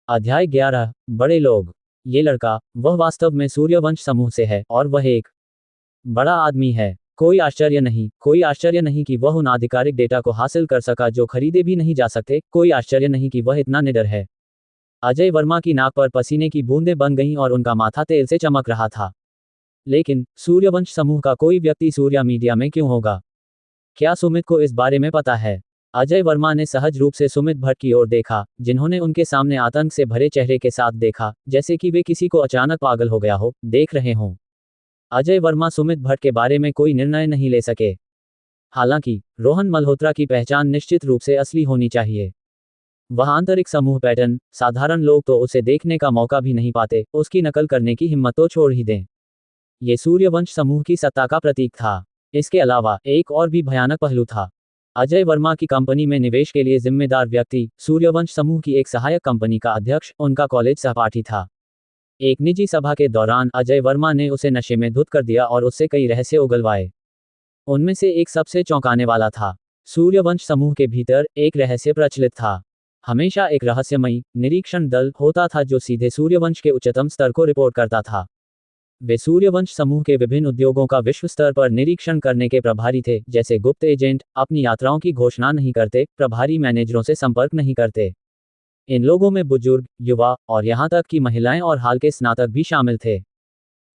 अध्याय 11 बड़े लोग। ये लड़का, वह वास्तव में सूर्यवंश समूह से है और वह एक बड़ा आदमी है। कोई आश्चर्य नहीं कि वह उन आधिकारिक डेटा को हासिल कर सका जो खरीदे भी नहीं जा सकते। कोई आश्चर्य नहीं कि वह इतना निडर है। अजय वर्मा की नाक पर पसीने की बूंदें बन गईं और उनका माथा तेल से चमक रहा था। लेकिन सूर्यवंश समूह का कोई व्यक्ति सूर्या मीडिया में क्यों होगा? क्या सुमित को इस बारे में पता है? अजय वर्मा ने सहज रूप से सुमित भट्ट की ओर देखा, जिन्होंने उनके सामने आतंक से भरे चेहरे के साथ देखा, जैसे कि वे किसी को अचानक पागल हो गया हो देख रहे हों। अजय वर्मा सुमित भट्ट के बारे में कोई निर्णय नहीं ले सके। हालांकि रोहन मल्होत्रा की पहचान निश्चित रूप से असली होनी चाहिए। वह आंतरिक समूह पैटर्न, साधारण लोग तो उसे देखने का मौका भी नहीं पाते, उसकी नकल करने की हिम्मत तो छोड़ ही दें। ये सूर्यवंश समूह की सत्ता का प्रतीक था। इसके अलावा एक और भी भयानक पहलू था। अजय वर्मा की कंपनी में निवेश के लिए जिम्मेदार व्यक्ति, सूर्यवंश समूह की एक सहायक कंपनी का अध्यक्ष, उनका कॉलेज सहपाठी था। एक निजी सभा के दौरान अजय वर्मा ने उसे नशे में धुत कर दिया और उससे कई रहस्य उगलवाए। उनमें से एक सबसे चौंकाने वाला था। सूर्यवंश समूह के भीतर एक रहस्य प्रचलित था। हमेशा एक रहस्यमयी निरीक्षण दल होता था जो सीधे सूर्यवंश के उच्चतम स्तर को रिपोर्ट करता था। वे सूर्यवंश समूह के विभिन्न उद्योगों का विश्व स्तर पर निरीक्षण करने के प्रभारी थे, जैसे गुप्त एजेंट, अपनी यात्राओं की घोषणा नहीं करते, प्रभारी मैनेजरों से संपर्क नहीं करते। इन लोगों में बुजुर्ग, युवा और यहाँ तक कि महिलाएं और हाल के स्नातक भी शामिल थे।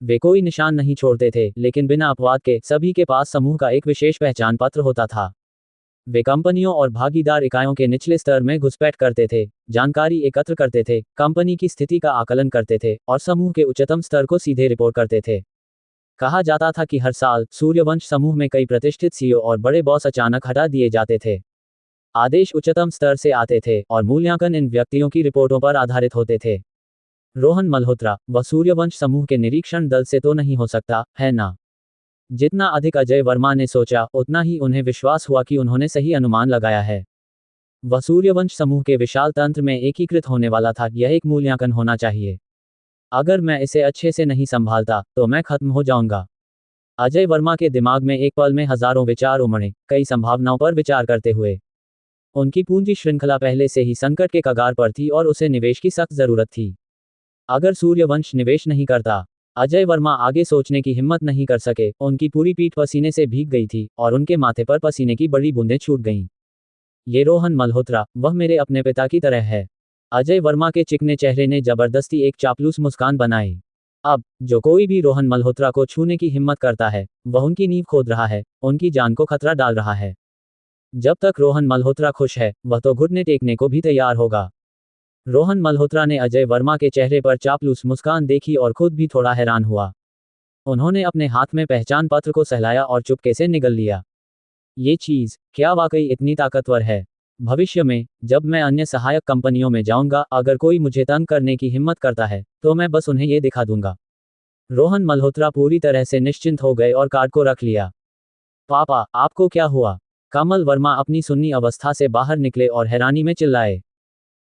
वे कोई निशान नहीं छोड़ते थे, लेकिन बिना अपवाद के सभी के पास समूह का एक विशेष पहचान पत्र होता था। वे कंपनियों और भागीदार इकाइयों के निचले स्तर में घुसपैठ करते थे, जानकारी एकत्र करते थे, कंपनी की स्थिति का आकलन करते थे और समूह के उच्चतम स्तर को सीधे रिपोर्ट करते थे। कहा जाता था कि हर साल सूर्यवंश समूह में कई प्रतिष्ठित सीईओ और बड़े बॉस अचानक हटा दिए जाते थे। आदेश उच्चतम स्तर से आते थे और मूल्यांकन इन व्यक्तियों की रिपोर्टों पर आधारित होते थे। रोहन मल्होत्रा, वह सूर्यवंश समूह के निरीक्षण दल से तो नहीं हो सकता, है ना? जितना अधिक अजय वर्मा ने सोचा, उतना ही उन्हें विश्वास हुआ कि उन्होंने सही अनुमान लगाया है। वह सूर्यवंश समूह के विशाल तंत्र में एकीकृत होने वाला था। यह एक मूल्यांकन होना चाहिए। अगर मैं इसे अच्छे से नहीं संभालता तो मैं खत्म हो जाऊंगा। अजय वर्मा के दिमाग में एक पल में हजारों विचार उमड़े, कई संभावनाओं पर विचार करते हुए। उनकी पूंजी श्रृंखला पहले से ही संकट के कगार पर थी और उसे निवेश की सख्त जरूरत थी। अगर सूर्यवंश निवेश नहीं करता, अजय वर्मा आगे सोचने की हिम्मत नहीं कर सके। उनकी पूरी पीठ पसीने से भीग गई थी और उनके माथे पर पसीने की बड़ी बूंदें छूट गईं। ये रोहन मल्होत्रा, वह मेरे अपने पिता की तरह है। अजय वर्मा के चिकने चेहरे ने जबरदस्ती एक चापलूस मुस्कान बनाई। अब जो कोई भी रोहन मल्होत्रा को छूने की हिम्मत करता है, वह उनकी नींव खोद रहा है, उनकी जान को खतरा डाल रहा है। जब तक रोहन मल्होत्रा खुश है, वह तो घुटने टेकने को भी तैयार होगा। रोहन मल्होत्रा ने अजय वर्मा के चेहरे पर चापलूस मुस्कान देखी और खुद भी थोड़ा हैरान हुआ। उन्होंने अपने हाथ में पहचान पत्र को सहलाया और चुपके से निगल लिया। ये चीज क्या वाकई इतनी ताकतवर है? भविष्य में जब मैं अन्य सहायक कंपनियों में जाऊंगा, अगर कोई मुझे तंग करने की हिम्मत करता है तो मैं बस उन्हें ये दिखा दूंगा। रोहन मल्होत्रा पूरी तरह से निश्चिंत हो गए और कार्ड को रख लिया। पापा, आपको क्या हुआ? कमल वर्मा अपनी सुन्नी अवस्था से बाहर निकले और हैरानी में चिल्लाए।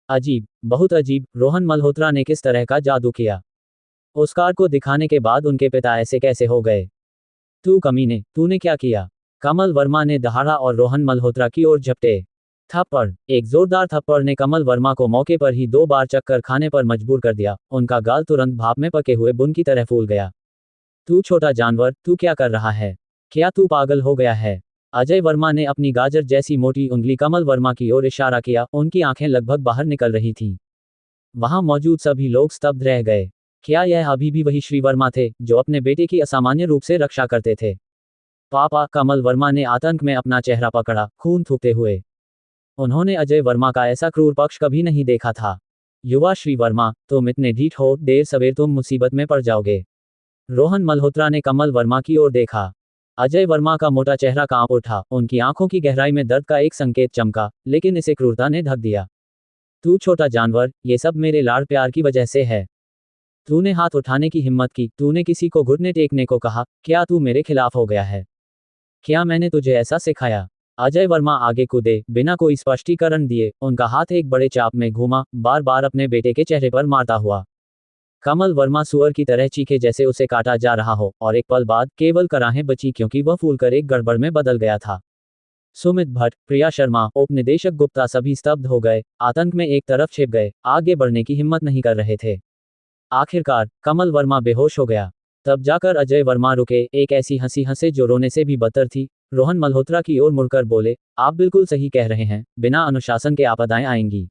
अजीब, बहुत अजीब, रोहन मल्होत्रा ने किस तरह का जादू किया? उस कार्ड को दिखाने के बाद उनके पिता ऐसे कैसे हो गए? तू कमीने, तूने क्या किया? कमल वर्मा ने दहाड़ा और रोहन मल्होत्रा की ओर झपटे। थप्पड़, एक जोरदार थप्पड़ ने कमल वर्मा को मौके पर ही 2 बार चक्कर खाने पर मजबूर कर दिया। उनका गाल तुरंत भाप में पके हुए बुन की तरह फूल गया। तू छोटा जानवर, तू क्या कर रहा है? क्या तू पागल हो गया है? अजय वर्मा ने अपनी गाजर जैसी मोटी उंगली कमल वर्मा की ओर इशारा किया। उनकी आंखें लगभग बाहर निकल रही थीं। वहां मौजूद सभी लोग स्तब्ध रह गए। क्या यह अभी भी वही श्री वर्मा थे जो अपने बेटे की असामान्य रूप से रक्षा करते थे? पापा, कमल वर्मा ने आतंक में अपना चेहरा पकड़ा, खून थूकते हुए। उन्होंने अजय वर्मा का ऐसा क्रूर पक्ष कभी नहीं देखा था। युवा श्री वर्मा, तुम इतने ढीठ हो, देर सवेर तुम मुसीबत में पड़ जाओगे। रोहन मल्होत्रा ने कमल वर्मा की ओर देखा। अजय वर्मा का मोटा चेहरा कांप उठा, उनकी आंखों की गहराई में दर्द का एक संकेत चमका, लेकिन इसे क्रूरता ने ढक दिया। तू छोटा जानवर, ये सब मेरे लाड़ प्यार की वजह से है। तूने हाथ उठाने की हिम्मत की, तूने किसी को घुटने टेकने को कहा, क्या तू मेरे खिलाफ हो गया है? क्या मैंने तुझे ऐसा सिखाया? अजय वर्मा आगे कूदे, बिना कोई स्पष्टीकरण दिए। उनका हाथ एक बड़े चाप में घूमा, बार बार अपने बेटे के चेहरे पर मारता हुआ। कमल वर्मा सुअर की तरह चीखे जैसे उसे काटा जा रहा हो, और एक पल बाद केवल कराहें बची क्योंकि वह फूलकर एक गड़बड़ में बदल गया था। सुमित भट्ट, प्रिया शर्मा, उप निदेशक गुप्ता सभी स्तब्ध हो गए, आतंक में एक तरफ छिप गए, आगे बढ़ने की हिम्मत नहीं कर रहे थे। आखिरकार कमल वर्मा बेहोश हो गया। तब जाकर अजय वर्मा रुके, एक ऐसी हंसी हंसे जो रोने से भी बदतर थी। रोहन मल्होत्रा की ओर मुड़कर बोले, आप बिल्कुल सही कह रहे हैं, बिना अनुशासन के आपदाएं आएंगी।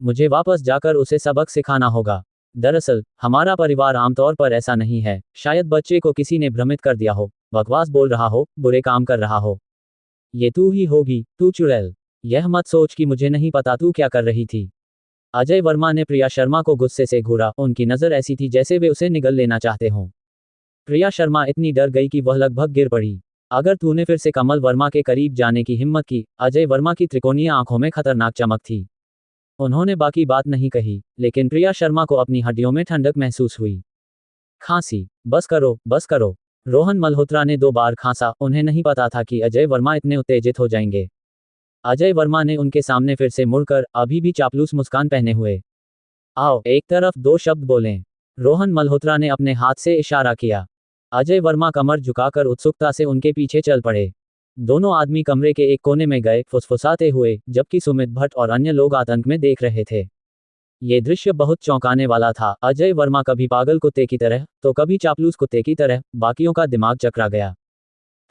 मुझे वापस जाकर उसे सबक सिखाना होगा। दरअसल हमारा परिवार आमतौर पर ऐसा नहीं है, शायद बच्चे को किसी ने भ्रमित कर दिया हो, बकवास बोल रहा हो, बुरे काम कर रहा हो। ये तू ही होगी, तू चुड़ैल। यह मत सोच कि मुझे नहीं पता तू क्या कर रही थी। अजय वर्मा ने प्रिया शर्मा को गुस्से से घूरा, उनकी नज़र ऐसी थी जैसे वे उसे निगल लेना चाहते हों। प्रिया शर्मा इतनी डर गई कि वह लगभग गिर पड़ी। अगर तूने फिर से कमल वर्मा के करीब जाने की हिम्मत की। अजय वर्मा की त्रिकोणीय आंखों में खतरनाक चमक थी। उन्होंने बाकी बात नहीं कही, लेकिन प्रिया शर्मा को अपनी हड्डियों में ठंडक महसूस हुई। खांसी, बस करो, बस करो। रोहन मल्होत्रा ने 2 बार खांसा, उन्हें नहीं पता था कि अजय वर्मा इतने उत्तेजित हो जाएंगे। अजय वर्मा ने उनके सामने फिर से मुड़कर, अभी भी चापलूस मुस्कान पहने हुए, आओ एक तरफ 2 शब्द बोलें। रोहन मल्होत्रा ने अपने हाथ से इशारा किया। अजय वर्मा कमर झुकाकर उत्सुकता से उनके पीछे चल पड़े। दोनों आदमी कमरे के एक कोने में गए, फुसफुसाते हुए, जबकि सुमित भट्ट और अन्य लोग आतंक में देख रहे थे। ये दृश्य बहुत चौंकाने वाला था। अजय वर्मा कभी पागल कुत्ते की तरह, तो कभी चापलूस कुत्ते की तरह, बाकियों का दिमाग चकरा गया।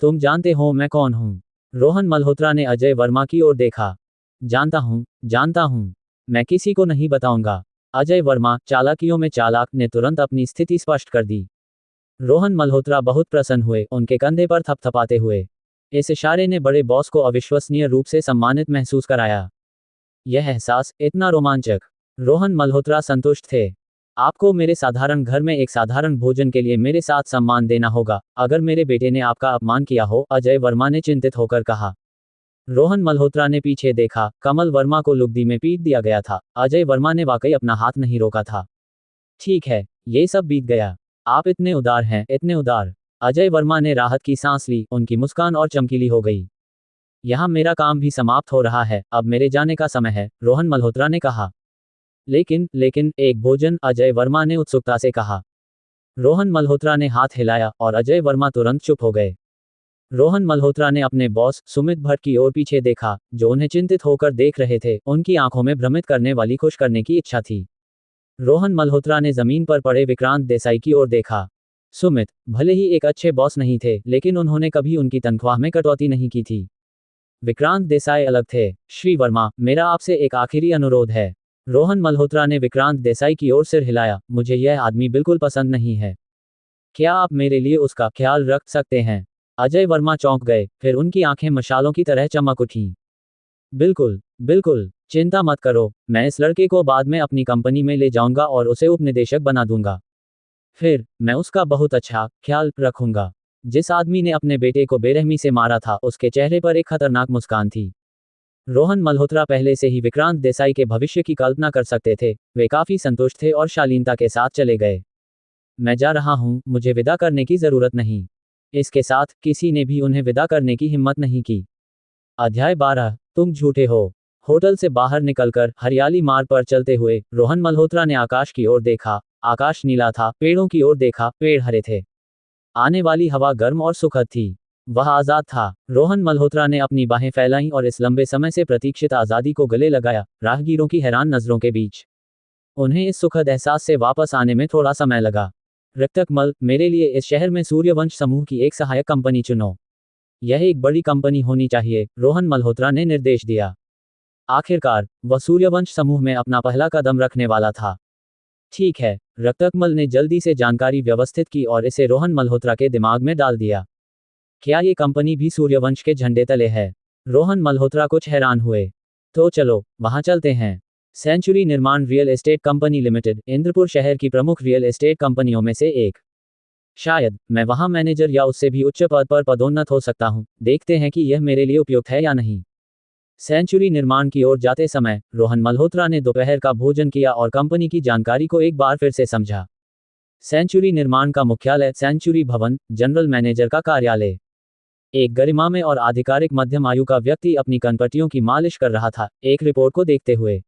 तुम जानते हो मैं कौन हूँ? रोहन मल्होत्रा ने अजय वर्मा की ओर देखा। जानता हूँ, जानता हूँ। मैं किसी को नहीं बताऊंगा। अजय वर्मा, चालाकियों में चालाक, ने तुरंत अपनी स्थिति स्पष्ट कर दी। रोहन मल्होत्रा बहुत प्रसन्न हुए, उनके कंधे पर थपथपाते हुए। इस इशारे ने बड़े बॉस को अविश्वसनीय रूप से सम्मानित महसूस कराया। यह एहसास इतना रोमांचक। रोहन मल्होत्रा संतुष्ट थे। आपको मेरे साधारण घर में एक साधारण भोजन के लिए मेरे साथ सम्मान देना होगा, अगर मेरे बेटे ने आपका अपमान किया हो, अजय वर्मा ने चिंतित होकर कहा। रोहन मल्होत्रा ने पीछे देखा, कमल वर्मा को लुगदी में पीट दिया गया था। अजय वर्मा ने वाकई अपना हाथ नहीं रोका था। ठीक है, ये सब बीत गया। आप इतने उदार हैं, इतने उदार। अजय वर्मा ने राहत की सांस ली, उनकी मुस्कान और चमकीली हो गई। यहाँ मेरा काम भी समाप्त हो रहा है, अब मेरे जाने का समय है, रोहन मल्होत्रा ने कहा। लेकिन एक भोजन, अजय वर्मा ने उत्सुकता से कहा। रोहन मल्होत्रा ने हाथ हिलाया और अजय वर्मा तुरंत चुप हो गए। रोहन मल्होत्रा ने अपने बॉस सुमित भट्ट की ओर पीछे देखा, जो उन्हें चिंतित होकर देख रहे थे। उनकी आंखों में भ्रमित करने वाली खुश करने की इच्छा थी। रोहन मल्होत्रा ने जमीन पर पड़े विक्रांत देसाई की ओर देखा। सुमित भले ही एक अच्छे बॉस नहीं थे, लेकिन उन्होंने कभी उनकी तनख्वाह में कटौती नहीं की थी। विक्रांत देसाई अलग थे। श्री वर्मा, मेरा आपसे एक आखिरी अनुरोध है। रोहन मल्होत्रा ने विक्रांत देसाई की ओर सिर हिलाया। मुझे यह आदमी बिल्कुल पसंद नहीं है। क्या आप मेरे लिए उसका ख्याल रख सकते हैं? अजय वर्मा चौंक गए, फिर उनकी आंखें मशालों की तरह चमक उठीं। बिल्कुल, बिल्कुल, चिंता मत करो, मैं इस लड़के को बाद में अपनी कंपनी में ले जाऊंगा और उसे उपनिदेशक बना दूंगा। फिर मैं उसका बहुत अच्छा ख्याल रखूंगा। जिस आदमी ने अपने बेटे को बेरहमी से मारा था, उसके चेहरे पर एक खतरनाक मुस्कान थी। रोहन मल्होत्रा पहले से ही विक्रांत देसाई के भविष्य की कल्पना कर सकते थे। वे काफी संतुष्ट थे और शालीनता के साथ चले गए। मैं जा रहा हूं, मुझे विदा करने की जरूरत नहीं। इसके साथ किसी ने भी उन्हें विदा करने की हिम्मत नहीं की। अध्याय 12, तुम झूठे हो। होटल से बाहर निकलकर हरियाली मार्ग पर चलते हुए रोहन मल्होत्रा ने आकाश की ओर देखा। आकाश नीला था, पेड़ों की ओर देखा, पेड़ हरे थे। आने वाली हवा गर्म और सुखद थी। वह आजाद था। रोहन मल्होत्रा ने अपनी बाहें फैलाईं और इस लंबे समय से प्रतीक्षित आजादी को गले लगाया, राहगीरों की हैरान नजरों के बीच। उन्हें इस सुखद एहसास से वापस आने में थोड़ा समय लगा। रक्तकमल, मेरे लिए इस शहर में सूर्यवंश समूह की एक सहायक कंपनी चुनो। यह एक बड़ी कंपनी होनी चाहिए, रोहन मल्होत्रा ने निर्देश दिया। आखिरकार वह सूर्यवंश समूह में अपना पहला कदम रखने वाला था। ठीक है, रक्तकमल ने जल्दी से जानकारी व्यवस्थित की और इसे रोहन मल्होत्रा के दिमाग में डाल दिया। क्या ये कंपनी भी सूर्यवंश के झंडे तले है? रोहन मल्होत्रा कुछ हैरान हुए। तो चलो, वहां चलते हैं। सेंचुरी निर्माण real estate company limited, Indrapur शहर की प्रमुख रियल एस्टेट कंपनियों में से एक। शायद मैं वहां मैनेजर या उससे भी उच्च पद पर पदोन्नत हो सकता हूं। देखते हैं कि यह मेरे लिए उपयुक्त है या नहीं। सेंचुरी निर्माण की ओर जाते समय रोहन मल्होत्रा ने दोपहर का भोजन किया और कंपनी की जानकारी को एक बार फिर से समझा। सेंचुरी निर्माण का मुख्यालय सेंचुरी भवन, जनरल मैनेजर का कार्यालय। एक गरिमामय और आधिकारिक मध्यम आयु का व्यक्ति अपनी कनपटियों की मालिश कर रहा था, एक रिपोर्ट को देखते हुए।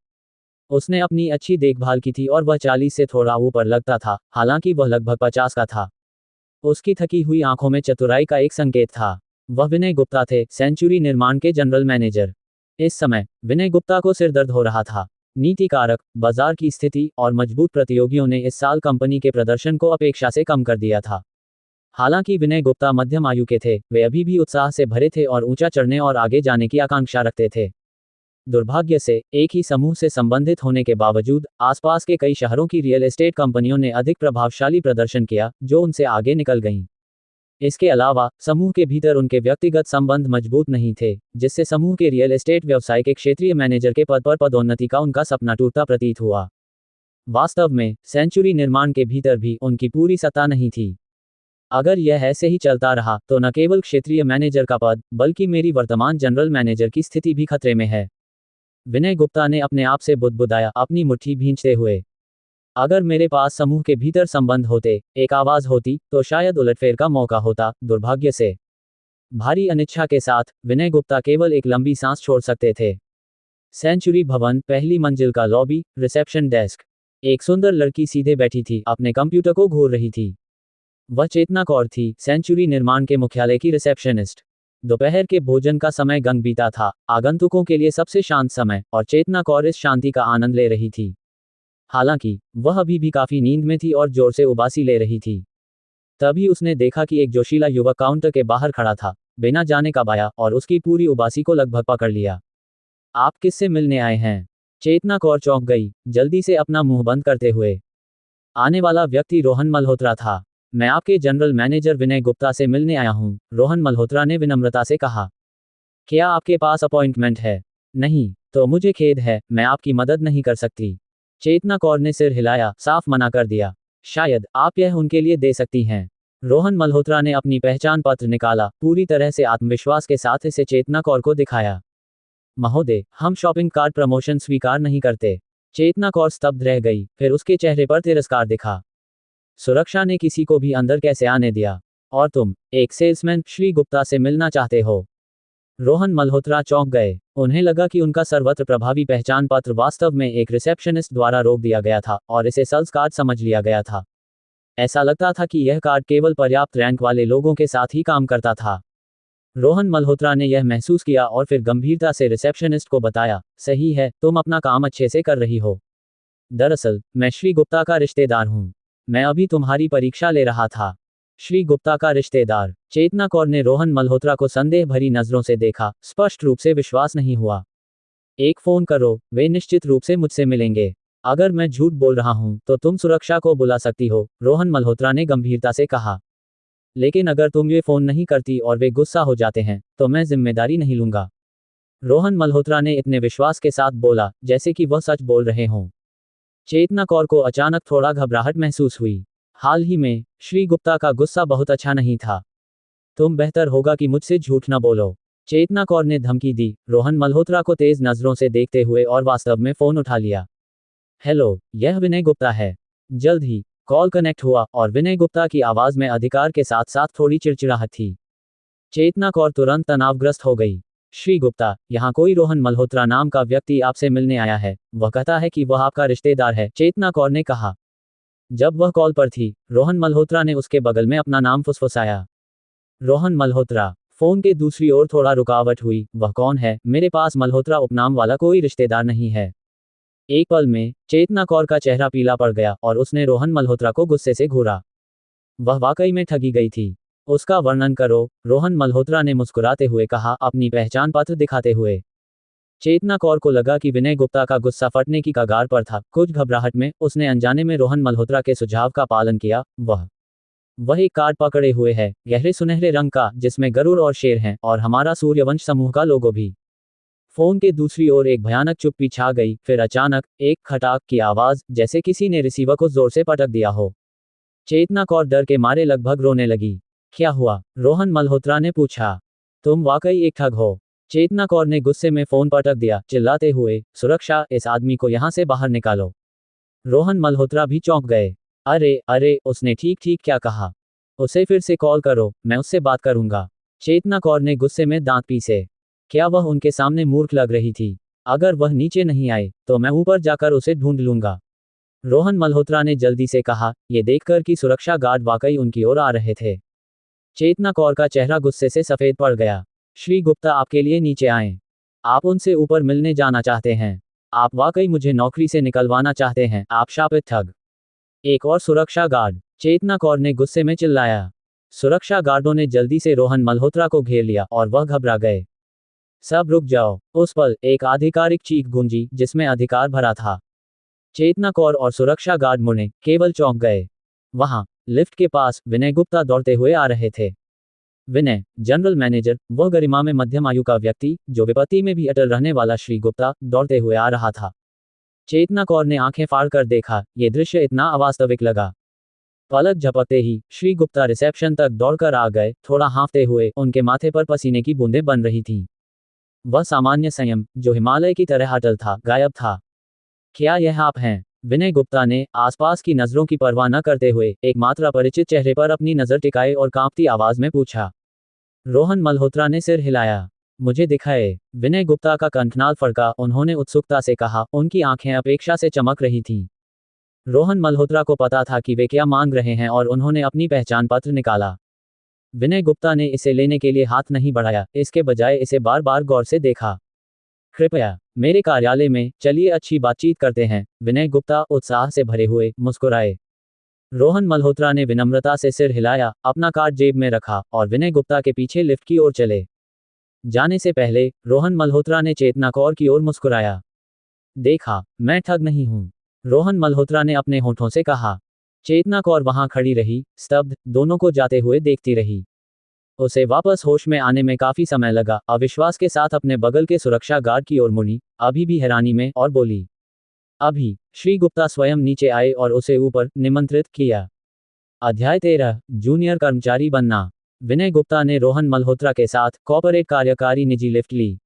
उसने अपनी अच्छी देखभाल की थी और वह 40 से थोड़ा ऊपर लगता था, हालांकि वह लगभग 50 का था। उसकी थकी हुई आंखों में चतुराई का एक संकेत था। वह विनय गुप्ता थे, सेंचुरी निर्माण के जनरल मैनेजर। इस समय विनय गुप्ता को सिरदर्द हो रहा था। नीति कारक, बाजार की स्थिति और मजबूत प्रतियोगियों ने इस साल कंपनी के प्रदर्शन को अपेक्षा से कम कर दिया था। हालांकि विनय गुप्ता मध्यम आयु के थे, वे अभी भी उत्साह से भरे थे और ऊंचा चढ़ने और आगे जाने की आकांक्षा रखते थे। दुर्भाग्य से एक ही समूह से संबंधित होने के बावजूद आसपास के कई शहरों की रियल एस्टेट कंपनियों ने अधिक प्रभावशाली प्रदर्शन किया, जो उनसे आगे निकल गईं। इसके अलावा समूह के भीतर उनके व्यक्तिगत संबंध मजबूत नहीं थे, जिससे समूह के रियल एस्टेट व्यवसाय के क्षेत्रीय मैनेजर के पद पर पदोन्नति का उनका सपना टूटता प्रतीत हुआ। वास्तव में सेंचुरी निर्माण के भीतर भी उनकी पूरी सत्ता नहीं थी। अगर यह ऐसे ही चलता रहा तो न केवल क्षेत्रीय मैनेजर का पद, बल्कि मेरी वर्तमान जनरल मैनेजर की स्थिति भी खतरे में है। विनय गुप्ता ने अपने आप से बुदबुदाया, अपनी मुट्ठी भींचते हुए। अगर मेरे पास समूह के भीतर संबंध होते, एक आवाज होती, तो शायद उलटफेर का मौका होता। दुर्भाग्य से भारी अनिच्छा के साथ विनय गुप्ता केवल एक लंबी सांस छोड़ सकते थे। सेंचुरी भवन, पहली मंजिल का लॉबी, रिसेप्शन डेस्क। एक सुंदर लड़की सीधे बैठी थी, अपने कंप्यूटर को घूर रही थी। वह चेतना कौर थी, सेंचुरी निर्माण के मुख्यालय की रिसेप्शनिस्ट। दोपहर के भोजन का समय गंग बीता था, आगंतुकों के लिए सबसे शांत समय, और चेतना कौर इस शांति का आनंद ले रही थी। हालांकि वह अभी भी काफी नींद में थी और जोर से उबासी ले रही थी। तभी उसने देखा कि एक जोशीला युवक काउंटर के बाहर खड़ा था, बिना जाने कब आया, और उसकी पूरी उबासी को लगभग पकड़ लिया। आप किससे मिलने आए हैं? चेतना कौर चौंक गई, जल्दी से अपना मुंह बंद करते हुए। आने वाला व्यक्ति रोहन मल्होत्रा था। मैं आपके जनरल मैनेजर विनय गुप्ता से मिलने आया हूं, रोहन मल्होत्रा ने विनम्रता से कहा। क्या आपके पास अपॉइंटमेंट है? नहीं, तो मुझे खेद है, मैं आपकी मदद नहीं कर सकती। चेतना कौर ने सिर हिलाया, साफ मना कर दिया। शायद आप यह उनके लिए दे सकती हैं। रोहन मल्होत्रा ने अपनी पहचान पत्र निकाला, पूरी तरह से आत्मविश्वास के साथ इसे चेतना कौर को दिखाया। महोदय, हम शॉपिंग कार्ड प्रमोशन स्वीकार नहीं करते। चेतना कौर स्तब्ध रह गई, फिर उसके चेहरे पर तिरस्कार दिखा। सुरक्षा ने किसी को भी अंदर कैसे आने दिया? और तुम, एक सेल्समैन, श्री गुप्ता से मिलना चाहते हो? रोहन मल्होत्रा चौंक गए। उन्हें लगा कि उनका सर्वत्र प्रभावी पहचान पत्र वास्तव में एक रिसेप्शनिस्ट द्वारा रोक दिया गया था और इसे सेल्स कार्ड समझ लिया गया था। ऐसा लगता था कि यह कार्ड केवल पर्याप्त रैंक वाले लोगों के साथ ही काम करता था। रोहन मल्होत्रा ने यह महसूस किया और फिर गंभीरता से रिसेप्शनिस्ट को बताया, सही है, तुम अपना काम अच्छे से कर रही हो। दरअसल मैं श्री गुप्ता का रिश्तेदार हूँ। मैं अभी तुम्हारी परीक्षा ले रहा था। श्री गुप्ता का रिश्तेदार? चेतना कौर ने रोहन मल्होत्रा को संदेह भरी नजरों से देखा, स्पष्ट रूप से विश्वास नहीं हुआ। एक फोन करो, वे निश्चित रूप से मुझसे मिलेंगे। अगर मैं झूठ बोल रहा हूं तो तुम सुरक्षा को बुला सकती हो, रोहन मल्होत्रा ने गंभीरता से कहा। लेकिन अगर तुम ये फोन नहीं करती और वे गुस्सा हो जाते हैं, तो मैं जिम्मेदारी नहीं लूंगा। रोहन मल्होत्रा ने इतने विश्वास के साथ बोला, जैसे कि वह सच बोल रहे हों। चेतना कौर को अचानक थोड़ा घबराहट महसूस हुई। हाल ही में श्री गुप्ता का गुस्सा बहुत अच्छा नहीं था। तुम बेहतर होगा कि मुझसे झूठ न बोलो, चेतना कौर ने धमकी दी, रोहन मल्होत्रा को तेज नजरों से देखते हुए, और वास्तव में फोन उठा लिया। हेलो, यह विनय गुप्ता है। जल्द ही कॉल कनेक्ट हुआ और विनय गुप्ता की आवाज में अधिकार के साथ साथ थोड़ी चिड़चिड़ाहट थी। चेतना कौर तुरंत तनावग्रस्त हो गई। श्री गुप्ता, यहाँ कोई रोहन मल्होत्रा नाम का व्यक्ति आपसे मिलने आया है। वह कहता है कि वह आपका रिश्तेदार है, चेतना कौर ने कहा। जब वह कॉल पर थी, रोहन मल्होत्रा ने उसके बगल में अपना नाम फुसफुसाया। रोहन मल्होत्रा। फोन के दूसरी ओर थोड़ा रुकावट हुई। वह कौन है? मेरे पास मल्होत्रा उपनाम वाला कोई रिश्तेदार नहीं है। एक पल में चेतना कौर का चेहरा पीला पड़ गया और उसने रोहन मल्होत्रा को गुस्से से घूरा। वह वाकई में ठगी गई थी। उसका वर्णन करो, रोहन मल्होत्रा ने मुस्कुराते हुए कहा, अपनी पहचान पत्र दिखाते हुए। चेतना कौर को लगा कि विनय गुप्ता का गुस्सा फटने की कगार पर था। कुछ घबराहट में उसने अनजाने में रोहन मल्होत्रा के सुझाव का पालन किया। वह एक कार्ड पकड़े हुए है, गहरे सुनहरे रंग का, जिसमें गरुड़ और शेर हैं, और हमारा सूर्यवंश समूह का लोगो भी। फोन के दूसरी ओर एक भयानक चुप्पी छा गई। फिर अचानक एक खटाक की आवाज, जैसे किसी ने रिसीवर को जोर से पटक दिया हो। चेतना कौर डर के मारे लगभग रोने लगी। क्या हुआ? रोहन मल्होत्रा ने पूछा। तुम वाकई एक ठग हो, चेतना कौर ने गुस्से में फोन पटक दिया, चिल्लाते हुए, सुरक्षा, इस आदमी को यहां से बाहर निकालो। रोहन मल्होत्रा भी चौंक गए। अरे अरे, उसने ठीक ठीक क्या कहा? उसे फिर से कॉल करो, मैं उससे बात करूंगा। चेतना कौर ने गुस्से में दांत पीसे। क्या वह उनके सामने मूर्ख लग रही थी? अगर वह नीचे नहीं आए तो मैं ऊपर जाकर उसे ढूंढ लूंगा, रोहन मल्होत्रा ने जल्दी से कहा, यह देखकर कि सुरक्षा गार्ड वाकई उनकी ओर आ रहे थे। चेतना कौर का चेहरा गुस्से से सफेद पड़ गया। श्री गुप्ता आपके लिए नीचे आए। आप उनसे ऊपर मिलने जाना चाहते हैं। आप वाकई मुझे नौकरी से निकलवाना चाहते हैं, आप शापित ठग। एक और सुरक्षा गार्ड, चेतना कौर ने गुस्से में चिल्लाया। सुरक्षा गार्डों ने जल्दी से रोहन मल्होत्रा को घेर लिया और वह घबरा गए। सब रुक जाओ। उस पल एक आधिकारिक चीख गूंजी जिसमें अधिकार भरा था। चेतना कौर और सुरक्षा गार्ड मुड़े, केवल चौंक गए। वहां लिफ्ट के पास विनय गुप्ता दौड़ते हुए आ रहे थे। विनय, जनरल मैनेजर, वह गरिमा में मध्यम आयु का व्यक्ति जो विपत्ति में भी अटल रहने वाला श्री गुप्ता दौड़ते हुए आ रहा था। चेतना कौर ने आंखें फाड़कर देखा, ये दृश्य इतना अवास्तविक लगा। पलक झपकते ही श्री गुप्ता रिसेप्शन तक दौड़कर आ गए, थोड़ा हाँफते हुए, उनके माथे पर पसीने की बूंदें बन रही थीं। वह सामान्य संयम जो हिमालय की तरह अटल था, गायब था। क्या यह आप हैं? विनय गुप्ता ने आसपास की नजरों की परवाह न करते हुए एकमात्र अपरिचित चेहरे पर अपनी नजर टिकाए और कांपती आवाज में पूछा। रोहन मल्होत्रा ने सिर हिलाया। मुझे दिखाए। विनय गुप्ता का कंठनाद फड़का, उन्होंने उत्सुकता से कहा, उनकी आंखें अपेक्षा से चमक रही थीं। रोहन मल्होत्रा को पता था कि वे क्या मांग रहे हैं और उन्होंने अपनी पहचान पत्र निकाला। विनय गुप्ता ने इसे लेने के लिए हाथ नहीं बढ़ाया, इसके बजाय इसे बार बार गौर से देखा। कृपया मेरे कार्यालय में, चलिए अच्छी बातचीत करते हैं। विनय गुप्ता उत्साह से भरे हुए मुस्कुराए। रोहन मल्होत्रा ने विनम्रता से सिर हिलाया, अपना कार्ड जेब में रखा और विनय गुप्ता के पीछे लिफ्ट की ओर चले। जाने से पहले रोहन मल्होत्रा ने चेतना कौर की ओर मुस्कुराया। देखा, मैं ठग नहीं हूं, रोहन मल्होत्रा ने अपने होठों से कहा। चेतना कौर वहां खड़ी रही, स्तब्ध, दोनों को जाते हुए देखती रही। उसे वापस होश में आने में काफी समय लगा, अविश्वास के साथ अपने बगल के सुरक्षा गार्ड की ओर मुड़ी, अभी भी हैरानी में, और बोली। अभी श्री गुप्ता स्वयं नीचे आए और उसे ऊपर निमंत्रित किया। अध्याय 13, जूनियर कर्मचारी बनना। विनय गुप्ता ने रोहन मल्होत्रा के साथ कॉर्पोरेट कार्यकारी निजी लिफ्ट ली।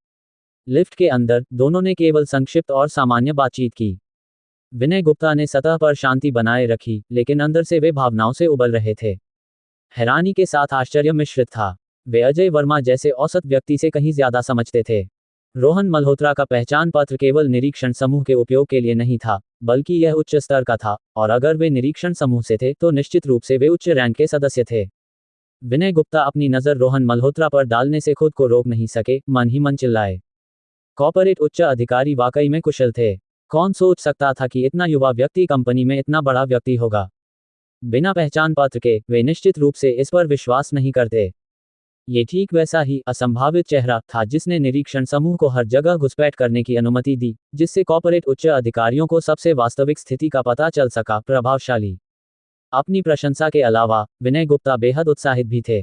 लिफ्ट के अंदर दोनों ने केवल संक्षिप्त और सामान्य बातचीत की। विनय गुप्ता ने सतह पर शांति बनाए रखी, लेकिन अंदर से वे भावनाओं से उबल रहे थे। हैरानी के साथ आश्चर्य मिश्रित था। वे अजय वर्मा जैसे औसत व्यक्ति से कहीं ज्यादा समझते थे। रोहन मल्होत्रा का पहचान पत्र केवल निरीक्षण समूह के उपयोग के लिए नहीं था, बल्कि यह उच्च स्तर का था, और अगर वे निरीक्षण समूह से थे तो निश्चित रूप से वे उच्च रैंक के सदस्य थे। विनय गुप्ता अपनी नजर रोहन मल्होत्रा पर डालने से खुद को रोक नहीं सके, मन ही मन चिल्लाए। कॉर्पोरेट उच्च अधिकारी वाकई में कुशल थे। कौन सोच सकता था कि इतना युवा व्यक्ति कंपनी में इतना बड़ा व्यक्ति होगा। बिना पहचान पत्र के वे निश्चित रूप से इस पर विश्वास नहीं करते। ये ठीक वैसा ही असंभावित चेहरा था जिसने निरीक्षण समूह को हर जगह घुसपैठ करने की अनुमति दी, जिससे कॉर्पोरेट उच्च अधिकारियों को सबसे वास्तविक स्थिति का पता चल सका। प्रभावशाली। अपनी प्रशंसा के अलावा विनय गुप्ता बेहद उत्साहित भी थे।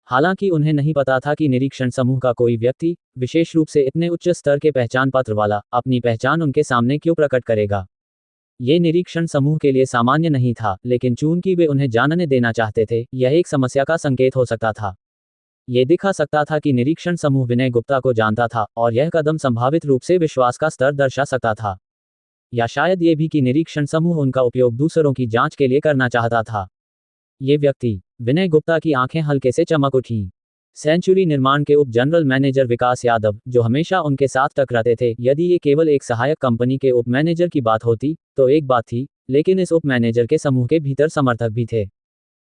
हालांकि उन्हें नहीं पता था कि निरीक्षण समूह का कोई व्यक्ति, विशेष रूप से इतने उच्च स्तर के पहचान पत्र वाला, अपनी पहचान उनके सामने क्यों प्रकट करेगा। ये निरीक्षण समूह के लिए सामान्य नहीं था, लेकिन चूंकि वे उन्हें जानने देना चाहते थे, यह एक समस्या का संकेत हो सकता था। ये दिखा सकता था कि निरीक्षण समूह विनय गुप्ता को जानता था, और यह कदम संभावित रूप से विश्वास का स्तर दर्शा सकता था। या शायद ये भी कि निरीक्षण समूह उनका उपयोग दूसरों की जांच के लिए करना चाहता था। ये व्यक्ति, विनय गुप्ता की आंखें हल्के से चमक उठीं। सेंचुरी निर्माण के उप जनरल मैनेजर विकास यादव, जो हमेशा उनके साथ टकराते थे, यदि ये केवल एक सहायक कंपनी के उप मैनेजर की बात होती तो एक बात थी, लेकिन इस उप मैनेजर के समूह के भीतर समर्थक भी थे।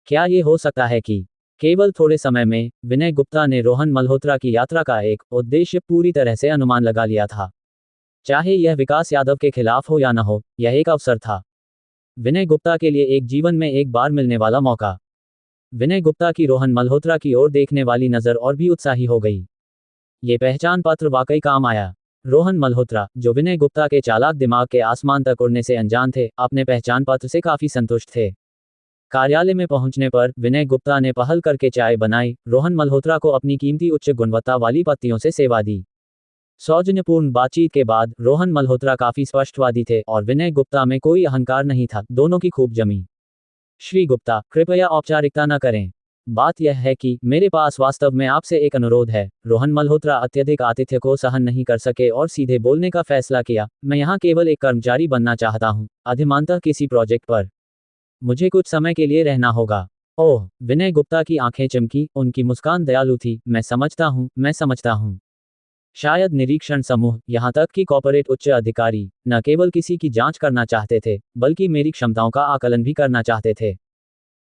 क्या ये हो सकता है कि केवल थोड़े समय में विनय गुप्ता ने रोहन मल्होत्रा की यात्रा का एक उद्देश्य पूरी तरह से अनुमान लगा लिया था। चाहे यह विकास यादव के खिलाफ हो या न हो, यह एक अवसर था। विनय गुप्ता के लिए एक जीवन में एक बार मिलने वाला मौका। विनय गुप्ता की रोहन मल्होत्रा की ओर देखने वाली नजर और भी उत्साही हो गई। ये पहचान पत्र वाकई काम आया। रोहन मल्होत्रा, जो विनय गुप्ता के चालाक दिमाग के आसमान तक उड़ने से अनजान थे, अपने पहचान पत्र से काफी संतुष्ट थे। कार्यालय में पहुंचने पर विनय गुप्ता ने पहल करके चाय बनाई, रोहन मल्होत्रा को अपनी कीमती उच्च गुणवत्ता वाली पत्तियों से सेवा दी। सौजन्यपूर्ण बातचीत के बाद रोहन मल्होत्रा काफी स्पष्टवादी थे और विनय गुप्ता में कोई अहंकार नहीं था। दोनों की खूब जमी। श्री गुप्ता, कृपया औपचारिकता न करें। बात यह है कि मेरे पास वास्तव में आपसे एक अनुरोध है। रोहन मल्होत्रा अत्यधिक आतिथ्य को सहन नहीं कर सके और सीधे बोलने का फैसला किया। मैं यहाँ केवल एक कर्मचारी बनना चाहता हूँ, अधिमानतः किसी प्रोजेक्ट पर। मुझे कुछ समय के लिए रहना होगा। ओह, विनय गुप्ता की आंखें चमकी, उनकी मुस्कान दयालु थी। मैं समझता हूँ। शायद निरीक्षण समूह, यहाँ तक कि कॉर्पोरेट उच्च अधिकारी, न केवल किसी की जांच करना चाहते थे, बल्कि मेरी क्षमताओं का आकलन भी करना चाहते थे।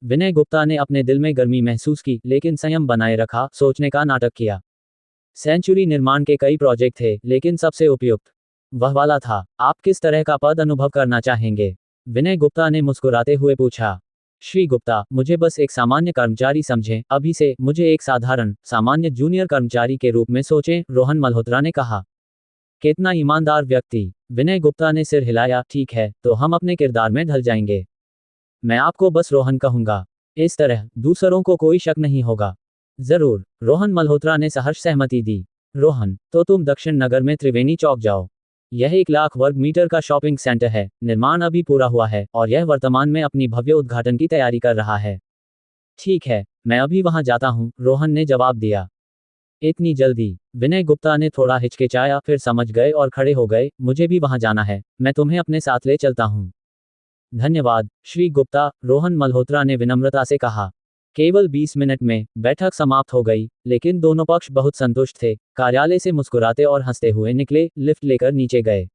विनय गुप्ता ने अपने दिल में गर्मी महसूस की, लेकिन संयम बनाए रखा, सोचने का नाटक किया। सेंचुरी निर्माण के कई प्रोजेक्ट थे, लेकिन सबसे उपयुक्त वह वाला था। आप किस तरह का पद अनुभव करना चाहेंगे? विनय गुप्ता ने मुस्कुराते हुए पूछा। श्री गुप्ता, मुझे बस एक सामान्य कर्मचारी समझें, अभी से मुझे एक साधारण, सामान्य जूनियर कर्मचारी के रूप में सोचें, रोहन मल्होत्रा ने कहा। कितना ईमानदार व्यक्ति! विनय गुप्ता ने सिर हिलाया। ठीक है, तो हम अपने किरदार में ढल जाएंगे। मैं आपको बस रोहन कहूंगा। इस तरह दूसरों को कोई शक नहीं होगा। जरूर, रोहन मल्होत्रा ने सहर्ष सहमति दी। रोहन, तो तुम दक्षिण नगर में त्रिवेणी चौक जाओ। यह 1 लाख वर्ग मीटर का शॉपिंग सेंटर है। निर्माण अभी पूरा हुआ है और यह वर्तमान में अपनी भव्य उद्घाटन की तैयारी कर रहा है। ठीक है, मैं अभी वहां जाता हूं, रोहन ने जवाब दिया। इतनी जल्दी? विनय गुप्ता ने थोड़ा हिचकिचाया, फिर समझ गए और खड़े हो गए। मुझे भी वहां जाना है, मैं तुम्हें अपने साथ ले चलता हूं। धन्यवाद श्री गुप्ता, रोहन मल्होत्रा ने विनम्रता से कहा। केवल 20 मिनट में बैठक समाप्त हो गई, लेकिन दोनों पक्ष बहुत संतुष्ट थे। कार्यालय से मुस्कुराते और हंसते हुए निकले, लिफ्ट लेकर नीचे गए।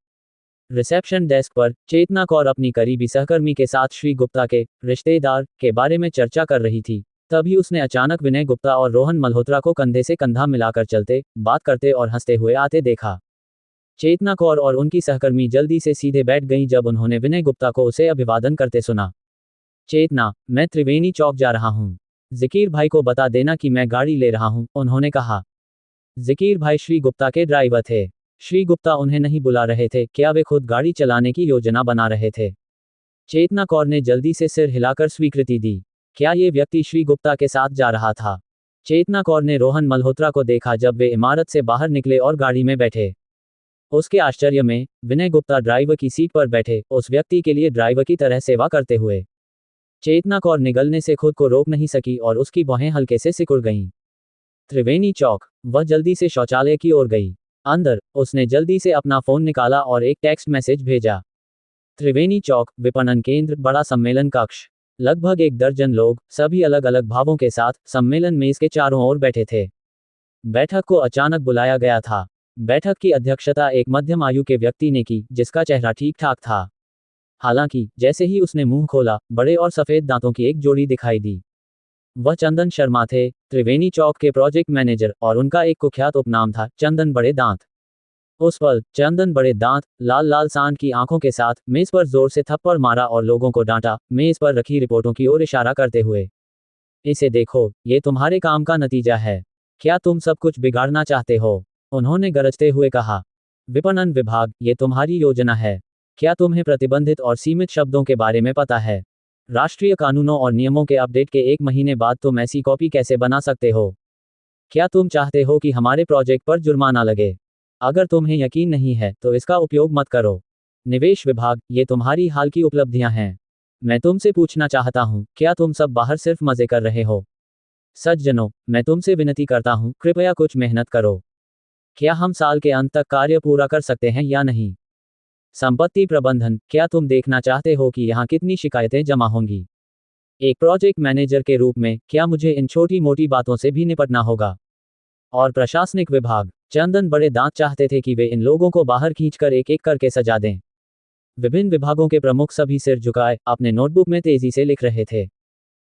रिसेप्शन डेस्क पर चेतना कौर अपनी करीबी सहकर्मी के साथ श्री गुप्ता के रिश्तेदार के बारे में चर्चा कर रही थी। तभी उसने अचानक विनय गुप्ता और रोहन मल्होत्रा को कंधे से कंधा मिलाकर चलते, बात करते और हंसते हुए आते देखा। चेतना कौर और उनकी सहकर्मी जल्दी से सीधे बैठ गईं जब उन्होंने विनय गुप्ता को उसे अभिवादन करते सुना। चेतना, मैं त्रिवेणी चौक जा रहा हूँ। ज़कीर भाई को बता देना कि मैं गाड़ी ले रहा हूँ, उन्होंने कहा। ज़कीर भाई श्री गुप्ता के ड्राइवर थे। श्री गुप्ता उन्हें नहीं बुला रहे थे, क्या वे खुद गाड़ी चलाने की योजना बना रहे थे? चेतना कौर ने जल्दी से सिर हिलाकर स्वीकृति दी। क्या ये व्यक्ति श्री गुप्ता के साथ जा रहा था? चेतना कौर ने रोहन मल्होत्रा को देखा जब वे इमारत से बाहर निकले और गाड़ी में बैठे। उसके आश्चर्य में, विनय गुप्ता ड्राइवर की सीट पर बैठे, उस व्यक्ति के लिए ड्राइवर की तरह सेवा करते हुए। चेतना कौर निगलने से खुद को रोक नहीं सकी और उसकी भौहें हल्के से सिकुड़ गईं। त्रिवेणी चौक, वह जल्दी से शौचालय की ओर गई। अंदर, उसने जल्दी से अपना फोन निकाला और एक टेक्स्ट मैसेज भेजा। त्रिवेणी चौक, विपणन केंद्र, बड़ा सम्मेलन कक्ष। लगभग 1 दर्जन लोग, सभी अलग अलग भावों के साथ, सम्मेलन मेज के चारों ओर बैठे थे। बैठक को अचानक बुलाया गया था। बैठक की अध्यक्षता एक मध्यम आयु के व्यक्ति ने की, जिसका चेहरा ठीक ठाक था। हालांकि, जैसे ही उसने मुंह खोला, बड़े और सफेद दांतों की एक जोड़ी दिखाई दी। वह चंदन शर्मा थे, त्रिवेणी चौक के प्रोजेक्ट मैनेजर, और उनका एक कुख्यात उपनाम था, चंदन बड़े दांत। उस पल, चंदन बड़े दांत, लाल लाल सांड की आंखों के साथ, मेज पर जोर से थप्पड़ मारा और लोगों को डांटा, मेज पर रखी रिपोर्टों की ओर इशारा करते हुए। इसे देखो, ये तुम्हारे काम का नतीजा है। क्या तुम सब कुछ बिगाड़ना चाहते हो? उन्होंने गरजते हुए कहा। विपणन विभाग, ये तुम्हारी योजना है। क्या तुम्हें प्रतिबंधित और सीमित शब्दों के बारे में पता है? राष्ट्रीय कानूनों और नियमों के अपडेट के 1 महीने बाद तुम ऐसी कॉपी कैसे बना सकते हो? क्या तुम चाहते हो कि हमारे प्रोजेक्ट पर जुर्माना लगे? अगर तुम्हें यकीन नहीं है, तो इसका उपयोग मत करो। निवेश विभाग, ये तुम्हारी हाल की उपलब्धियां हैं। मैं तुमसे पूछना चाहता हूं, क्या तुम सब बाहर सिर्फ मजे कर रहे हो? सज्जनों, मैं तुमसे विनती करता हूं, कृपया कुछ मेहनत करो। क्या हम साल के अंत तक कार्य पूरा कर सकते हैं या नहीं? संपत्ति प्रबंधन, क्या तुम देखना चाहते हो कि यहाँ कितनी शिकायतें जमा होंगी? एक प्रोजेक्ट मैनेजर के रूप में, क्या मुझे इन छोटी मोटी बातों से भी निपटना होगा? और प्रशासनिक विभाग, चंदन बड़े दांत चाहते थे कि वे इन लोगों को बाहर खींचकर एक एक करके सजा दें। विभिन्न विभागों के प्रमुख सभी सिर झुकाए, अपने नोटबुक में तेजी से लिख रहे थे।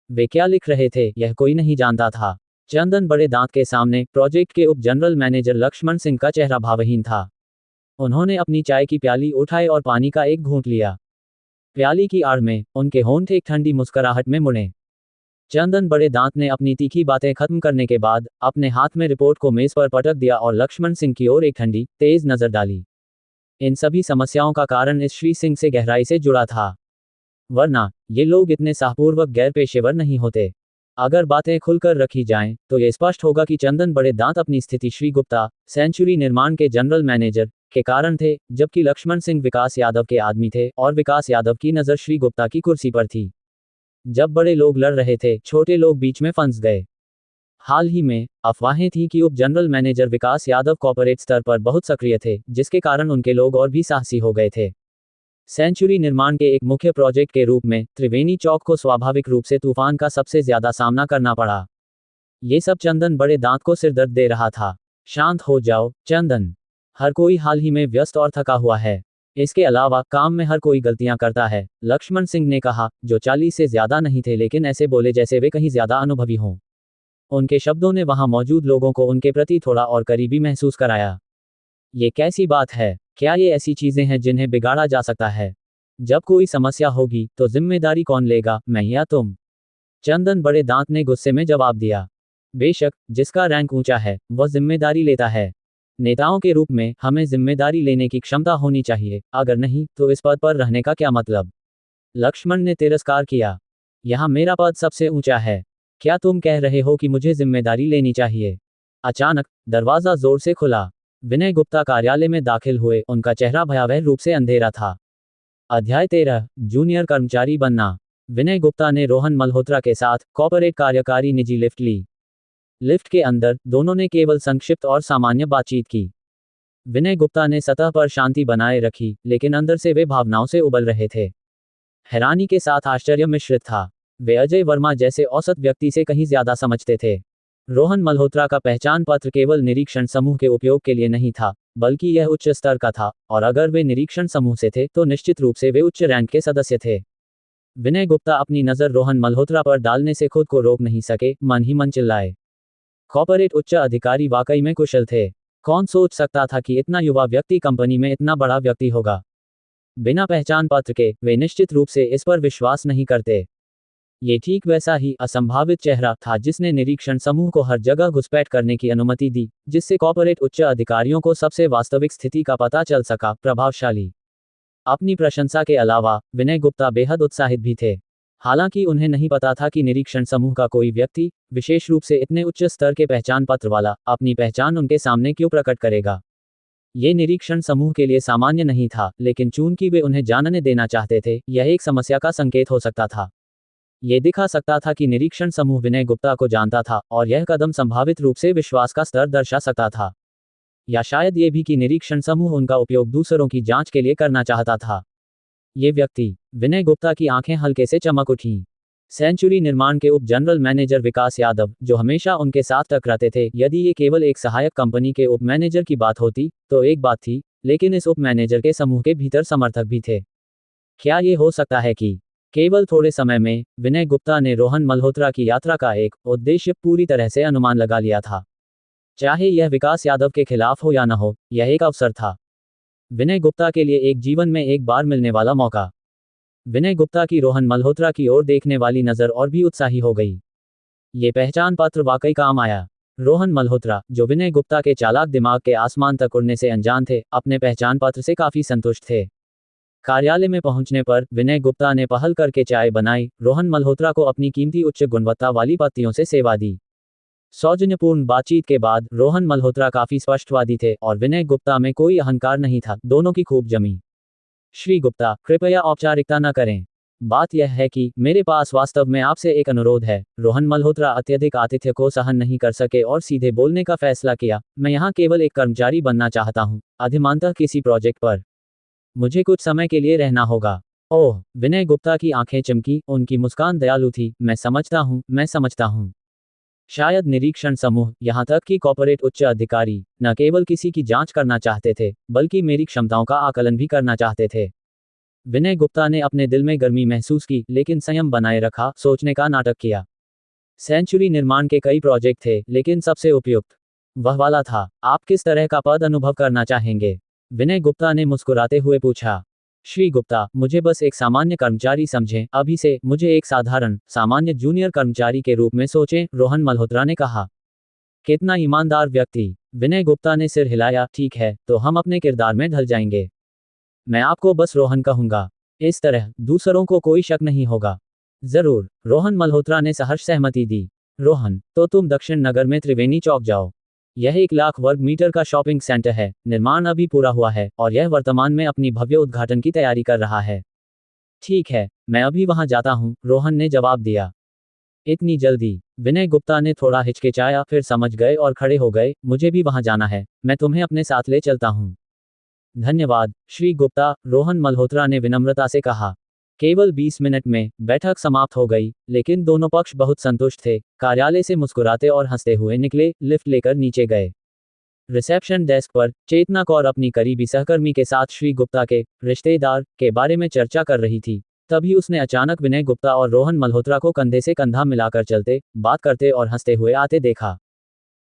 वे क्या लिख रहे थे, यह कोई नहीं जानता था। चंदन बड़े दांत के सामने, प्रोजेक्ट के उप जनरल मैनेजर लक्ष्मण सिंह का चेहरा भावहीन था। उन्होंने अपनी चाय की प्याली उठाई और पानी का एक घूंट लिया। प्याली की आड़ में, उनके होंठ एक ठंडी मुस्कुराहट में मुड़े। चंदन बड़े दांत ने अपनी तीखी बातें खत्म करने के बाद, अपने हाथ में रिपोर्ट को मेज पर पटक दिया और लक्ष्मण सिंह की ओर एक ठंडी, तेज नजर डाली। इन सभी समस्याओं का कारण इस श्री सिंह से गहराई से जुड़ा था। वरना, ये लोग इतने साहपूर्वक गैर पेशेवर नहीं होते। अगर बातें खुलकर रखी जाएं, तो ये स्पष्ट होगा कि चंदन बड़े दांत अपनी स्थिति श्री गुप्ता, सेंचुरी निर्माण के जनरल मैनेजर, के कारण थे, जबकि लक्ष्मण सिंह विकास यादव के आदमी थे और विकास यादव की नज़र श्री गुप्ता की कुर्सी पर थी। जब बड़े लोग लड़ रहे थे, छोटे लोग बीच में फंस गए। हाल ही में, अफवाहें थीं कि उप जनरल मैनेजर विकास यादव कॉर्पोरेट स्तर पर बहुत सक्रिय थे, जिसके कारण उनके लोग और भी साहसी हो गए थे। सेंचुरी निर्माण के एक मुख्य प्रोजेक्ट के रूप में, त्रिवेणी चौक को स्वाभाविक रूप से तूफान का सबसे ज्यादा सामना करना पड़ा। ये सब चंदन बड़े दांत को सिरदर्द दे रहा था। शांत हो जाओ, चंदन। हर कोई हाल ही में व्यस्त और थका हुआ है। इसके अलावा काम में हर कोई गलतियां करता है, लक्ष्मण सिंह ने कहा, जो 40 से ज्यादा नहीं थे लेकिन ऐसे बोले जैसे वे कहीं ज्यादा अनुभवी हों। उनके शब्दों ने वहां मौजूद लोगों को उनके प्रति थोड़ा और करीबी महसूस कराया। ये कैसी बात है? क्या ये ऐसी चीजें हैं जिन्हें बिगाड़ा जा सकता है? जब कोई समस्या होगी तो जिम्मेदारी कौन लेगा, मैं या तुम? चंदन बड़े दांत ने गुस्से में जवाब दिया। बेशक, जिसका रैंक ऊंचा है वह जिम्मेदारी लेता है। नेताओं के रूप में हमें जिम्मेदारी लेने की क्षमता होनी चाहिए, अगर नहीं तो इस पद पर रहने का क्या मतलब? लक्ष्मण ने तिरस्कार किया। यहाँ मेरा पद सबसे ऊंचा है। क्या तुम कह रहे हो कि मुझे जिम्मेदारी लेनी चाहिए? अचानक दरवाजा जोर से खुला। विनय गुप्ता कार्यालय में दाखिल हुए, उनका चेहरा भयावह रूप से अंधेरा था। अध्याय 13, जूनियर कर्मचारी बनना। विनय गुप्ता ने रोहन मल्होत्रा के साथ कॉर्पोरेट कार्यकारी निजी लिफ्ट ली। लिफ्ट के अंदर दोनों ने केवल संक्षिप्त और सामान्य बातचीत की। विनय गुप्ता ने सतह पर शांति बनाए रखी, लेकिन अंदर से वे भावनाओं से उबल रहे थे। हैरानी के साथ आश्चर्य मिश्रित था। वे अजय वर्मा जैसे औसत व्यक्ति से कहीं ज्यादा समझते थे। रोहन मल्होत्रा का पहचान पत्र केवल निरीक्षण समूह के उपयोग के लिए नहीं था, बल्कि यह उच्च स्तर का था, और अगर वे निरीक्षण समूह से थे तो निश्चित रूप से वे उच्च रैंक के सदस्य थे। विनय गुप्ता अपनी नज़र रोहन मल्होत्रा पर डालने से खुद को रोक नहीं सके, मन ही मन चिल्लाए। कॉर्पोरेट उच्च अधिकारी वाकई में कुशल थे। कौन सोच सकता था कि इतना युवा व्यक्ति कंपनी में इतना बड़ा व्यक्ति होगा? बिना पहचान पत्र के वे निश्चित रूप से इस पर विश्वास नहीं करते। ये ठीक वैसा ही असंभावित चेहरा था जिसने निरीक्षण समूह को हर जगह घुसपैठ करने की अनुमति दी, जिससे कॉर्पोरेट उच्च अधिकारियों को सबसे वास्तविक स्थिति का पता चल सका। प्रभावशाली। अपनी प्रशंसा के अलावा विनय गुप्ता बेहद उत्साहित भी थे। हालांकि उन्हें नहीं पता था कि निरीक्षण समूह का कोई व्यक्ति, विशेष रूप से इतने उच्च स्तर के पहचान पत्र वाला, अपनी पहचान उनके सामने क्यों प्रकट करेगा। ये निरीक्षण समूह के लिए सामान्य नहीं था, लेकिन चूंकि वे उन्हें जानने देना चाहते थे, यह एक समस्या का संकेत हो सकता था। ये दिखा सकता था कि निरीक्षण समूह विनय गुप्ता को जानता था, और यह कदम संभावित रूप से विश्वास का स्तर दर्शा सकता था। या शायद ये भी कि निरीक्षण समूह उनका उपयोग दूसरों की जांच के लिए करना चाहता था। ये व्यक्ति, विनय गुप्ता की आंखें हल्के से चमक उठीं। सेंचुरी निर्माण के उप जनरल मैनेजर विकास यादव, जो हमेशा उनके साथ टकराते थे, यदि ये केवल एक सहायक कंपनी के उप मैनेजर की बात होती तो एक बात थी, लेकिन इस उप मैनेजर के समूह के भीतर समर्थक भी थे। क्या ये हो सकता है कि केवल थोड़े समय में विनय गुप्ता ने रोहन मल्होत्रा की यात्रा का एक उद्देश्य पूरी तरह से अनुमान लगा लिया था? चाहे यह विकास यादव के खिलाफ हो या न हो, यह एक अवसर था। विनय गुप्ता के लिए एक जीवन में एक बार मिलने वाला मौका। विनय गुप्ता की रोहन मल्होत्रा की ओर देखने वाली नज़र और भी उत्साही हो गई। ये पहचान पत्र वाकई काम आया। रोहन मल्होत्रा, जो विनय गुप्ता के चालाक दिमाग के आसमान तक उड़ने से अनजान थे, अपने पहचान पत्र से काफी संतुष्ट थे। कार्यालय में पहुंचने पर विनय गुप्ता ने पहल करके चाय बनाई, रोहन मल्होत्रा को अपनी कीमती उच्च गुणवत्ता वाली पत्तियों से सेवा दी। सौजन्यपूर्ण बातचीत के बाद रोहन मल्होत्रा काफी स्पष्टवादी थे, और विनय गुप्ता में कोई अहंकार नहीं था। दोनों की खूब जमी। श्री गुप्ता, कृपया औपचारिकता न करें। बात यह है कि मेरे पास वास्तव में आपसे एक अनुरोध है। रोहन मल्होत्रा अत्यधिक आतिथ्य को सहन नहीं कर सके और सीधे बोलने का फैसला किया। मैं यहाँ केवल एक कर्मचारी बनना चाहता हूँ, अधिमानतः किसी प्रोजेक्ट पर। मुझे कुछ समय के लिए रहना होगा। ओह, विनय गुप्ता की आंखें चमकी, उनकी मुस्कान दयालु थी। मैं समझता हूँ। शायद निरीक्षण समूह, यहाँ तक कि कॉर्पोरेट उच्च अधिकारी, न केवल किसी की जांच करना चाहते थे, बल्कि मेरी क्षमताओं का आकलन भी करना चाहते थे। विनय गुप्ता ने अपने दिल में गर्मी महसूस की, लेकिन संयम बनाए रखा, सोचने का नाटक किया। सेंचुरी निर्माण के कई प्रोजेक्ट थे, लेकिन सबसे उपयुक्त वह वाला था। आप किस तरह का पद अनुभव करना चाहेंगे? विनय गुप्ता ने मुस्कुराते हुए पूछा। श्री गुप्ता, मुझे बस एक सामान्य कर्मचारी समझें, अभी से मुझे एक साधारण, सामान्य जूनियर कर्मचारी के रूप में सोचें, रोहन मल्होत्रा ने कहा। कितना ईमानदार व्यक्ति! विनय गुप्ता ने सिर हिलाया। ठीक है, तो हम अपने किरदार में ढल जाएंगे। मैं आपको बस रोहन कहूंगा। इस तरह दूसरों को कोई शक नहीं होगा। जरूर, रोहन मल्होत्रा ने सहर्ष सहमति दी। रोहन, तो तुम दक्षिण नगर में त्रिवेणी चौक जाओ। यह 1 लाख वर्ग मीटर का शॉपिंग सेंटर है। निर्माण अभी पूरा हुआ है, और यह वर्तमान में अपनी भव्य उद्घाटन की तैयारी कर रहा है। ठीक है, मैं अभी वहां जाता हूं, रोहन ने जवाब दिया। इतनी जल्दी? विनय गुप्ता ने थोड़ा हिचकिचाया, फिर समझ गए और खड़े हो गए। मुझे भी वहां जाना है, मैं तुम्हें अपने साथ ले चलता हूं। धन्यवाद, श्री गुप्ता, रोहन मल्होत्रा ने विनम्रता से कहा। केवल 20 मिनट में बैठक समाप्त हो गई, लेकिन दोनों पक्ष बहुत संतुष्ट थे। कार्यालय से मुस्कुराते और हंसते हुए निकले, लिफ्ट लेकर नीचे गए। रिसेप्शन डेस्क पर चेतना कौर अपनी करीबी सहकर्मी के साथ श्री गुप्ता के रिश्तेदार के बारे में चर्चा कर रही थी। तभी उसने अचानक विनय गुप्ता और रोहन मल्होत्रा को कंधे से कंधा मिलाकर चलते, बात करते और हंसते हुए आते देखा।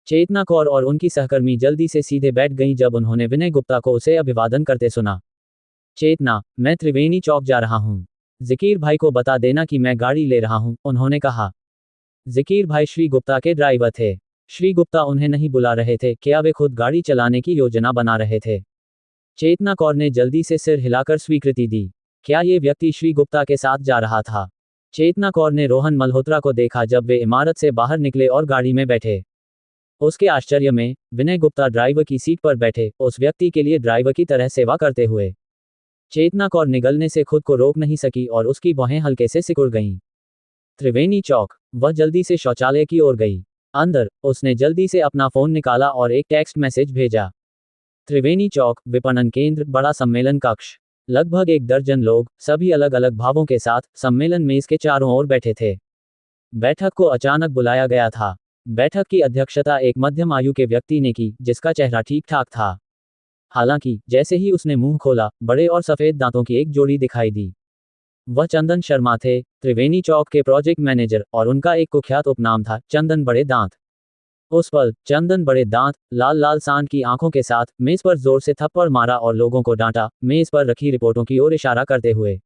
चेतना कौर और उनकी सहकर्मी जल्दी से सीधे बैठ गईं जब उन्होंने विनय गुप्ता को उसे अभिवादन करते सुना। चेतना, मैं त्रिवेणी चौक जा रहा हूँ। ज़कीर भाई को बता देना कि मैं गाड़ी ले रहा हूँ, उन्होंने कहा। ज़कीर भाई श्री गुप्ता के ड्राइवर थे। श्री गुप्ता उन्हें नहीं बुला रहे थे, क्या वे खुद गाड़ी चलाने की योजना बना रहे थे? चेतना कौर ने जल्दी से सिर हिलाकर स्वीकृति दी। क्या ये व्यक्ति श्री गुप्ता के साथ जा रहा था? चेतना कौर ने रोहन मल्होत्रा को देखा जब वे इमारत से बाहर निकले और गाड़ी में बैठे। उसके आश्चर्य में, विनय गुप्ता ड्राइवर की सीट पर बैठे, उस व्यक्ति के लिए ड्राइवर की तरह सेवा करते हुए। चेतना कौर निगलने से खुद को रोक नहीं सकी और उसकी भौहें हल्के से सिकुड़ गईं। त्रिवेणी चौक, वह जल्दी से शौचालय की ओर गई। अंदर, उसने जल्दी से अपना फोन निकाला और एक टेक्स्ट मैसेज भेजा। त्रिवेणी चौक, विपणन केंद्र, बड़ा सम्मेलन कक्ष। लगभग 1 दर्जन लोग, सभी अलग अलग भावों के साथ, सम्मेलन मेज के चारों ओर बैठे थे। बैठक को अचानक बुलाया गया था। बैठक की अध्यक्षता एक मध्यम आयु के व्यक्ति ने की, जिसका चेहरा ठीक ठाक था। हालांकि, जैसे ही उसने मुंह खोला, बड़े और सफेद दांतों की एक जोड़ी दिखाई दी। वह चंदन शर्मा थे, त्रिवेणी चौक के प्रोजेक्ट मैनेजर, और उनका एक कुख्यात उपनाम था, चंदन बड़े दांत। उस पल, चंदन बड़े दांत, लाल लाल सांड की आंखों के साथ, मेज पर जोर से थप्पड़ मारा और लोगों को डांटा, मेज पर रखी रिपोर्टों की ओर इशारा करते हुए।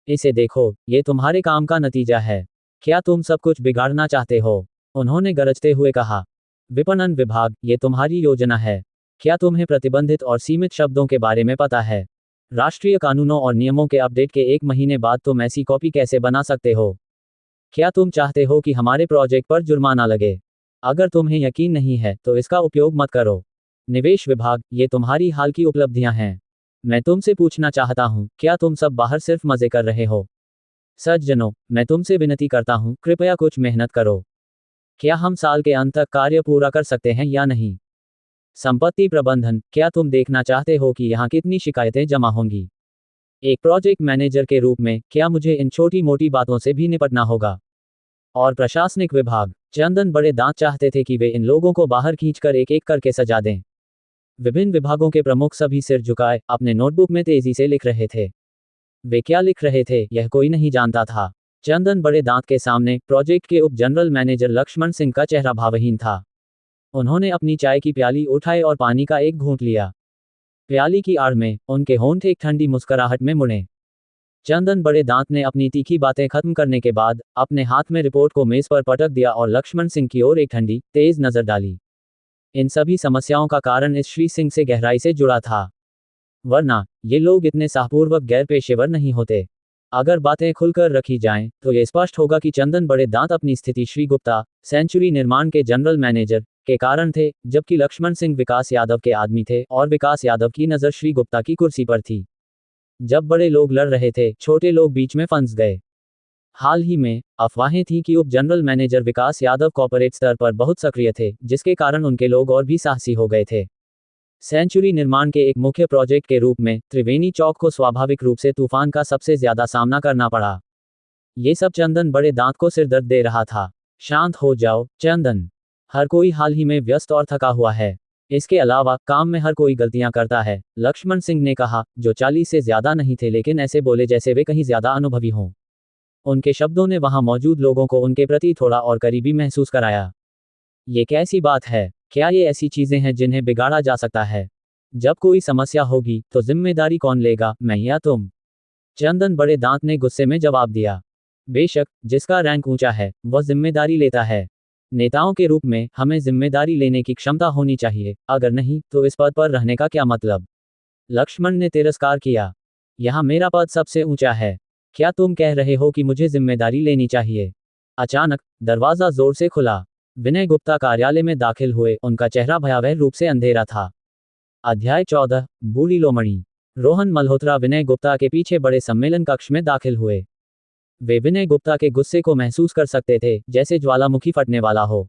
इसे देखो, ये तुम्हारे काम का नतीजा है। क्या तुम सब कुछ बिगाड़ना चाहते हो? उन्होंने गरजते हुए कहा। विपणन विभाग, ये तुम्हारी योजना है। क्या तुम्हें प्रतिबंधित और सीमित शब्दों के बारे में पता है? राष्ट्रीय कानूनों और नियमों के अपडेट के 1 महीने बाद तुम ऐसी कॉपी कैसे बना सकते हो? क्या तुम चाहते हो कि हमारे प्रोजेक्ट पर जुर्माना लगे? अगर तुम्हें यकीन नहीं है, तो इसका उपयोग मत करो। निवेश विभाग, ये तुम्हारी हाल की उपलब्धियां हैं। मैं तुमसे पूछना चाहता हूं, क्या तुम सब बाहर सिर्फ मजे कर रहे हो? सज्जनों, मैं तुमसे विनती करता हूं, कृपया कुछ मेहनत करो। क्या हम साल के अंत तक कार्य पूरा कर सकते हैं या नहीं? संपत्ति प्रबंधन, क्या तुम देखना चाहते हो कि यहाँ कितनी शिकायतें जमा होंगी? एक प्रोजेक्ट मैनेजर के रूप में, क्या मुझे इन छोटी मोटी बातों से भी निपटना होगा? और प्रशासनिक विभाग, चंदन बड़े दांत चाहते थे कि वे इन लोगों को बाहर खींचकर एक एक करके सजा दें। विभिन्न विभागों के प्रमुख सभी सिर झुकाए, अपने नोटबुक में तेजी से लिख रहे थे। वे क्या लिख रहे थे, यह कोई नहीं जानता था। चंदन बड़े दांत के सामने, प्रोजेक्ट के उप जनरल मैनेजर लक्ष्मण सिंह का चेहरा भावहीन था। उन्होंने अपनी चाय की प्याली उठाई और पानी का एक घूंट लिया। प्याली की आड़ में, उनके होंठ एक ठंडी मुस्कुराहट में मुड़े। चंदन बड़े दांत ने अपनी तीखी बातें खत्म करने के बाद, अपने हाथ में रिपोर्ट को मेज पर पटक दिया और लक्ष्मण सिंह की ओर एक ठंडी, तेज नजर डाली। इन सभी समस्याओं का कारण इस श्री सिंह से गहराई से जुड़ा था। वरना, ये लोग इतने साहपूर्वक गैर पेशेवर नहीं होते। अगर बातें खुलकर रखी जाएं, तो ये स्पष्ट होगा कि चंदन बड़े दांत अपनी स्थिति श्री गुप्ता, सेंचुरी निर्माण के जनरल मैनेजर, के कारण थे, जबकि लक्ष्मण सिंह विकास यादव के आदमी थे और विकास यादव की नज़र श्री गुप्ता की कुर्सी पर थी। जब बड़े लोग लड़ रहे थे, छोटे लोग बीच में फंस गए। हाल ही में, अफवाहें थीं कि उप जनरल मैनेजर विकास यादव कॉर्पोरेट स्तर पर बहुत सक्रिय थे, जिसके कारण उनके लोग और भी साहसी हो गए थे। सेंचुरी निर्माण के एक मुख्य प्रोजेक्ट के रूप में, त्रिवेणी चौक को स्वाभाविक रूप से तूफान का सबसे ज्यादा सामना करना पड़ा। ये सब चंदन बड़े दांत को सिरदर्द दे रहा था। शांत हो जाओ, चंदन। हर कोई हाल ही में व्यस्त और थका हुआ है। इसके अलावा, काम में हर कोई गलतियां करता है, लक्ष्मण सिंह ने कहा, जो 40 से ज्यादा नहीं थे लेकिन ऐसे बोले जैसे वे कहीं ज्यादा अनुभवी हों। उनके शब्दों ने वहां मौजूद लोगों को उनके प्रति थोड़ा और करीबी महसूस कराया। ये कैसी बात है? क्या ये ऐसी चीजें हैं जिन्हें बिगाड़ा जा सकता है? जब कोई समस्या होगी, तो जिम्मेदारी कौन लेगा, मैं या तुम? चंदन बड़े दांत ने गुस्से में जवाब दिया। बेशक, जिसका रैंक ऊंचा है, वह जिम्मेदारी लेता है। नेताओं के रूप में, हमें जिम्मेदारी लेने की क्षमता होनी चाहिए, अगर नहीं, तो इस पद पर रहने का क्या मतलब? लक्ष्मण ने तिरस्कार किया। यहाँ मेरा पद सबसे ऊंचा है। क्या तुम कह रहे हो कि मुझे जिम्मेदारी लेनी चाहिए? अचानक, दरवाजा जोर से खुला। विनय गुप्ता कार्यालय में दाखिल हुए, उनका चेहरा भयावह रूप से अंधेरा था। अध्याय 14, बूढ़ी लोमड़ी। रोहन मल्होत्रा विनय गुप्ता के पीछे बड़े सम्मेलन कक्ष में दाखिल हुए। वे विनय गुप्ता के गुस्से को महसूस कर सकते थे, जैसे ज्वालामुखी फटने वाला हो।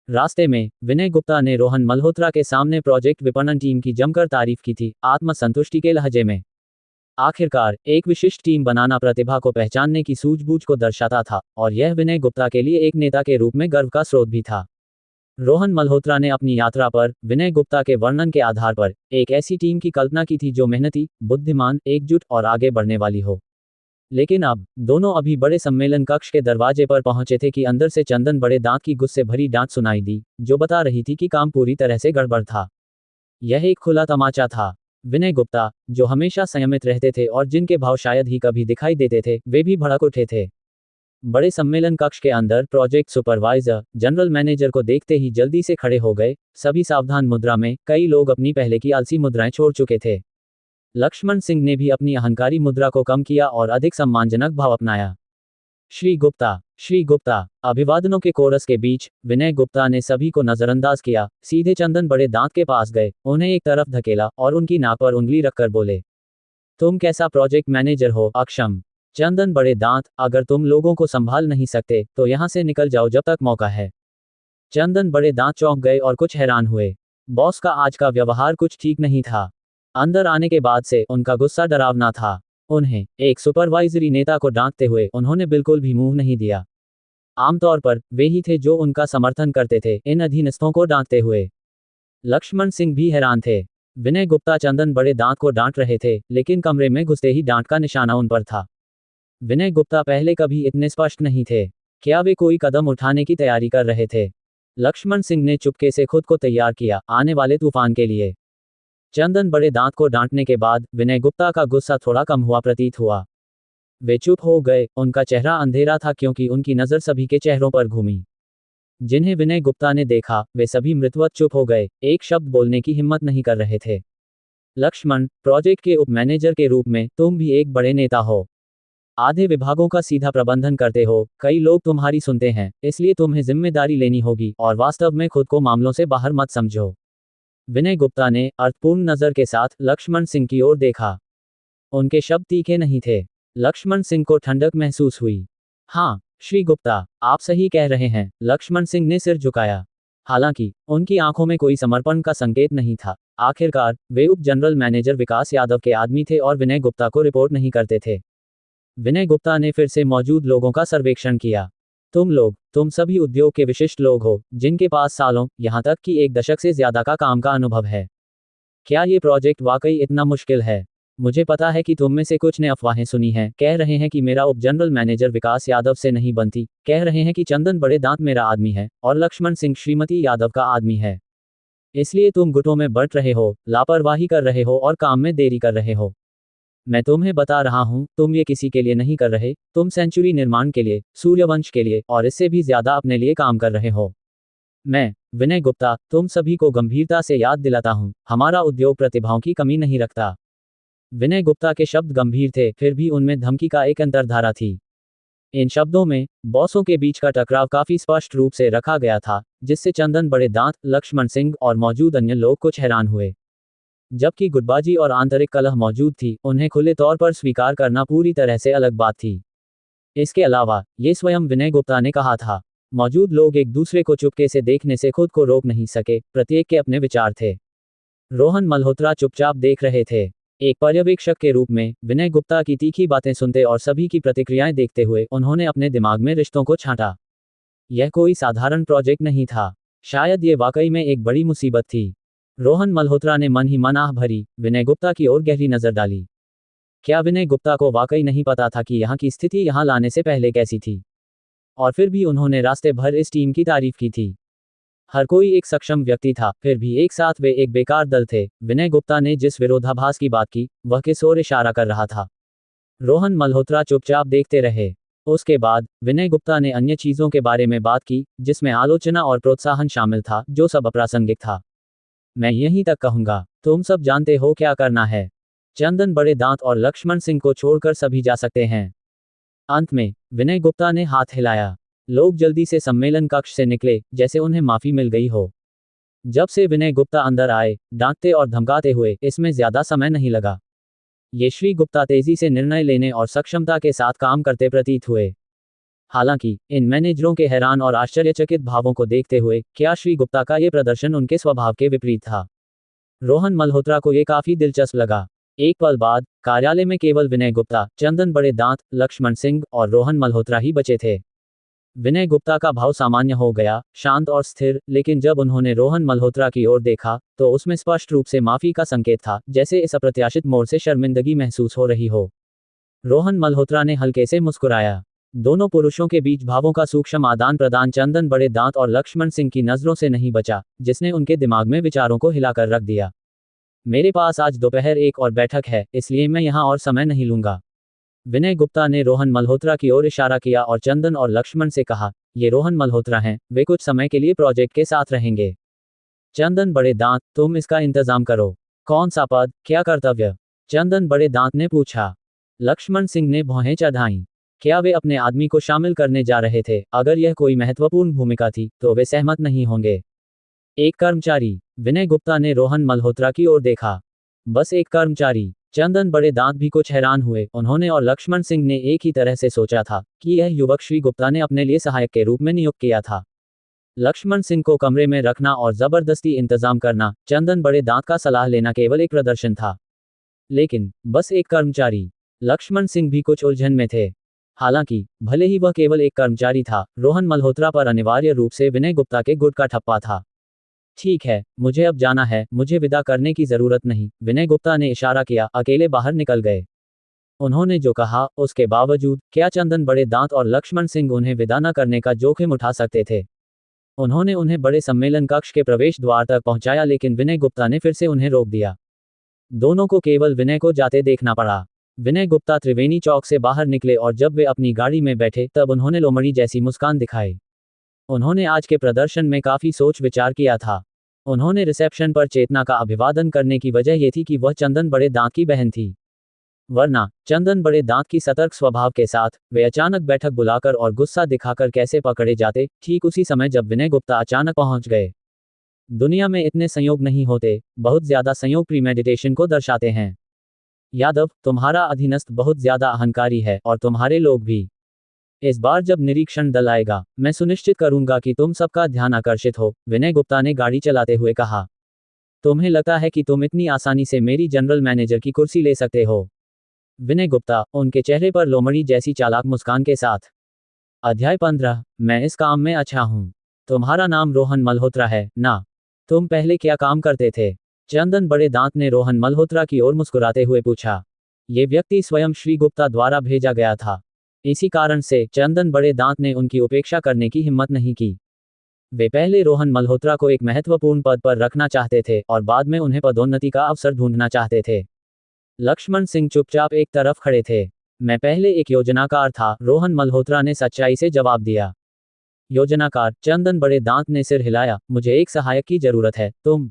रास्ते में, विनय गुप्ता ने रोहन मल्होत्रा के सामने प्रोजेक्ट विपणन टीम की जमकर तारीफ की थी, आत्मसंतुष्टि के लहजे में। आखिरकार, एक विशिष्ट टीम बनाना प्रतिभा को पहचानने की सूझबूझ को दर्शाता था, और यह विनय गुप्ता के लिए एक नेता के रूप में गर्व का स्रोत भी था। रोहन मल्होत्रा ने अपनी यात्रा पर विनय गुप्ता के वर्णन के आधार पर एक ऐसी टीम की कल्पना की थी जो मेहनती, बुद्धिमान, एकजुट और आगे बढ़ने वाली हो। लेकिन अब दोनों अभी बड़े सम्मेलन कक्ष के दरवाजे पर पहुंचे थे कि अंदर से चंदन बड़े दांत की गुस्से भरी डांट सुनाई दी, जो बता रही थी कि काम पूरी तरह से गड़बड़ था। यह एक खुला तमाचा था। विनय गुप्ता, जो हमेशा संयमित रहते थे और जिनके भाव शायद ही कभी दिखाई देते थे, वे भी भड़क उठे थे। बड़े सम्मेलन कक्ष के अंदर प्रोजेक्ट सुपरवाइजर जनरल मैनेजर को देखते ही जल्दी से खड़े हो गए, सभी सावधान मुद्रा में। कई लोग अपनी पहले की आलसी मुद्राएं छोड़ चुके थे। लक्ष्मण सिंह ने भी अपनी अहंकारी मुद्रा को कम किया और अधिक सम्मानजनक भाव अपनाया। श्री गुप्ता, श्री गुप्ता। अभिवादनों के कोरस के बीच विनय गुप्ता ने सभी को नजरअंदाज किया, सीधे चंदन बड़े दांत के पास गए, उन्हें एक तरफ धकेला और उनकी नाक पर उंगली रखकर बोले, तुम कैसा प्रोजेक्ट मैनेजर हो, अक्षम। चंदन बड़े दांत, अगर तुम लोगों को संभाल नहीं सकते तो यहां से निकल जाओ जब तक मौका है। चंदन बड़े दांत चौंक गए और कुछ हैरान हुए। बॉस का आज का व्यवहार कुछ ठीक नहीं था। अंदर आने के बाद से उनका गुस्सा डरावना था। उन्हें एक सुपरवाइजरी नेता को डांटते हुए उन्होंने बिल्कुल भी मुंह नहीं दिया। आमतौर पर वे ही थे जो उनका समर्थन करते थे इन अधीनस्थों को डांटते हुए। लक्ष्मण सिंह भी हैरान थे। विनय गुप्ता चंदन बड़े दांत को डांट रहे थे, लेकिन कमरे में घुसते ही डांट का निशाना उन पर था। विनय गुप्ता पहले कभी इतने स्पष्ट नहीं थे। क्या वे कोई कदम उठाने की तैयारी कर रहे थे? लक्ष्मण सिंह ने चुपके से खुद को तैयार किया आने वाले तूफान के लिए। चंदन बड़े दांत को डांटने के बाद विनय गुप्ता का गुस्सा थोड़ा कम हुआ प्रतीत हुआ। वे चुप हो गए, उनका चेहरा अंधेरा था क्योंकि उनकी नजर सभी के चेहरों पर घूमी। जिन्हें विनय गुप्ता ने देखा, वे सभी मृतवत चुप हो गए, एक शब्द बोलने की हिम्मत नहीं कर रहे थे। लक्ष्मण, प्रोजेक्ट के उप मैनेजर के रूप में तुम भी एक बड़े नेता हो। आधे विभागों का सीधा प्रबंधन करते हो, कई लोग तुम्हारी सुनते हैं, इसलिए तुम्हें जिम्मेदारी लेनी होगी और वास्तव में खुद को मामलों से बाहर मत समझो। विनय गुप्ता ने अर्थपूर्ण नजर के साथ लक्ष्मण सिंह की ओर देखा। उनके शब्द तीखे नहीं थे। लक्ष्मण सिंह को ठंडक महसूस हुई। हाँ, श्री गुप्ता, आप सही कह रहे हैं। लक्ष्मण सिंह ने सिर झुकाया। हालांकि उनकी आंखों में कोई समर्पण का संकेत नहीं था। आखिरकार वे उप जनरल मैनेजर विकास यादव के आदमी थे और विनय गुप्ता को रिपोर्ट नहीं करते थे। विनय गुप्ता ने फिर से मौजूद लोगों का सर्वेक्षण किया। तुम सभी उद्योग के विशिष्ट लोग हो, जिनके पास सालों, यहां तक कि एक दशक से ज्यादा का काम का अनुभव है। क्या ये प्रोजेक्ट वाकई इतना मुश्किल है? मुझे पता है कि तुम में से कुछ ने अफवाहें सुनी हैं, कह रहे हैं कि मेरा उप जनरल मैनेजर विकास यादव से नहीं बनती, कह रहे हैं कि चंदन बड़े दांत मेरा आदमी है और लक्ष्मण सिंह श्रीमती यादव का आदमी है। इसलिए तुम गुटों में बंट रहे हो, लापरवाही कर रहे हो और काम में देरी कर रहे हो। मैं तुम्हें बता रहा हूं, तुम ये किसी के लिए नहीं कर रहे, तुम सेंचुरी निर्माण के लिए, सूर्यवंश के लिए और इससे भी ज्यादा अपने लिए काम कर रहे हो। मैं, विनय गुप्ता, तुम सभी को गंभीरता से याद दिलाता हूं, हमारा उद्योग प्रतिभाओं की कमी नहीं रखता। विनय गुप्ता के शब्द गंभीर थे, फिर भी उनमें धमकी का एक अंतर्धारा थी। इन शब्दों में बॉसों के बीच का टकराव काफी स्पष्ट रूप से रखा गया था, जिससे चंदन बड़े दांत, लक्ष्मण सिंह और मौजूद अन्य लोग कुछ हैरान हुए। जबकि गुटबाजी और आंतरिक कलह मौजूद थी, उन्हें खुले तौर पर स्वीकार करना पूरी तरह से अलग बात थी। इसके अलावा ये स्वयं विनय गुप्ता ने कहा था। मौजूद लोग एक दूसरे को चुपके से देखने से खुद को रोक नहीं सके, प्रत्येक के अपने विचार थे। रोहन मल्होत्रा चुपचाप देख रहे थे। एक पर्यवेक्षक के रूप में विनय गुप्ता की तीखी बातें सुनते और सभी की प्रतिक्रियाएं देखते हुए उन्होंने अपने दिमाग में रिश्तों को छांटा। यह कोई साधारण प्रोजेक्ट नहीं था, शायद ये वाकई में एक बड़ी मुसीबत थी। रोहन मल्होत्रा ने मन ही मन आह भरी, विनय गुप्ता की ओर गहरी नजर डाली। क्या विनय गुप्ता को वाकई नहीं पता था कि यहाँ की स्थिति यहाँ लाने से पहले कैसी थी? और फिर भी उन्होंने रास्ते भर इस टीम की तारीफ की थी। हर कोई एक सक्षम व्यक्ति था, फिर भी एक साथ वे एक बेकार दल थे। विनय गुप्ता ने जिस विरोधाभास की बात की, वह किस ओर इशारा कर रहा था? रोहन मल्होत्रा चुपचाप देखते रहे। उसके बाद विनय गुप्ता ने अन्य चीजों के बारे में बात की, जिसमें आलोचना और प्रोत्साहन शामिल था, जो सब अप्रासंगिक था। मैं यहीं तक कहूंगा, तुम सब जानते हो क्या करना है। चंदन बड़े दांत और लक्ष्मण सिंह को छोड़कर सभी जा सकते हैं। अंत में विनय गुप्ता ने हाथ हिलाया। लोग जल्दी से सम्मेलन कक्ष से निकले, जैसे उन्हें माफी मिल गई हो। जब से विनय गुप्ता अंदर आए, डांटते और धमकाते हुए, इसमें ज्यादा समय नहीं लगा। ये श्री गुप्ता तेजी से निर्णय लेने और सक्षमता के साथ काम करते प्रतीत हुए। हालांकि इन मैनेजरों के हैरान और आश्चर्यचकित भावों को देखते हुए, क्या श्री गुप्ता का ये प्रदर्शन उनके स्वभाव के विपरीत था? रोहन मल्होत्रा को ये काफी दिलचस्प लगा। एक पल बाद कार्यालय में केवल विनय गुप्ता, चंदन बड़े दांत, लक्ष्मण सिंह और रोहन मल्होत्रा ही बचे थे। विनय गुप्ता का भाव सामान्य हो गया, शांत और स्थिर, लेकिन जब उन्होंने रोहन मल्होत्रा की ओर देखा तो उसमें स्पष्ट रूप से माफी का संकेत था, जैसे इस अप्रत्याशित मोड़ से शर्मिंदगी महसूस हो रही हो। रोहन मल्होत्रा ने हल्के से मुस्कुराया। दोनों पुरुषों के बीच भावों का सूक्ष्म आदान प्रदान चंदन बड़े दांत और लक्ष्मण सिंह की नजरों से नहीं बचा, जिसने उनके दिमाग में विचारों को हिलाकर रख दिया। मेरे पास आज दोपहर एक और बैठक है, इसलिए मैं यहाँ और समय नहीं लूंगा। विनय गुप्ता ने रोहन मल्होत्रा की ओर इशारा किया और चंदन और लक्ष्मण से कहा, ये रोहन मल्होत्रा हैं, वे कुछ समय के लिए प्रोजेक्ट के साथ रहेंगे। चंदन बड़े दांत, तुम इसका इंतजाम करो। कौन सा पद, क्या कर्तव्य? चंदन बड़े दांत ने पूछा। लक्ष्मण सिंह ने भौहें चढ़ाईं। क्या वे अपने आदमी को शामिल करने जा रहे थे? अगर यह कोई महत्वपूर्ण भूमिका थी तो वे सहमत नहीं होंगे। एक कर्मचारी। विनय गुप्ता ने रोहन मल्होत्रा की ओर देखा। बस एक कर्मचारी? चंदन बड़े दांत भी कुछ हैरान हुए। उन्होंने और लक्ष्मण सिंह ने एक ही तरह से सोचा था कि यह युवक श्री गुप्ता ने अपने लिए सहायक के रूप में नियुक्त किया था। लक्ष्मण सिंह को कमरे में रखना और जबरदस्ती इंतजाम करना, चंदन बड़े दांत का सलाह लेना केवल एक प्रदर्शन था। लेकिन बस एक कर्मचारी। लक्ष्मण सिंह भी कुछ उलझन में थे। हालांकि भले ही वह केवल एक कर्मचारी था, रोहन मल्होत्रा पर अनिवार्य रूप से विनय गुप्ता के गुट का ठप्पा था। ठीक है, मुझे अब जाना है, मुझे विदा करने की जरूरत नहीं, विनय गुप्ता ने इशारा किया, अकेले बाहर निकल गए। उन्होंने जो कहा उसके बावजूद क्या चंदन बड़े दांत और लक्ष्मण सिंह उन्हें विदा न करने का जोखिम उठा सकते थे? उन्होंने उन्हें बड़े सम्मेलन कक्ष के प्रवेश द्वार तक पहुंचाया, लेकिन विनय गुप्ता ने फिर से उन्हें रोक दिया। दोनों को केवल विनय को जाते देखना पड़ा। विनय गुप्ता त्रिवेणी चौक से बाहर निकले और जब वे अपनी गाड़ी में बैठे तब उन्होंने लोमड़ी जैसी मुस्कान दिखाई। उन्होंने आज के प्रदर्शन में काफी सोच विचार किया था। उन्होंने रिसेप्शन पर चेतना का अभिवादन करने की वजह यह थी कि वह चंदन बड़े दांत की बहन थी। वरना चंदन बड़े दांत की सतर्क स्वभाव के साथ वे अचानक बैठक बुलाकर और गुस्सा दिखाकर कैसे पकड़े जाते, ठीक उसी समय जब विनय गुप्ता अचानक पहुंच गए। दुनिया में इतने संयोग नहीं होते, बहुत ज्यादा संयोग प्रीमेडिटेशन को दर्शाते हैं। यादव, तुम्हारा अधीनस्थ बहुत ज्यादा अहंकारी है और तुम्हारे लोग भी। इस बार जब निरीक्षण दल आएगा, मैं सुनिश्चित करूंगा कि तुम सबका ध्यान आकर्षित हो, विनय गुप्ता ने गाड़ी चलाते हुए कहा। तुम्हें लगता है कि तुम इतनी आसानी से मेरी जनरल मैनेजर की कुर्सी ले सकते हो? विनय गुप्ता, उनके चेहरे पर लोमड़ी जैसी चालाक मुस्कान के साथ। अध्याय 15, मैं इस काम में अच्छा हूं। तुम्हारा नाम रोहन मल्होत्रा है ना? तुम पहले क्या काम करते थे? चंदन बड़े दांत ने रोहन मल्होत्रा की ओर मुस्कुराते हुए पूछा। ये व्यक्ति स्वयं श्री गुप्ता द्वारा भेजा गया था। इसी कारण से चंदन बड़े दांत ने उनकी उपेक्षा करने की हिम्मत नहीं की। वे पहले रोहन मल्होत्रा को एक महत्वपूर्ण पद पर रखना चाहते थे और बाद में उन्हें पदोन्नति का अवसर ढूंढना चाहते थे। लक्ष्मण सिंह चुपचाप एक तरफ खड़े थे। मैं पहले एक योजनाकार था, रोहन मल्होत्रा ने सच्चाई से जवाब दिया। योजनाकार? चंदन बड़े दांत ने सिर हिलाया। मुझे एक सहायक की जरूरत है। तुम?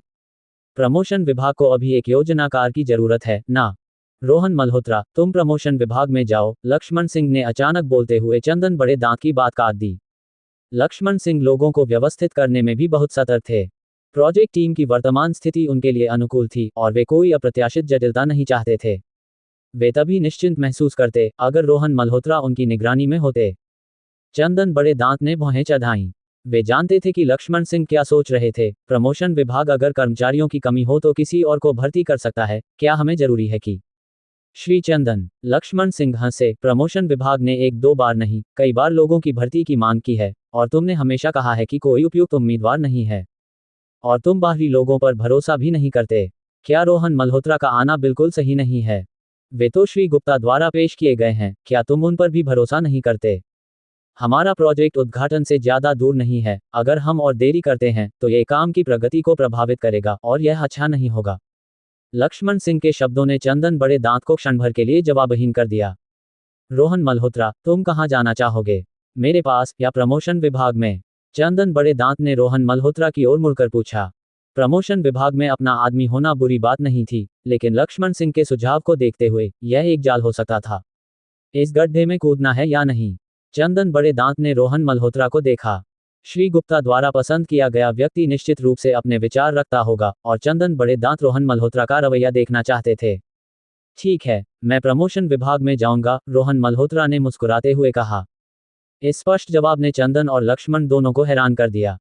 प्रमोशन विभाग को अभी एक योजनाकार की जरूरत है ना? रोहन मल्होत्रा, तुम प्रमोशन विभाग में जाओ, लक्ष्मण सिंह ने अचानक बोलते हुए चंदन बड़े दांत की बात काट दी। लक्ष्मण सिंह लोगों को व्यवस्थित करने में भी बहुत सतर्क थे। प्रोजेक्ट टीम की वर्तमान स्थिति उनके लिए अनुकूल थी और वे कोई अप्रत्याशित जटिलता नहीं चाहते थे। वे तभी निश्चिंत महसूस करते अगर रोहन मल्होत्रा उनकी निगरानी में होते। चंदन बड़े दांत ने भौहें चढ़ाईं। वे जानते थे कि लक्ष्मण सिंह क्या सोच रहे थे। प्रमोशन विभाग अगर कर्मचारियों की कमी हो तो किसी और को भर्ती कर सकता है, क्या हमें जरूरी है कि? श्री चंदन। लक्ष्मण सिंह हंसे। प्रमोशन विभाग ने एक दो बार नहीं, कई बार लोगों की भर्ती की मांग की है और तुमने हमेशा कहा है कि कोई उपयुक्त उम्मीदवार नहीं है और तुम बाहरी लोगों पर भरोसा भी नहीं करते। क्या रोहन मल्होत्रा का आना बिल्कुल सही नहीं है? वे तो श्री गुप्ता द्वारा पेश किए गए हैं, क्या तुम उन पर भी भरोसा नहीं करते? हमारा प्रोजेक्ट उद्घाटन से ज्यादा दूर नहीं है, अगर हम और देरी करते हैं तो ये काम की प्रगति को प्रभावित करेगा और यह अच्छा नहीं होगा। लक्ष्मण सिंह के शब्दों ने चंदन बड़े दांत को क्षण भर के लिए जवाबहीन कर दिया। रोहन मल्होत्रा, तुम कहाँ जाना चाहोगे? मेरे पास या प्रमोशन विभाग में? चंदन बड़े दांत ने रोहन मल्होत्रा की ओर मुड़कर पूछा। प्रमोशन विभाग में अपना आदमी होना बुरी बात नहीं थी, लेकिन लक्ष्मण सिंह के सुझाव को देखते हुए यह एक जाल हो सकता था। इस गड्ढे में कूदना है या नहीं? चंदन बड़े दांत ने रोहन मल्होत्रा को देखा। श्री गुप्ता द्वारा पसंद किया गया व्यक्ति निश्चित रूप से अपने विचार रखता होगा और चंदन बड़े दांत रोहन मल्होत्रा का रवैया देखना चाहते थे। ठीक है, मैं प्रमोशन विभाग में जाऊंगा, रोहन मल्होत्रा ने मुस्कुराते हुए कहा। इस स्पष्ट जवाब ने चंदन और लक्ष्मण दोनों को हैरान कर दिया।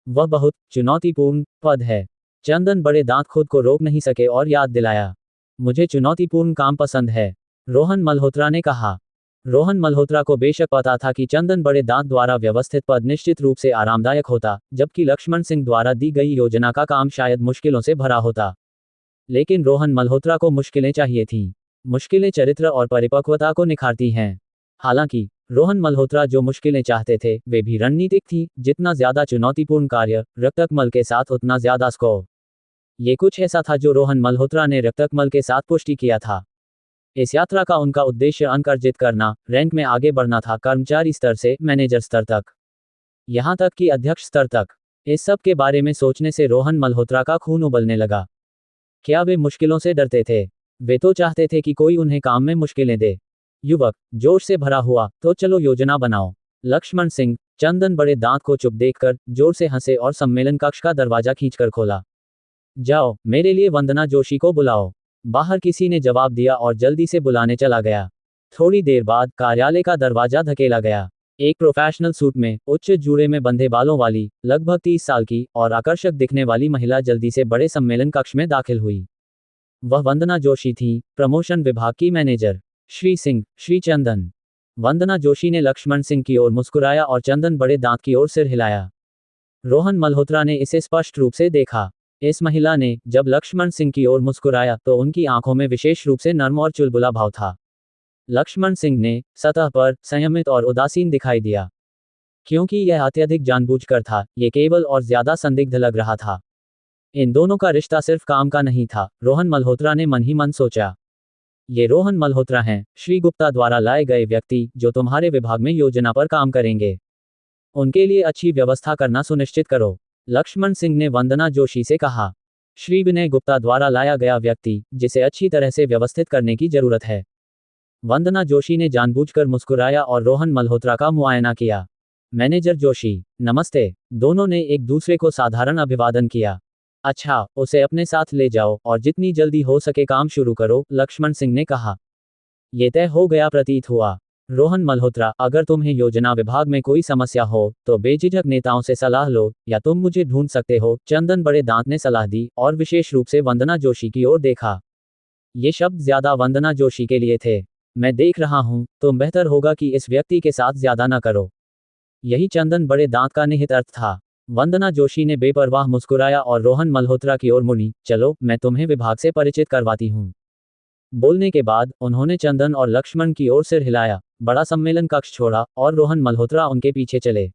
वह बहुत चुनौतीपूर्ण पद है। चंदन बड़े दांत खुद को रोक नहीं सके और याद दिलाया। मुझे चुनौतीपूर्ण काम पसंद है, रोहन मल्होत्रा ने कहा। रोहन मल्होत्रा को बेशक पता था कि चंदन बड़े दांत द्वारा व्यवस्थित पद निश्चित रूप से आरामदायक होता, जबकि लक्ष्मण सिंह द्वारा दी गई योजना का काम शायद मुश्किलों से भरा होता। लेकिन रोहन मल्होत्रा को मुश्किलें चाहिए थीं। मुश्किलें चरित्र और परिपक्वता को निखारती हैं। हालांकि रोहन मल्होत्रा जो मुश्किलें चाहते थे वे भी रणनीतिक थीं। जितना ज्यादा चुनौतीपूर्ण कार्य रक्तकमल के साथ उतना ज्यादा स्कोर। ये कुछ ऐसा था जो रोहन मल्होत्रा ने रक्तकमल के साथ पुष्टि किया था। इस यात्रा का उनका उद्देश्य अंक अर्जित करना, रैंक में आगे बढ़ना था, कर्मचारी स्तर से मैनेजर स्तर तक, यहां तक कि अध्यक्ष स्तर तक। इस सब के बारे में सोचने से रोहन मल्होत्रा का खून उबलने लगा। क्या वे मुश्किलों से डरते थे? वे तो चाहते थे कि कोई उन्हें काम में मुश्किलें दे। युवक जोश से भरा हुआ, तो चलो योजना बनाओ। लक्ष्मण सिंह, चंदन बड़े दांत को चुप देखकर जोर से हंसे और सम्मेलन कक्ष का दरवाजा खींचकर खोला। जाओ, मेरे लिए वंदना जोशी को बुलाओ। बाहर किसी ने जवाब दिया और जल्दी से बुलाने चला गया। थोड़ी देर बाद कार्यालय का दरवाजा धकेला गया। एक प्रोफेशनल सूट में, उच्च जूड़े में बंधे बालों वाली, लगभग 30 साल की और आकर्षक दिखने वाली महिला जल्दी से बड़े सम्मेलन कक्ष में दाखिल हुई। वह वंदना जोशी थी, प्रमोशन विभाग की मैनेजर। श्री सिंह, श्री चंदन। वंदना जोशी ने लक्ष्मण सिंह की ओर मुस्कुराया और चंदन बड़े दांत की ओर सिर हिलाया। रोहन मल्होत्रा ने इसे स्पष्ट रूप से देखा। इस महिला ने जब लक्ष्मण सिंह की ओर मुस्कुराया तो उनकी आंखों में विशेष रूप से नर्म और चुलबुला भाव था। लक्ष्मण सिंह ने सतह पर संयमित और उदासीन दिखाई दिया। क्योंकि यह अत्यधिक जानबूझकर था, ये केवल और ज्यादा संदिग्ध लग रहा था। इन दोनों का रिश्ता सिर्फ काम का नहीं था, रोहन मल्होत्रा ने मन ही मन सोचा। ये रोहन मल्होत्रा हैं, श्री गुप्ता द्वारा लाए गए व्यक्ति जो तुम्हारे विभाग में योजना पर काम करेंगे। उनके लिए अच्छी व्यवस्था करना सुनिश्चित करो। लक्ष्मण सिंह ने वंदना जोशी से कहा। श्री विनय गुप्ता द्वारा लाया गया व्यक्ति जिसे अच्छी तरह से व्यवस्थित करने की जरूरत है। वंदना जोशी ने जानबूझकर मुस्कुराया और रोहन मल्होत्रा का मुआयना किया। मैनेजर जोशी, नमस्ते। दोनों ने एक दूसरे को साधारण अभिवादन किया। अच्छा, उसे अपने साथ ले जाओ और जितनी जल्दी हो सके काम शुरू करो, लक्ष्मण सिंह ने कहा। ये तय हो गया प्रतीत हुआ। रोहन मल्होत्रा, अगर तुम्हें योजना विभाग में कोई समस्या हो तो बेझिझक नेताओं से सलाह लो या तुम मुझे ढूंढ सकते हो, चंदन बड़े दांत ने सलाह दी और विशेष रूप से वंदना जोशी की ओर देखा। ये शब्द ज्यादा वंदना जोशी के लिए थे। मैं देख रहा हूं, तुम बेहतर होगा कि इस व्यक्ति के साथ ज्यादा न करो। यही चंदन बड़े दांत का निहित अर्थ था। वंदना जोशी ने बेपरवाह मुस्कुराया और रोहन मल्होत्रा की ओर मुड़ी। चलो, मैं तुम्हें विभाग से परिचित करवाती हूँ। बोलने के बाद उन्होंने चंदन और लक्ष्मण की ओर सिर हिलाया, बड़ा सम्मेलन कक्ष छोड़ा और रोहन मल्होत्रा उनके पीछे चले।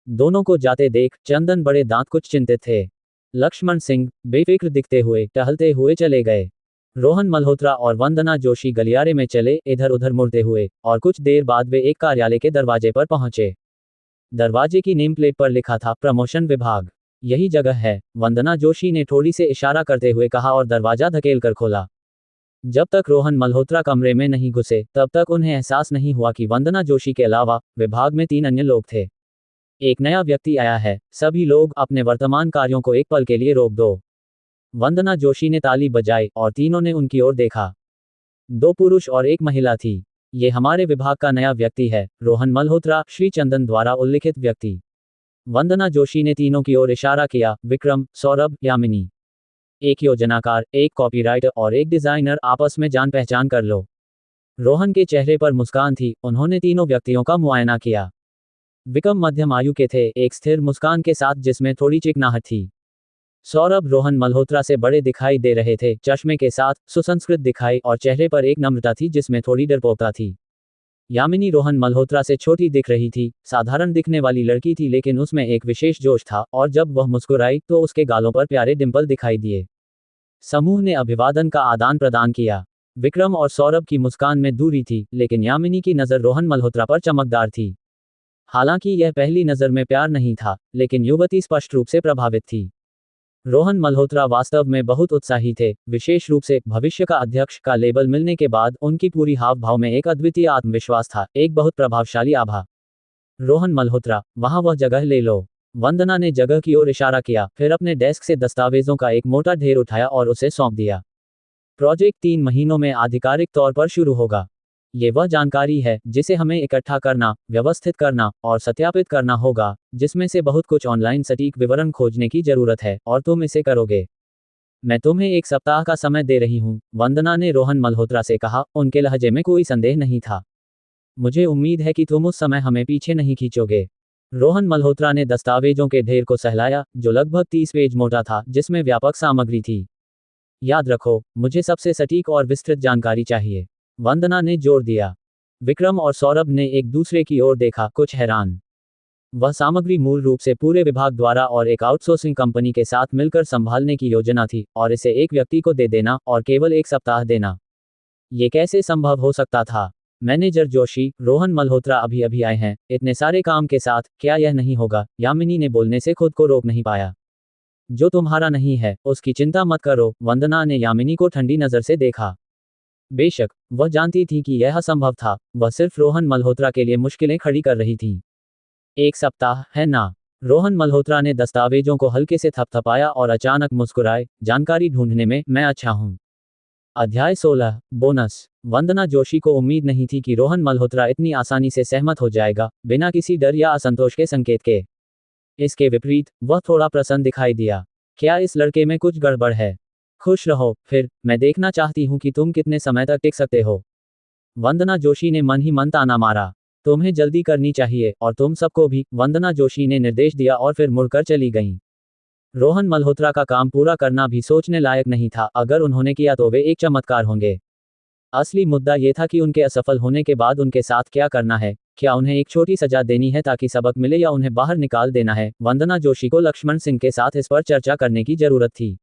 दोनों को जाते देख चंदन बड़े दांत कुछ चिंतित थे। लक्ष्मण सिंह बेफिक्र दिखते हुए टहलते हुए चले गए। रोहन मल्होत्रा और वंदना जोशी गलियारे में चले, इधर उधर मुड़ते हुए, और कुछ देर बाद वे एक कार्यालय के दरवाजे पर पहुंचे। दरवाजे की नेम प्लेट पर लिखा था, प्रमोशन विभाग। यही जगह है, वंदना जोशी ने थोड़ी से इशारा करते हुए कहा और दरवाजा धकेल कर खोला। जब तक रोहन मल्होत्रा कमरे में नहीं घुसे तब तक उन्हें एहसास नहीं हुआ कि वंदना जोशी के अलावा विभाग में 3 अन्य लोग थे। एक नया व्यक्ति आया है, सभी लोग अपने वर्तमान कार्यों को एक पल के लिए रोक दो। वंदना जोशी ने ताली बजाई और तीनों ने उनकी ओर देखा। 2 पुरुष और 1 महिला थी। ये हमारे विभाग का नया व्यक्ति है, रोहन मल्होत्रा, श्री चंदन द्वारा उल्लिखित व्यक्ति। वंदना जोशी ने तीनों की ओर इशारा किया। विक्रम, सौरभ, यामिनी। एक योजनाकार, एक कॉपीराइटर और एक डिजाइनर, आपस में जान पहचान कर लो। रोहन के चेहरे पर मुस्कान थी। उन्होंने तीनों व्यक्तियों का मुआयना किया। विक्रम मध्यम आयु के थे, एक स्थिर मुस्कान के साथ जिसमें थोड़ी चिकनाहट थी। सौरभ रोहन मल्होत्रा से बड़े दिखाई दे रहे थे, चश्मे के साथ, सुसंस्कृत दिखाई और चेहरे पर एक नम्रता थी जिसमें थोड़ी डरपोकता थी। यामिनी रोहन मल्होत्रा से छोटी दिख रही थी, साधारण दिखने वाली लड़की थी लेकिन उसमें एक विशेष जोश था और जब वह मुस्कुराई तो उसके गालों पर प्यारे डिंपल दिखाई दिए। समूह ने अभिवादन का आदान प्रदान किया। विक्रम और सौरभ की मुस्कान में दूरी थी, लेकिन यामिनी की नज़र रोहन मल्होत्रा पर चमकदार थी। हालांकि यह पहली नज़र में प्यार नहीं था, लेकिन युवती स्पष्ट रूप से प्रभावित थी। रोहन मल्होत्रा वास्तव में बहुत उत्साही थे, विशेष रूप से भविष्य का अध्यक्ष का लेबल मिलने के बाद उनकी पूरी हाव भाव में एक अद्वितीय आत्मविश्वास था, एक बहुत प्रभावशाली आभा। रोहन मल्होत्रा, वहां वह जगह ले लो। वंदना ने जगह की ओर इशारा किया, फिर अपने डेस्क से दस्तावेजों का एक मोटा ढेर उठाया और उसे सौंप दिया। प्रोजेक्ट 3 महीनों में आधिकारिक तौर पर शुरू होगा। ये वह जानकारी है जिसे हमें इकट्ठा करना, व्यवस्थित करना और सत्यापित करना होगा, जिसमें से बहुत कुछ ऑनलाइन सटीक विवरण खोजने की जरूरत है, और तुम इसे करोगे। मैं तुम्हें 1 सप्ताह का समय दे रही हूँ, वंदना ने रोहन मल्होत्रा से कहा। उनके लहजे में कोई संदेह नहीं था। मुझे उम्मीद है कि तुम उस समय हमें पीछे नहीं खींचोगे। रोहन मल्होत्रा ने दस्तावेजों के ढेर को सहलाया, जो लगभग 30 पेज मोटा था, जिसमें व्यापक सामग्री थी। याद रखो, मुझे सबसे सटीक और विस्तृत जानकारी चाहिए, वंदना ने जोर दिया। विक्रम और सौरभ ने एक दूसरे की ओर देखा, कुछ हैरान। वह सामग्री मूल रूप से पूरे विभाग द्वारा और एक आउटसोर्सिंग कंपनी के साथ मिलकर संभालने की योजना थी, और इसे एक व्यक्ति को दे देना, और केवल 1 सप्ताह देना। ये कैसे संभव हो सकता था? मैनेजर जोशी, रोहन मल्होत्रा अभी अभी आए हैं, इतने सारे काम के साथ, क्या यह नहीं होगा? यामिनी ने बोलने से खुद को रोक नहीं पाया। जो तुम्हारा नहीं है, उसकी चिंता मत करो। वंदना ने यामिनी को ठंडी नजर से देखा। बेशक, वह जानती थी कि यह असंभव था, वह सिर्फ रोहन मल्होत्रा के लिए मुश्किलें खड़ी कर रही थी। 1 सप्ताह, है ना? रोहन मल्होत्रा ने दस्तावेजों को हल्के से थपथपाया और अचानक मुस्कुराए। जानकारी ढूंढने में मैं अच्छा हूं। अध्याय 16, बोनस। वंदना जोशी को उम्मीद नहीं थी कि रोहन मल्होत्रा इतनी आसानी से सहमत हो जाएगा, बिना किसी डर या असंतोष के संकेत के। इसके विपरीत, वह थोड़ा प्रसन्न दिखाई दिया। क्या इस लड़के में कुछ गड़बड़ है? खुश रहो, फिर, मैं देखना चाहती हूं कि तुम कितने समय तक टिक सकते हो। वंदना जोशी ने मन ही मन ताना मारा। तुम्हें जल्दी करनी चाहिए, और तुम सबको भी, वंदना जोशी ने निर्देश दिया और फिर मुड़कर चली गईं। रोहन मल्होत्रा का काम पूरा करना भी सोचने लायक नहीं था, अगर उन्होंने किया तो वे एक चमत्कार होंगे। असली मुद्दा ये था कि उनके असफल होने के बाद उनके साथ क्या करना है। क्या उन्हें एक छोटी सजा देनी है ताकि सबक मिले, या उन्हें बाहर निकाल देना है? वंदना जोशी को लक्ष्मण सिंह के साथ इस पर चर्चा करने की जरूरत थी।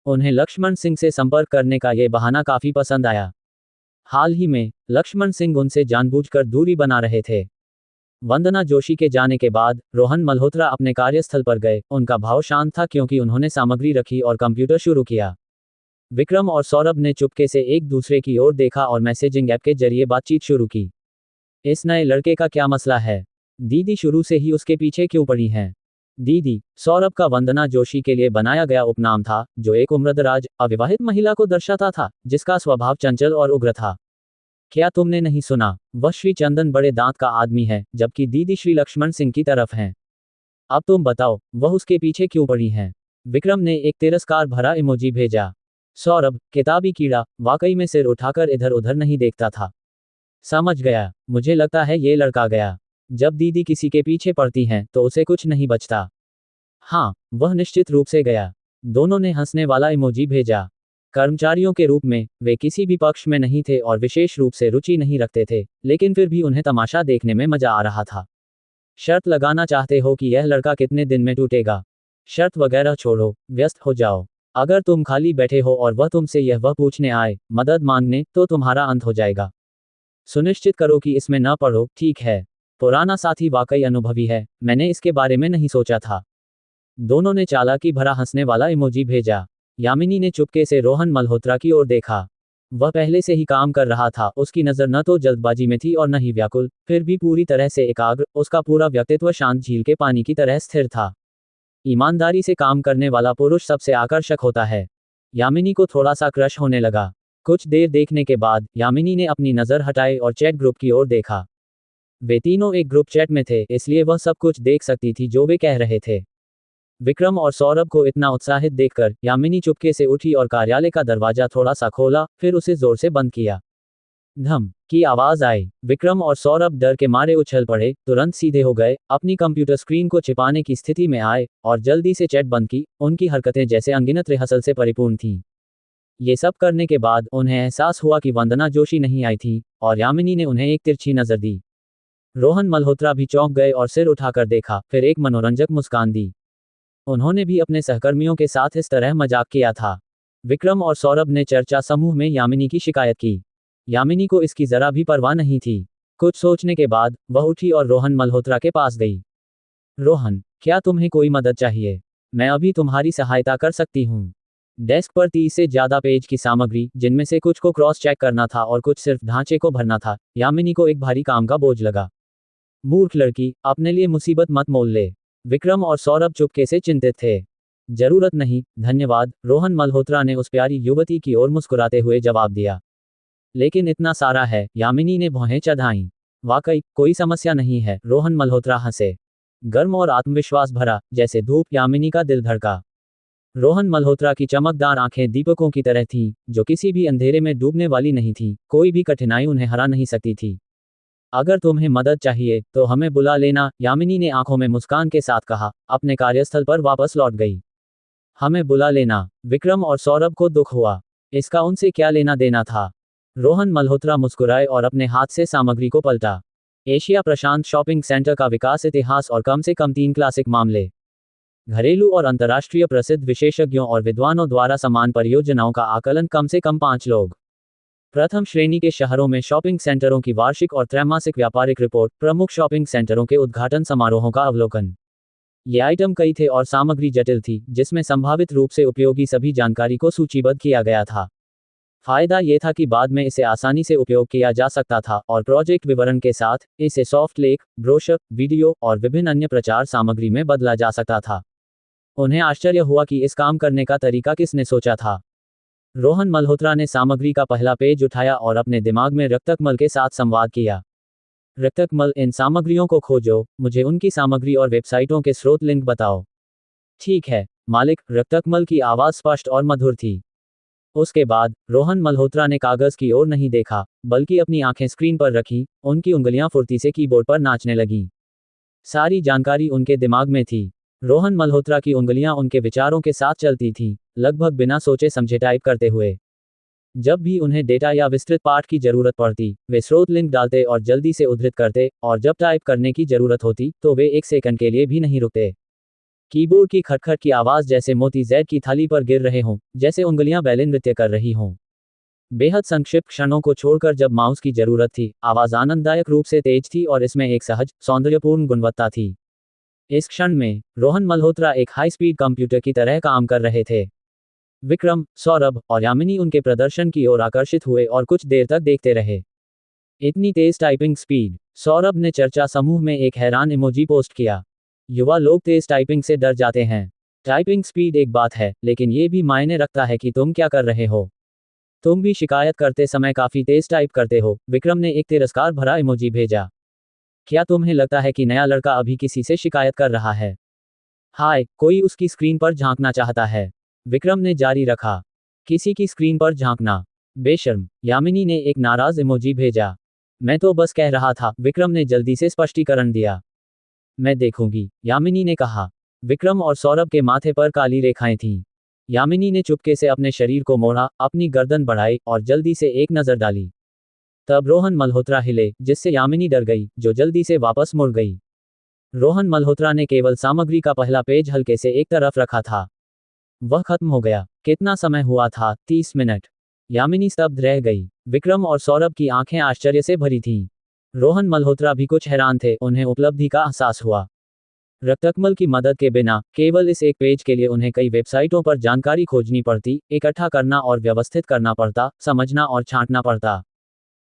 उन्हें लक्ष्मण सिंह से संपर्क करने का ये बहाना काफी पसंद आया। हाल ही में, लक्ष्मण सिंह उनसे जानबूझकर दूरी बना रहे थे। वंदना जोशी के जाने के बाद, रोहन मल्होत्रा अपने कार्यस्थल पर गए। उनका भाव शांत था क्योंकि उन्होंने सामग्री रखी और कंप्यूटर शुरू किया। विक्रम और सौरभ ने चुपके से एक दूसरे की ओर देखा और मैसेजिंग ऐप के जरिए बातचीत शुरू की। इस नए लड़के का क्या मसला है? दीदी शुरू से ही उसके पीछे क्यों पड़ी हैं? दीदी, सौरभ का वंदना जोशी के लिए बनाया गया उपनाम था, जो एक उम्रदराज, अविवाहित महिला को दर्शाता था, जिसका स्वभाव चंचल और उग्र था। क्या तुमने नहीं सुना? वह श्री चंदन बड़े दांत का आदमी है, जबकि दीदी श्री लक्ष्मण सिंह की तरफ हैं। अब तुम बताओ, वह उसके पीछे क्यों पड़ी हैं? विक्रम ने एक तिरस्कार भरा इमोजी भेजा। सौरभ, किताबी कीड़ा, वाकई में सिर उठाकर इधर उधर नहीं देखता था। समझ गया, मुझे लगता है ये लड़का गया। जब दीदी किसी के पीछे पड़ती हैं, तो उसे कुछ नहीं बचता। हाँ, वह निश्चित रूप से गया। दोनों ने हंसने वाला इमोजी भेजा। कर्मचारियों के रूप में, वे किसी भी पक्ष में नहीं थे और विशेष रूप से रुचि नहीं रखते थे, लेकिन फिर भी उन्हें तमाशा देखने में मजा आ रहा था। शर्त लगाना चाहते हो कि यह लड़का कितने दिन में टूटेगा? शर्त वगैरह छोड़ो, व्यस्त हो जाओ। अगर तुम खाली बैठे हो और वह तुमसे यह वह पूछने आए, मदद मांगने, तो तुम्हारा अंत हो जाएगा। सुनिश्चित करो कि इसमें न पड़ो, ठीक है? पुराना साथी वाकई अनुभवी है, मैंने इसके बारे में नहीं सोचा था। दोनों ने चालाकी भरा हंसने वाला इमोजी भेजा। यामिनी ने चुपके से रोहन मल्होत्रा की ओर देखा। वह पहले से ही काम कर रहा था, उसकी नज़र न तो जल्दबाजी में थी और न ही व्याकुल, फिर भी पूरी तरह से एकाग्र। उसका पूरा व्यक्तित्व शांत झील के पानी की तरह स्थिर था। ईमानदारी से काम करने वाला पुरुष सबसे आकर्षक होता है। यामिनी को थोड़ा सा क्रश होने लगा। कुछ देर देखने के बाद, यामिनी ने अपनी नज़र हटाई और चैट ग्रुप की ओर देखा। वे तीनों एक ग्रुप चैट में थे, इसलिए वह सब कुछ देख सकती थी जो वे कह रहे थे। विक्रम और सौरभ को इतना उत्साहित देखकर, यामिनी चुपके से उठी और कार्यालय का दरवाजा थोड़ा सा खोला, फिर उसे जोर से बंद किया। धम की आवाज आई। विक्रम और सौरभ डर के मारे उछल पड़े, तुरंत सीधे हो गए, अपनी कंप्यूटर स्क्रीन को छिपाने की स्थिति में आए, और जल्दी से चैट बंद की। उनकी हरकतें जैसे अनगिनत रिहर्सल से परिपूर्ण थीं। ये सब करने के बाद उन्हें एहसास हुआ कि वंदना जोशी नहीं आई थी, और यामिनी ने उन्हें एक तिरछी नजर दी। रोहन मल्होत्रा भी चौंक गए और सिर उठाकर देखा, फिर एक मनोरंजक मुस्कान दी। उन्होंने भी अपने सहकर्मियों के साथ इस तरह मजाक किया था। विक्रम और सौरभ ने चर्चा समूह में यामिनी की शिकायत की। यामिनी को इसकी जरा भी परवाह नहीं थी। कुछ सोचने के बाद, वह उठी और रोहन मल्होत्रा के पास गई। रोहन, क्या तुम्हें कोई मदद चाहिए? मैं अभी तुम्हारी सहायता कर सकती हूँ। डेस्क पर 30 से ज्यादा पेज की सामग्री, जिनमें से कुछ को क्रॉस चेक करना था और कुछ सिर्फ ढांचे को भरना था। यामिनी को एक भारी काम का बोझ लगा। मूर्ख लड़की, अपने लिए मुसीबत मत मोल ले। विक्रम और सौरभ चुपके से चिंतित थे। जरूरत नहीं, धन्यवाद, रोहन मल्होत्रा ने उस प्यारी युवती की ओर मुस्कुराते हुए जवाब दिया। लेकिन इतना सारा है, यामिनी ने भौहें चढ़ाईं। वाकई, कोई समस्या नहीं है, रोहन मल्होत्रा हंसे। गर्म और आत्मविश्वास भरा, जैसे धूप। यामिनी का दिल धड़का। रोहन मल्होत्रा की चमकदार आंखें दीपकों की तरह थीं, जो किसी भी अंधेरे में डूबने वाली नहीं थीं। कोई भी कठिनाई उन्हें हरा नहीं सकती थी। अगर तुम्हें मदद चाहिए तो हमें बुला लेना, यामिनी ने आंखों में मुस्कान के साथ कहा, अपने कार्यस्थल पर वापस लौट गई। हमें बुला लेना। विक्रम और सौरभ को दुख हुआ। इसका उनसे क्या लेना देना था? रोहन मल्होत्रा मुस्कुराए और अपने हाथ से सामग्री को पलटा। एशिया प्रशांत शॉपिंग सेंटर का विकास इतिहास और कम से कम 3 क्लासिक मामले। घरेलू और अंतर्राष्ट्रीय प्रसिद्ध विशेषज्ञों और विद्वानों द्वारा समान परियोजनाओं का आकलन, कम से कम 5 लोग। प्रथम श्रेणी के शहरों में शॉपिंग सेंटरों की वार्षिक और त्रैमासिक व्यापारिक रिपोर्ट, प्रमुख शॉपिंग सेंटरों के उद्घाटन समारोहों का अवलोकन। ये आइटम कई थे और सामग्री जटिल थी, जिसमें संभावित रूप से उपयोगी सभी जानकारी को सूचीबद्ध किया गया था। फायदा ये था कि बाद में इसे आसानी से उपयोग किया जा सकता था और प्रोजेक्ट विवरण के साथ इसे सॉफ्ट लेख, ब्रोशर, वीडियो और विभिन्न अन्य प्रचार सामग्री में बदला जा सकता था। उन्हें आश्चर्य हुआ कि इस काम करने का तरीका किसने सोचा था। रोहन मल्होत्रा ने सामग्री का पहला पेज उठाया और अपने दिमाग में रक्तकमल के साथ संवाद किया। रक्तकमल, इन सामग्रियों को खोजो, मुझे उनकी सामग्री और वेबसाइटों के स्रोत लिंक बताओ। ठीक है मालिक, रक्तकमल की आवाज़ स्पष्ट और मधुर थी। उसके बाद रोहन मल्होत्रा ने कागज की ओर नहीं देखा, बल्कि अपनी आंखें स्क्रीन पर रखीं, उनकी उंगलियां फुर्ती से कीबोर्ड पर नाचने लगीं। सारी जानकारी उनके दिमाग में थी। रोहन मल्होत्रा की उंगलियां उनके विचारों के साथ चलती थीं, लगभग बिना सोचे समझे टाइप करते हुए। जब भी उन्हें डेटा या विस्तृत पाठ की जरूरत पड़ती, वे स्रोत लिंक डालते और जल्दी से उद्धृत करते, और जब टाइप करने की जरूरत होती तो वे 1 सेकंड के लिए भी नहीं रुकते। कीबोर्ड की खटखट की आवाज़ जैसे मोती जैद की थाली पर गिर रहे हों, जैसे उंगलियां बैले नृत्य कर रही हों। बेहद संक्षिप्त क्षणों को छोड़कर जब माउस की जरूरत थी, आवाज़ आनंददायक रूप से तेज थी और इसमें एक सहज, सौंदर्यपूर्ण गुणवत्ता थी। इस क्षण में रोहन मल्होत्रा एक हाई स्पीड कंप्यूटर की तरह काम कर रहे थे। विक्रम, सौरभ और यामिनी उनके प्रदर्शन की ओर आकर्षित हुए और कुछ देर तक देखते रहे। इतनी तेज टाइपिंग स्पीड। सौरभ ने चर्चा समूह में एक हैरान इमोजी पोस्ट किया। युवा लोग तेज टाइपिंग से डर जाते हैं। टाइपिंग स्पीड एक बात है, लेकिन ये भी मायने रखता है कि तुम क्या कर रहे हो। तुम भी शिकायत करते समय काफी तेज टाइप करते हो। विक्रम ने एक तिरस्कार भरा इमोजी भेजा। क्या तुम्हें लगता है कि नया लड़का अभी किसी से शिकायत कर रहा है? हाय, कोई उसकी स्क्रीन पर झांकना चाहता है। विक्रम ने जारी रखा। किसी की स्क्रीन पर झांकना? बेशर्म। यामिनी ने एक नाराज इमोजी भेजा। मैं तो बस कह रहा था, विक्रम ने जल्दी से स्पष्टीकरण दिया। मैं देखूंगी, यामिनी ने कहा। विक्रम और सौरभ के माथे पर काली रेखाएं थीं। यामिनी ने चुपके से अपने शरीर को मोड़ा, अपनी गर्दन बढ़ाई और जल्दी से एक नजर डाली। तब रोहन मल्होत्रा हिले, जिससे यामिनी डर गई, जो जल्दी से वापस मुड़ गई। रोहन मल्होत्रा ने केवल सामग्री का पहला पेज हल्के से एक तरफ रखा था। वह खत्म हो गया। कितना समय हुआ था? 30 मिनट। यामिनी स्तब्ध रह गई। विक्रम और सौरभ की आंखें आश्चर्य से भरी थीं। रोहन मल्होत्रा भी कुछ हैरान थे, उन्हें उपलब्धि का एहसास हुआ। रक्तकमल की मदद के बिना, केवल इस एक पेज के लिए उन्हें कई वेबसाइटों पर जानकारी खोजनी पड़ती, इकट्ठा करना और व्यवस्थित करना पड़ता, समझना और छांटना पड़ता।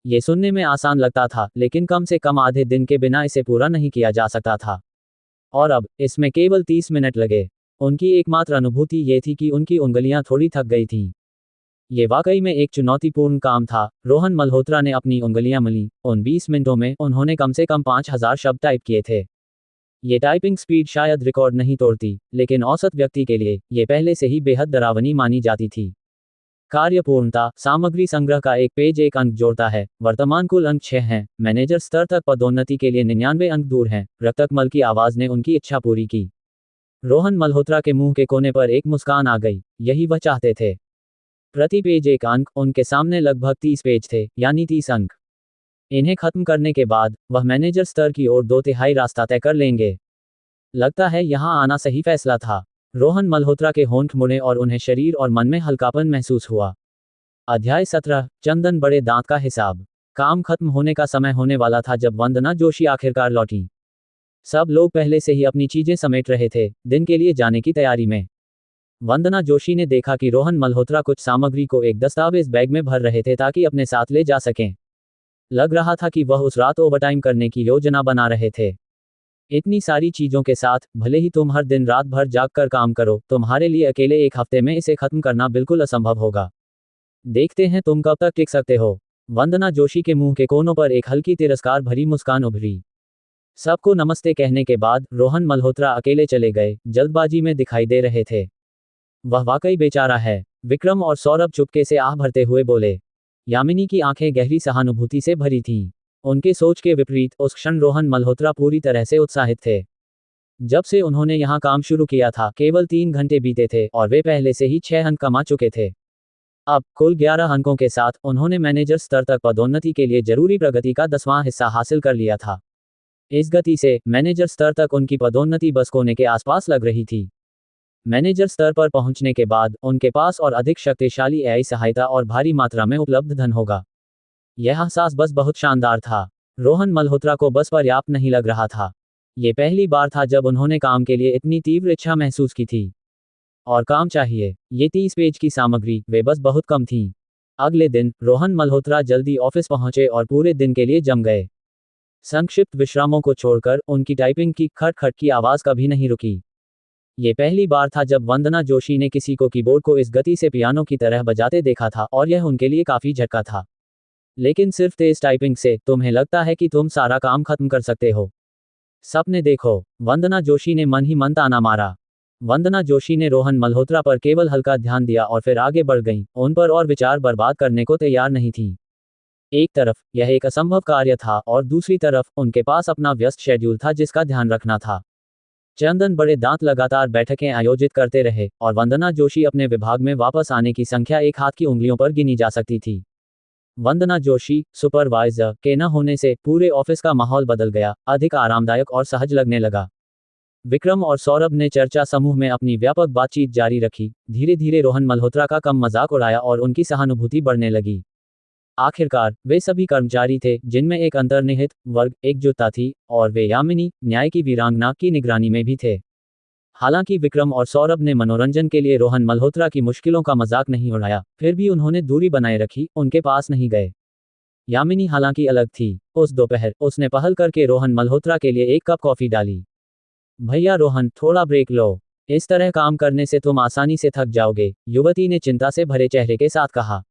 ये सुनने में आसान लगता था, लेकिन कम से कम आधे दिन के बिना इसे पूरा नहीं किया जा सकता था। और अब, इसमें केवल 30 मिनट लगे। उनकी एकमात्र अनुभूति ये थी कि उनकी उंगलियां थोड़ी थक गई थीं। ये वाकई में एक चुनौतीपूर्ण काम था। रोहन मल्होत्रा ने अपनी उंगलियां मलीं। उन 20 मिनटों में उन्होंने कम से कम 5000 शब्द टाइप किए थे। ये टाइपिंग स्पीड शायद रिकॉर्ड नहीं तोड़ती, लेकिन औसत व्यक्ति के लिए ये पहले से ही बेहद डरावनी मानी जाती थी। कार्यपूर्णता। सामग्री संग्रह का एक पेज 1 अंक जोड़ता है। वर्तमान कुल अंक 6 हैं। मैनेजर स्तर तक पदोन्नति के लिए 99 अंक दूर हैं। रक्तकमल की आवाज़ ने उनकी इच्छा पूरी की। रोहन मल्होत्रा के मुंह के कोने पर एक मुस्कान आ गई। यही वह चाहते थे। प्रति पेज 1 अंक। उनके सामने लगभग 30 पेज थे, यानी 30 अंक। इन्हें खत्म करने के बाद वह मैनेजर स्तर की ओर 2/3 रास्ता तय कर लेंगे। लगता है यहां आना सही फैसला था। रोहन मल्होत्रा के होंठ मुड़े और उन्हें शरीर और मन में हल्कापन महसूस हुआ। अध्याय 17। चंदन बड़े दांत का हिसाब। काम खत्म होने का समय होने वाला था जब वंदना जोशी आखिरकार लौटी। सब लोग पहले से ही अपनी चीजें समेट रहे थे, दिन के लिए जाने की तैयारी में। वंदना जोशी ने देखा कि रोहन मल्होत्रा कुछ सामग्री को एक दस्तावेज बैग में भर रहे थे ताकि अपने साथ ले जा सकें। लग रहा था कि वह उस रात ओवरटाइम करने की योजना बना रहे थे। इतनी सारी चीजों के साथ, भले ही तुम हर दिन रात भर जाग कर काम करो, तुम्हारे लिए अकेले एक हफ्ते में इसे खत्म करना बिल्कुल असंभव होगा। देखते हैं तुम कब तक टिक सकते हो। वंदना जोशी के मुंह के कोनों पर एक हल्की तिरस्कार भरी मुस्कान उभरी। सबको नमस्ते कहने के बाद रोहन मल्होत्रा अकेले चले गए, जल्दबाजी में दिखाई दे रहे थे। वह वाकई बेचारा है। विक्रम और सौरभ चुपके से आह भरते हुए बोले। यामिनी की आंखें गहरी सहानुभूति से भरी थीं। उनके सोच के विपरीत उस क्षण रोहन मल्होत्रा पूरी तरह से उत्साहित थे। जब से उन्होंने यहाँ काम शुरू किया था केवल 3 घंटे बीते थे और वे पहले से ही 6 अंक कमा चुके थे। अब कुल 11 अंकों के साथ उन्होंने मैनेजर स्तर तक पदोन्नति के लिए जरूरी प्रगति का 10वां हिस्सा हासिल कर लिया था। इस गति से मैनेजर स्तर तक उनकी पदोन्नति बस कोने के आसपास लग रही थी। मैनेजर स्तर पर पहुंचने के बाद उनके पास और अधिक शक्तिशाली एआई सहायता और भारी मात्रा में उपलब्ध धन होगा। यह एहसास बस बहुत शानदार था। रोहन मल्होत्रा को बस पर्याप्त नहीं लग रहा था। ये पहली बार था जब उन्होंने काम के लिए इतनी तीव्र इच्छा महसूस की थी। और काम चाहिए। ये 30 पेज की सामग्री वे बस बहुत कम थी। अगले दिन रोहन मल्होत्रा जल्दी ऑफिस पहुंचे और पूरे दिन के लिए जम गए। संक्षिप्त विश्रामों को छोड़कर उनकी टाइपिंग की खट खट की आवाज कभी नहीं रुकी। ये पहली बार था जब वंदना जोशी ने किसी को कीबोर्ड को इस गति से पियानो की तरह बजाते देखा था और यह उनके लिए काफी झटका था। लेकिन सिर्फ तेज टाइपिंग से तुम्हें लगता है कि तुम सारा काम खत्म कर सकते हो। सपने देखो, वंदना जोशी ने मन ही मन ताना मारा। वंदना जोशी ने रोहन मल्होत्रा पर केवल हल्का ध्यान दिया और फिर आगे बढ़ गईं, उन पर और विचार बर्बाद करने को तैयार नहीं थी। एक तरफ यह एक असंभव कार्य था और दूसरी तरफ उनके पास अपना व्यस्त शेड्यूल था जिसका ध्यान रखना था। चंदन बड़े दांत लगातार बैठकें आयोजित करते रहे और वंदना जोशी अपने विभाग में वापस आने की संख्या एक हाथ की उंगलियों पर गिनी जा सकती थी। वंदना जोशी सुपरवाइजर के न होने से पूरे ऑफिस का माहौल बदल गया, अधिक आरामदायक और सहज लगने लगा। विक्रम और सौरभ ने चर्चा समूह में अपनी व्यापक बातचीत जारी रखी। धीरे धीरे रोहन मल्होत्रा का कम मजाक उड़ाया और उनकी सहानुभूति बढ़ने लगी। आखिरकार वे सभी कर्मचारी थे जिनमें एक अंतर्निहित वर्ग एकजुटता थी और वे यामिनी, न्याय की वीरांगना की निगरानी में भी थे। हालांकि विक्रम और सौरभ ने मनोरंजन के लिए रोहन मल्होत्रा की मुश्किलों का मजाक नहीं उड़ाया, फिर भी उन्होंने दूरी बनाए रखी, उनके पास नहीं गए। यामिनी हालांकि अलग थी। उस दोपहर उसने पहल करके रोहन मल्होत्रा के लिए एक कप कॉफी डाली। भैया रोहन, थोड़ा ब्रेक लो। इस तरह काम करने से तुम आसानी से थक जाओगे, युवती ने चिंता से भरे चेहरे के साथ कहा।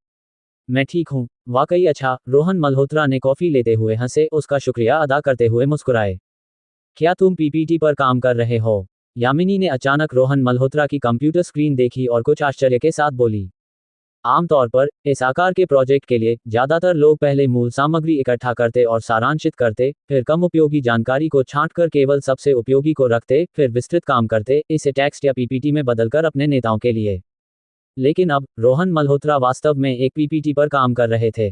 मैं ठीक हूँ। वाकई अच्छा, रोहन मल्होत्रा ने कॉफी लेते हुए हंसे, उसका शुक्रिया अदा करते हुए मुस्कुराए। क्या तुम पीपीटी पर काम कर रहे हो? यामिनी ने अचानक रोहन मल्होत्रा की कंप्यूटर स्क्रीन देखी और कुछ आश्चर्य के साथ बोली। आमतौर पर इस आकार के प्रोजेक्ट के लिए ज्यादातर लोग पहले मूल सामग्री इकट्ठा करते और सारांशित करते, फिर कम उपयोगी जानकारी को छांटकर केवल सबसे उपयोगी को रखते, फिर विस्तृत काम करते, इसे टेक्स्ट या पीपीटी में बदलकर अपने नेताओं के लिए। लेकिन अब रोहन मल्होत्रा वास्तव में एक पीपीटी पर काम कर रहे थे।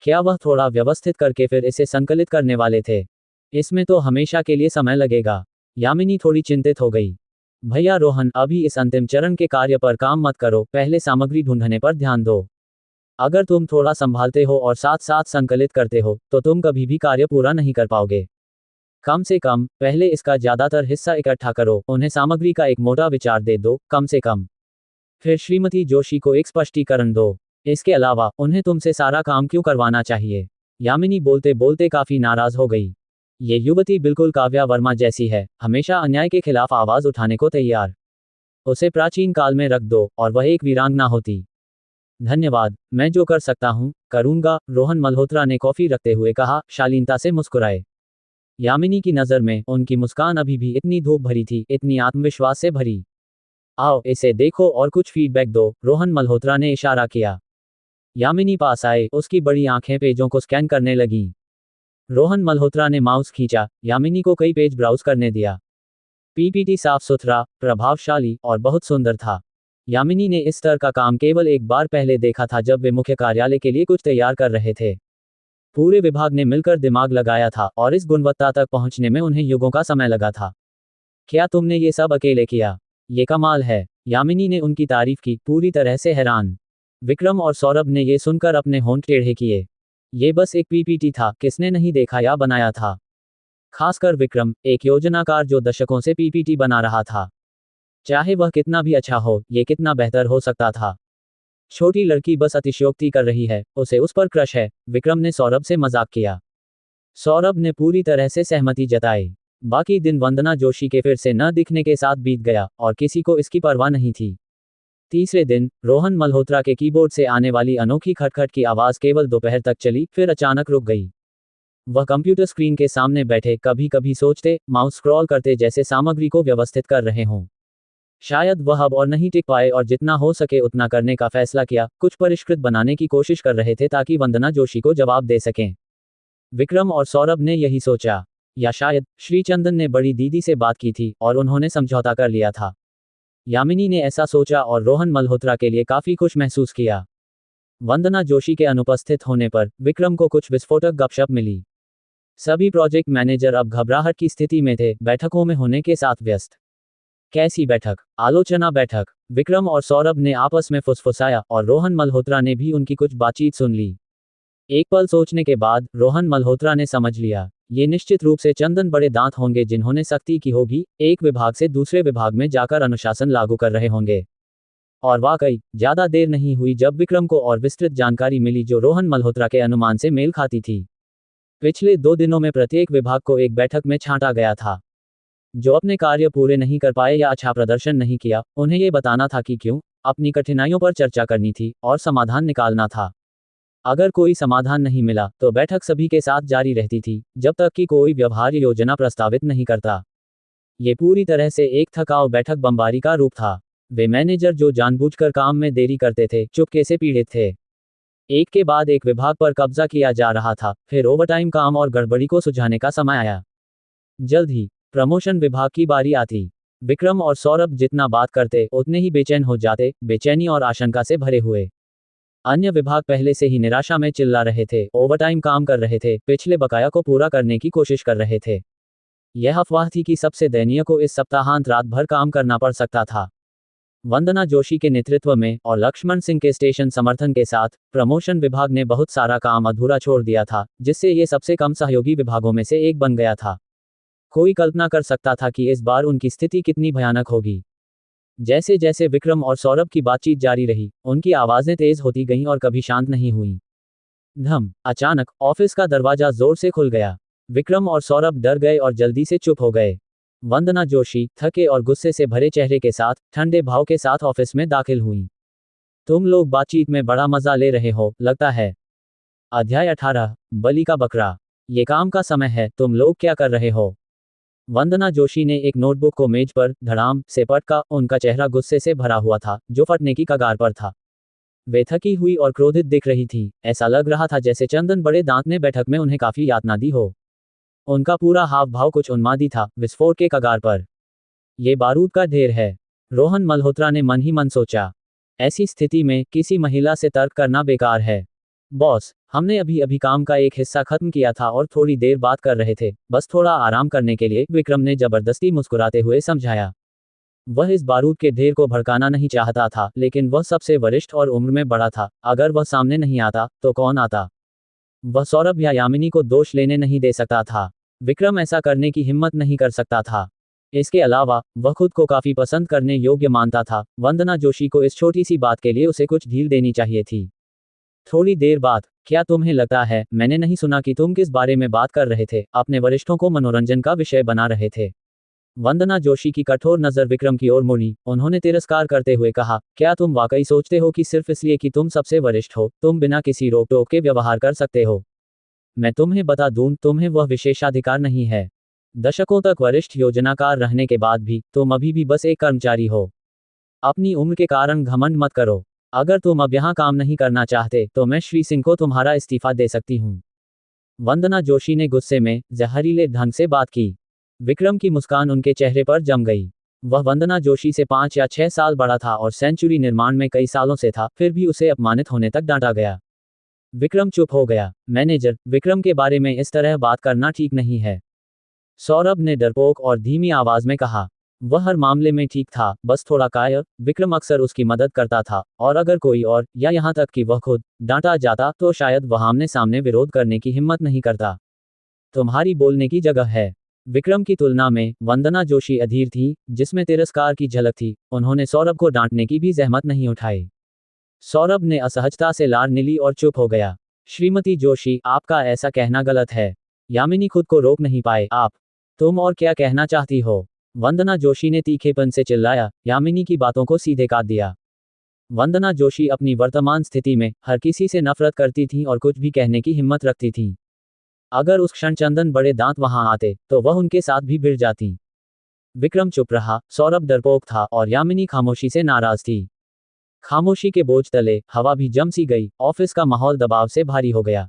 क्या वह थोड़ा व्यवस्थित करके फिर इसे संकलित करने वाले थे? इसमें तो हमेशा के लिए समय लगेगा। यामिनी थोड़ी चिंतित हो गई। भैया रोहन, अभी इस अंतिम चरण के कार्य पर काम मत करो, पहले सामग्री ढूंढने पर ध्यान दो। अगर तुम थोड़ा संभालते हो और साथ साथ संकलित करते हो तो तुम कभी भी कार्य पूरा नहीं कर पाओगे। कम से कम पहले इसका ज्यादातर हिस्सा इकट्ठा करो, उन्हें सामग्री का एक मोटा विचार दे दो, कम से कम। फिर श्रीमती जोशी को एक स्पष्टीकरण दो। इसके अलावा उन्हें तुमसे सारा काम क्यों करवाना चाहिए? यामिनी बोलते बोलते काफी नाराज हो गई। ये युवती बिल्कुल काव्या वर्मा जैसी है, हमेशा अन्याय के खिलाफ आवाज उठाने को तैयार। उसे प्राचीन काल में रख दो और वह एक वीरांगना होती। धन्यवाद, मैं जो कर सकता हूँ करूंगा, रोहन मल्होत्रा ने कॉफी रखते हुए कहा, शालीनता से मुस्कुराए। यामिनी की नजर में उनकी मुस्कान अभी भी इतनी धूप भरी थी, इतनी आत्मविश्वास से भरी। आओ इसे देखो और कुछ फीडबैक दो, रोहन मल्होत्रा ने इशारा किया। यामिनी पास आए, उसकी बड़ी आंखें पेजों को स्कैन करने लगीं। रोहन मल्होत्रा ने माउस खींचा, यामिनी को कई पेज ब्राउज करने दिया। पीपीटी साफ सुथरा, प्रभावशाली और बहुत सुंदर था। यामिनी ने इस तरह का काम केवल एक बार पहले देखा था जब वे मुख्य कार्यालय के लिए कुछ तैयार कर रहे थे। पूरे विभाग ने मिलकर दिमाग लगाया था और इस गुणवत्ता तक पहुंचने में उन्हें युगों का समय लगा था। क्या तुमने ये सब अकेले किया? ये कमाल है। यामिनी ने उनकी तारीफ की, पूरी तरह से हैरान। विक्रम और सौरभ ने ये सुनकर अपने होंठ टेढ़े किए। ये बस एक पीपीटी था, किसने नहीं देखा या बनाया था? खासकर विक्रम, एक योजनाकार जो दशकों से पीपीटी बना रहा था। चाहे वह कितना भी अच्छा हो, ये कितना बेहतर हो सकता था। छोटी लड़की बस अतिशयोक्ति कर रही है, उसे उस पर क्रश है, विक्रम ने सौरभ से मजाक किया। सौरभ ने पूरी तरह से सहमति जताई। बाकी दिन वंदना जोशी के फिर से न दिखने के साथ बीत गया और किसी को इसकी परवाह नहीं थी। तीसरे दिन रोहन मल्होत्रा के कीबोर्ड से आने वाली अनोखी खटखट की आवाज केवल दोपहर तक चली, फिर अचानक रुक गई। वह कंप्यूटर स्क्रीन के सामने बैठे, कभी कभी सोचते, माउस स्क्रॉल करते जैसे सामग्री को व्यवस्थित कर रहे हों। शायद वह अब और नहीं टिक पाए और जितना हो सके उतना करने का फैसला किया। कुछ परिष्कृत बनाने की कोशिश कर रहे थे ताकि वंदना जोशी को जवाब दे सकें। विक्रम और सौरभ ने यही सोचा, या शायद श्रीचंदन ने बड़ी दीदी से बात की थी और उन्होंने समझौता कर लिया था। यामिनी ने ऐसा सोचा और रोहन मल्होत्रा के लिए काफी खुश महसूस किया। वंदना जोशी के अनुपस्थित होने पर विक्रम को कुछ विस्फोटक गपशप मिली। सभी प्रोजेक्ट मैनेजर अब घबराहट की स्थिति में थे, बैठकों में होने के साथ व्यस्त। कैसी बैठक? आलोचना बैठक। विक्रम और सौरभ ने आपस में फुसफुसाया और रोहन मल्होत्रा ने भी उनकी कुछ बातचीत सुन ली। एक पल सोचने के बाद रोहन मल्होत्रा ने समझ लिया, ये निश्चित रूप से चंदन बड़े दांत होंगे जिन्होंने सख्ती की होगी, एक विभाग से दूसरे विभाग में जाकर अनुशासन लागू कर रहे होंगे। और वाकई ज्यादा देर नहीं हुई जब विक्रम को और विस्तृत जानकारी मिली जो रोहन मल्होत्रा के अनुमान से मेल खाती थी। पिछले 2 दिनों में प्रत्येक विभाग को एक बैठक में छांटा गया था। जो अपने कार्य पूरे नहीं कर पाए या अच्छा प्रदर्शन नहीं किया, उन्हें ये बताना था कि क्यों, अपनी कठिनाइयों पर चर्चा करनी थी और समाधान निकालना था। अगर कोई समाधान नहीं मिला तो बैठक सभी के साथ जारी रहती थी जब तक कि कोई व्यवहार्य योजना प्रस्तावित नहीं करता। ये पूरी तरह से एक थकाऊ बैठक बमबारी का रूप था। वे मैनेजर जो जानबूझकर काम में देरी करते थे चुपके से पीड़ित थे। एक के बाद एक विभाग पर कब्जा किया जा रहा था, फिर ओवरटाइम काम और गड़बड़ी को सुलझाने का समय आया। जल्द ही प्रमोशन विभाग की बारी आती। विक्रम और सौरभ जितना बात करते उतने ही बेचैन हो जाते, बेचैनी और आशंका से भरे हुए। अन्य विभाग पहले से ही निराशा में चिल्ला रहे थे, ओवरटाइम काम कर रहे थे, पिछले बकाया को पूरा करने की कोशिश कर रहे थे। यह अफवाह थी कि सबसे दयनीय को इस सप्ताहांत रात भर काम करना पड़ सकता था। वंदना जोशी के नेतृत्व में और लक्ष्मण सिंह के स्टेशन समर्थन के साथ प्रमोशन विभाग ने बहुत सारा काम अधूरा छोड़ दिया था, जिससे ये सबसे कम सहयोगी विभागों में से एक बन गया था। कोई कल्पना कर सकता था कि इस बार उनकी स्थिति कितनी भयानक होगी। जैसे जैसे विक्रम और सौरभ की बातचीत जारी रही, उनकी आवाजें तेज होती गईं और कभी शांत नहीं हुई। धम! अचानक ऑफिस का दरवाजा जोर से खुल गया। विक्रम और सौरभ डर गए और जल्दी से चुप हो गए। वंदना जोशी थके और गुस्से से भरे चेहरे के साथ ठंडे भाव के साथ ऑफिस में दाखिल हुई। तुम लोग बातचीत में बड़ा मजा ले रहे हो, लगता है। अध्याय 18 बलि का बकरा। ये काम का समय है, तुम लोग क्या कर रहे हो? वंदना जोशी ने एक नोटबुक को मेज पर धड़ाम से पटका, उनका चेहरा गुस्से से भरा हुआ था, जो फटने की कगार पर था। वे थकी हुई और क्रोधित दिख रही थी। ऐसा लग रहा था जैसे चंदन बड़े दांत ने बैठक में उन्हें काफी यातना दी हो। उनका पूरा हाव भाव कुछ उन्मादी था, विस्फोट के कगार पर। ये बारूद का ढेर है, रोहन मल्होत्रा ने मन ही मन सोचा। ऐसी स्थिति में किसी महिला से तर्क करना बेकार है। बॉस, हमने अभी अभी काम का एक हिस्सा खत्म किया था और थोड़ी देर बात कर रहे थे, बस थोड़ा आराम करने के लिए, विक्रम ने जबरदस्ती मुस्कुराते हुए समझाया। वह इस बारूद के ढेर को भड़काना नहीं चाहता था, लेकिन वह सबसे वरिष्ठ और उम्र में बड़ा था। अगर वह सामने नहीं आता तो कौन आता? वह सौरभ या यामिनी को दोष लेने नहीं दे सकता था। विक्रम ऐसा करने की हिम्मत नहीं कर सकता था। इसके अलावा वह खुद को काफी पसंद करने योग्य मानता था। वंदना जोशी को इस छोटी सी बात के लिए उसे कुछ ढील देनी चाहिए थी। थोड़ी देर बाद, क्या तुम्हें लगता है मैंने नहीं सुना कि तुम किस बारे में बात कर रहे थे? अपने वरिष्ठों को मनोरंजन का विषय बना रहे थे। वंदना जोशी की कठोर नजर विक्रम की ओर मुड़ी। उन्होंने तिरस्कार करते हुए कहा, क्या तुम वाकई सोचते हो कि सिर्फ इसलिए कि तुम सबसे वरिष्ठ हो, तुम बिना किसी रोक टोक के व्यवहार कर सकते हो? मैं तुम्हें बता दूं, तुम्हें वह विशेषाधिकार नहीं है। दशकों तक वरिष्ठ योजनाकार रहने के बाद भी तुम अभी भी बस एक कर्मचारी हो। अपनी उम्र के कारण घमंड मत करो। अगर तुम अब यहाँ काम नहीं करना चाहते तो मैं श्री सिंह को तुम्हारा इस्तीफा दे सकती हूँ। वंदना जोशी ने गुस्से में जहरीले ढंग से बात की। विक्रम की मुस्कान उनके चेहरे पर जम गई। वह वंदना जोशी से 5 या 6 साल बड़ा था और सेंचुरी निर्माण में कई सालों से था, फिर भी उसे अपमानित होने तक डांटा गया। विक्रम चुप हो गया। मैनेजर, विक्रम के बारे में इस तरह बात करना ठीक नहीं है, सौरभ ने डरपोक और धीमी आवाज में कहा। वह हर मामले में ठीक था, बस थोड़ा कायर। विक्रम अक्सर उसकी मदद करता था, और अगर कोई और, या यहाँ तक कि वह खुद, डांटा जाता तो शायद वह आमने सामने विरोध करने की हिम्मत नहीं करता। तुम्हारी बोलने की जगह है। विक्रम की तुलना में वंदना जोशी अधीर थी, जिसमें तिरस्कार की झलक थी। उन्होंने सौरभ को डांटने की भी जहमत नहीं उठाई। सौरभ ने असहजता से लार ली और चुप हो गया। श्रीमती जोशी, आपका ऐसा कहना गलत है। यामिनी खुद को रोक नहीं पाए। तुम और क्या कहना चाहती हो? वंदना जोशी ने तीखेपन से चिल्लाया। यामिनी की बातों को सीधे काट दिया। वंदना जोशी अपनी वर्तमान स्थिति में हर किसी से नफरत करती थी और कुछ भी कहने की हिम्मत रखती थी। अगर उस क्षण चंदन बड़े दांत वहां आते तो वह उनके साथ भी भिड़ जाती। विक्रम चुप रहा, सौरभ डरपोक था और यामिनी खामोशी से नाराज थी। खामोशी के बोझ तले हवा भी जम सी गई। ऑफिस का माहौल दबाव से भारी हो गया।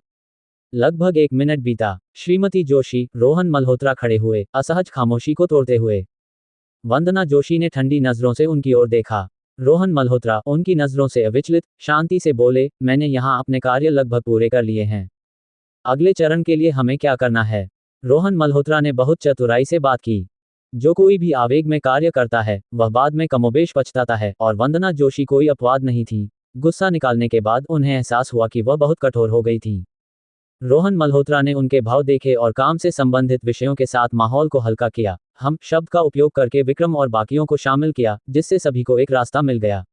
लगभग 1 मिनट बीता। श्रीमती जोशी, रोहन मल्होत्रा खड़े हुए, असहज खामोशी को तोड़ते हुए। वंदना जोशी ने ठंडी नजरों से उनकी ओर देखा। रोहन मल्होत्रा उनकी नजरों से अविचलित, शांति से बोले, मैंने यहाँ अपने कार्य लगभग पूरे कर लिए हैं। अगले चरण के लिए हमें क्या करना है? रोहन मल्होत्रा ने बहुत चतुराई से बात की। जो कोई भी आवेग में कार्य करता है, वह बाद में कमोबेश पछताता है, और वंदना जोशी कोई अपवाद नहीं थी। गुस्सा निकालने के बाद उन्हें एहसास हुआ कि वह बहुत कठोर हो गई थी। रोहन मल्होत्रा ने उनके भाव देखे और काम से संबंधित विषयों के साथ माहौल को हल्का किया। हम शब्द का उपयोग करके विक्रम और बाकियों को शामिल किया, जिससे सभी को एक रास्ता मिल गया।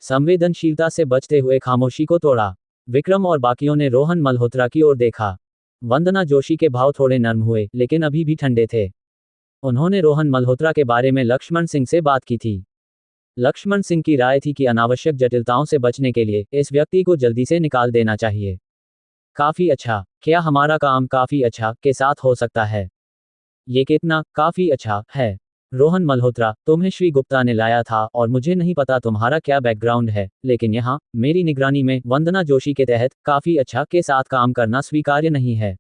संवेदनशीलता से बचते हुए खामोशी को तोड़ा। विक्रम और बाकियों ने रोहन मल्होत्रा की ओर देखा। वंदना जोशी के भाव थोड़े नर्म हुए, लेकिन अभी भी ठंडे थे। उन्होंने रोहन मल्होत्रा के बारे में लक्ष्मण सिंह से बात की थी। लक्ष्मण सिंह की राय थी कि अनावश्यक जटिलताओं से बचने के लिए इस व्यक्ति को जल्दी से निकाल देना चाहिए। काफी अच्छा, क्या हमारा काम काफी अच्छा के साथ हो सकता है? ये कितना काफी अच्छा है? रोहन मल्होत्रा, तुम्हें श्री गुप्ता ने लाया था और मुझे नहीं पता तुम्हारा क्या बैकग्राउंड है, लेकिन यहाँ मेरी निगरानी में वंदना जोशी के तहत काफी अच्छा के साथ काम करना स्वीकार्य नहीं है।